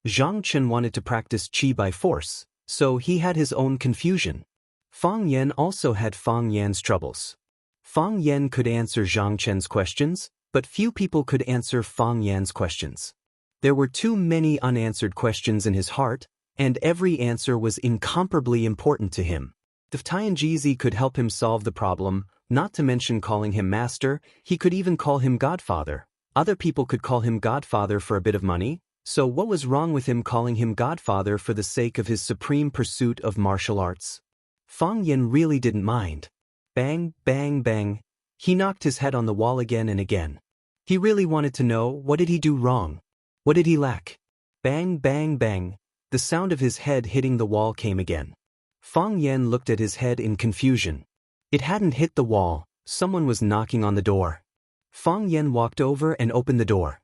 Zhang Chen wanted to practice Qi by force, so he had his own confusion. Fang Yen also had Fang Yan's troubles. Fang Yen could answer Zhang Chen's questions, but few people could answer Fang Yan's questions. There were too many unanswered questions in his heart, and every answer was incomparably important to him. If Tian Jeezy could help him solve the problem, not to mention calling him master, he could even call him godfather. Other people could call him godfather for a bit of money, So what was wrong with him calling him godfather for the sake of his supreme pursuit of martial arts? Fang Yan really didn't mind. Bang, bang, bang. He knocked his head on the wall again and again. He really wanted to know, what did he do wrong? What did he lack? Bang, bang, bang. The sound of his head hitting the wall came again. Fang Yan looked at his head in confusion. It hadn't hit the wall. Someone was knocking on the door. Fang Yan walked over and opened the door.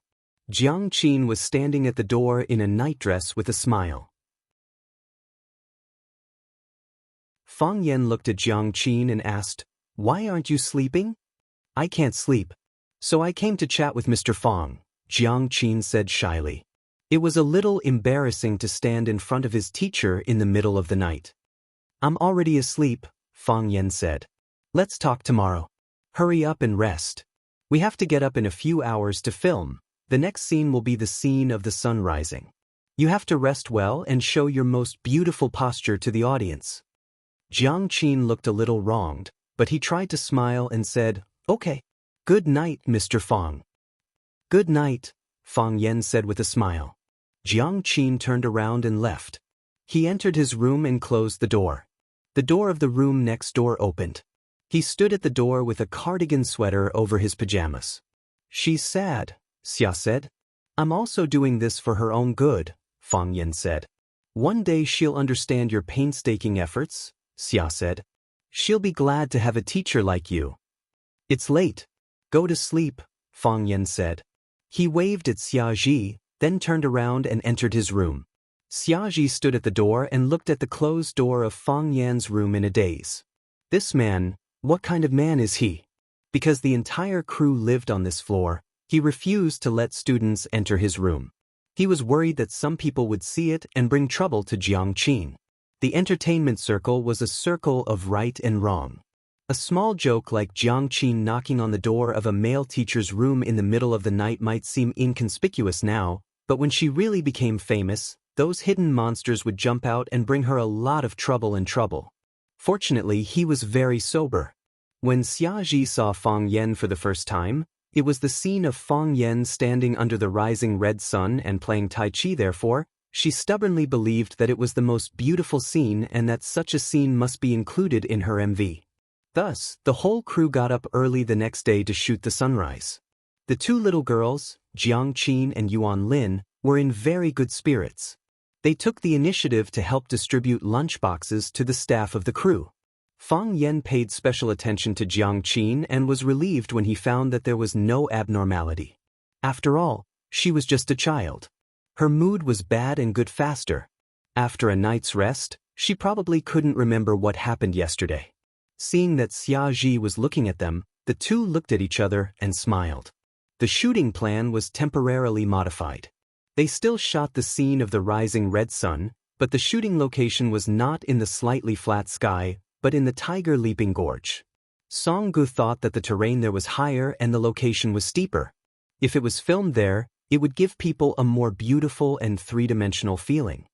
Jiang Qin was standing at the door in a nightdress with a smile. Fang Yan looked at Jiang Qin and asked, "Why aren't you sleeping?" "I can't sleep. So I came to chat with Mr. Fang," Jiang Qin said shyly. It was a little embarrassing to stand in front of his teacher in the middle of the night. "I'm already asleep," Fang Yan said. "Let's talk tomorrow. Hurry up and rest. We have to get up in a few hours to film. The next scene will be the scene of the sun rising. You have to rest well and show your most beautiful posture to the audience." Jiang Qin looked a little wronged, but he tried to smile and said, "Okay. Good night, Mr. Fang." "Good night," Fang Yan said with a smile. Jiang Qin turned around and left. He entered his room and closed the door. The door of the room next door opened. He stood at the door with a cardigan sweater over his pajamas. "She's sad," Xia said. "I'm also doing this for her own good," Fang Yan said. "One day she'll understand your painstaking efforts," Xia said. "She'll be glad to have a teacher like you." "It's late. Go to sleep," Fang Yan said. He waved at Xia Ji, then turned around and entered his room. Xia Ji stood at the door and looked at the closed door of Fang Yan's room in a daze. This man, what kind of man is he? Because the entire crew lived on this floor, he refused to let students enter his room. He was worried that some people would see it and bring trouble to Jiang Qin. The entertainment circle was a circle of right and wrong. A small joke like Jiang Qin knocking on the door of a male teacher's room in the middle of the night might seem inconspicuous now, but when she really became famous, those hidden monsters would jump out and bring her a lot of trouble. Fortunately, he was very sober. When Xia Ji saw Fang Yan for the first time, it was the scene of Fang Yan standing under the rising red sun and playing Tai Chi. Therefore, she stubbornly believed that it was the most beautiful scene and that such a scene must be included in her MV. Thus, the whole crew got up early the next day to shoot the sunrise. The two little girls, Jiang Qin and Yuan Lin, were in very good spirits. They took the initiative to help distribute lunchboxes to the staff of the crew. Fang Yan paid special attention to Jiang Qin and was relieved when he found that there was no abnormality. After all, she was just a child. Her mood was bad and good faster. After a night's rest, she probably couldn't remember what happened yesterday. Seeing that Xia Ji was looking at them, the two looked at each other and smiled. The shooting plan was temporarily modified. They still shot the scene of the rising red sun, but the shooting location was not in the slightly flat sky, but in the tiger leaping gorge. Song Gu thought that the terrain there was higher and the location was steeper. If it was filmed there, it would give people a more beautiful and three-dimensional feeling.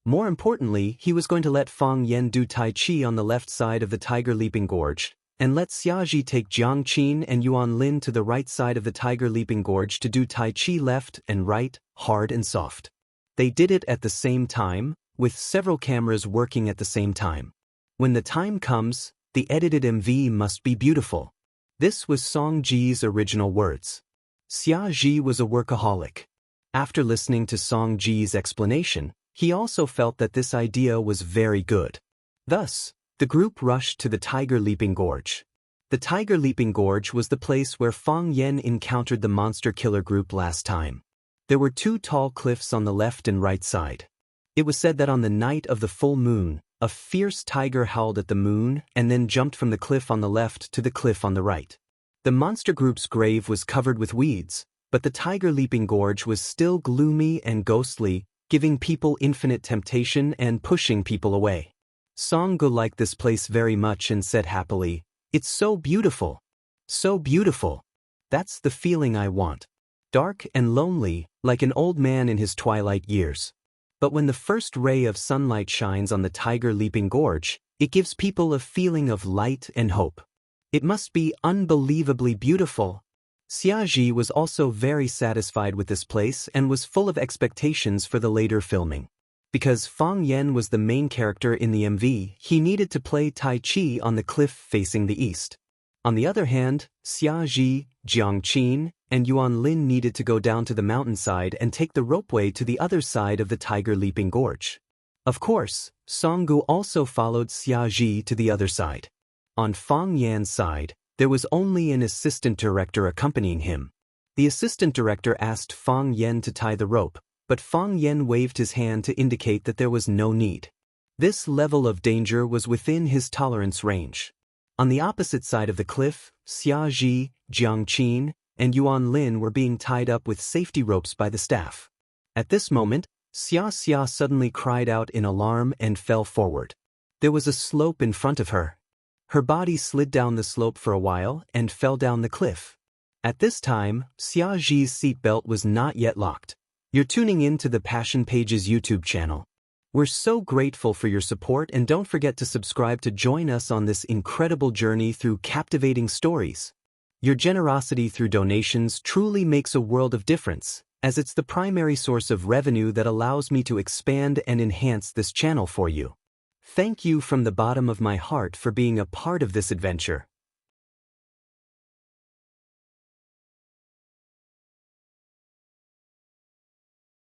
More importantly, he was going to let Fang Yan do Tai Chi on the left side of the tiger leaping gorge, and let Xia Ji take Jiang Qin and Yuan Lin to the right side of the tiger leaping gorge to do Tai Chi left and right, hard and soft. They did it at the same time, with several cameras working at the same time. When the time comes, the edited MV must be beautiful. This was Song Ji's original words. Xia Ji was a workaholic. After listening to Song Ji's explanation, he also felt that this idea was very good. Thus, the group rushed to the Tiger Leaping Gorge. The Tiger Leaping Gorge was the place where Fang Yan encountered the monster killer group last time. There were two tall cliffs on the left and right side. It was said that on the night of the full moon, a fierce tiger howled at the moon and then jumped from the cliff on the left to the cliff on the right. The monster group's grave was covered with weeds, but the Tiger Leaping Gorge was still gloomy and ghostly, giving people infinite temptation and pushing people away. Song Gu liked this place very much and said happily, "It's so beautiful. So beautiful. That's the feeling I want. Dark and lonely, like an old man in his twilight years. But when the first ray of sunlight shines on the Tiger Leaping Gorge, it gives people a feeling of light and hope. It must be unbelievably beautiful." Xiaji was also very satisfied with this place and was full of expectations for the later filming. Because Fang Yan was the main character in the MV, he needed to play Tai Chi on the cliff facing the east. On the other hand, Xiaji, Jiang Qin, and Yuan Lin needed to go down to the mountainside and take the ropeway to the other side of the Tiger Leaping Gorge. Of course, Songgu also followed Xiaji to the other side. On Fang Yan's side, there was only an assistant director accompanying him. The assistant director asked Fang Yan to tie the rope, but Fang Yan waved his hand to indicate that there was no need. This level of danger was within his tolerance range. On the opposite side of the cliff, Xiaji, Jiang Qin, and Yuan Lin were being tied up with safety ropes by the staff. At this moment, Xia suddenly cried out in alarm and fell forward. There was a slope in front of her. Her body slid down the slope for a while and fell down the cliff. At this time, Xiaji's seatbelt was not yet locked. You're tuning in to the Passion Pages YouTube channel. We're so grateful for your support, and don't forget to subscribe to join us on this incredible journey through captivating stories. Your generosity through donations truly makes a world of difference, as it's the primary source of revenue that allows me to expand and enhance this channel for you. Thank you from the bottom of my heart for being a part of this adventure.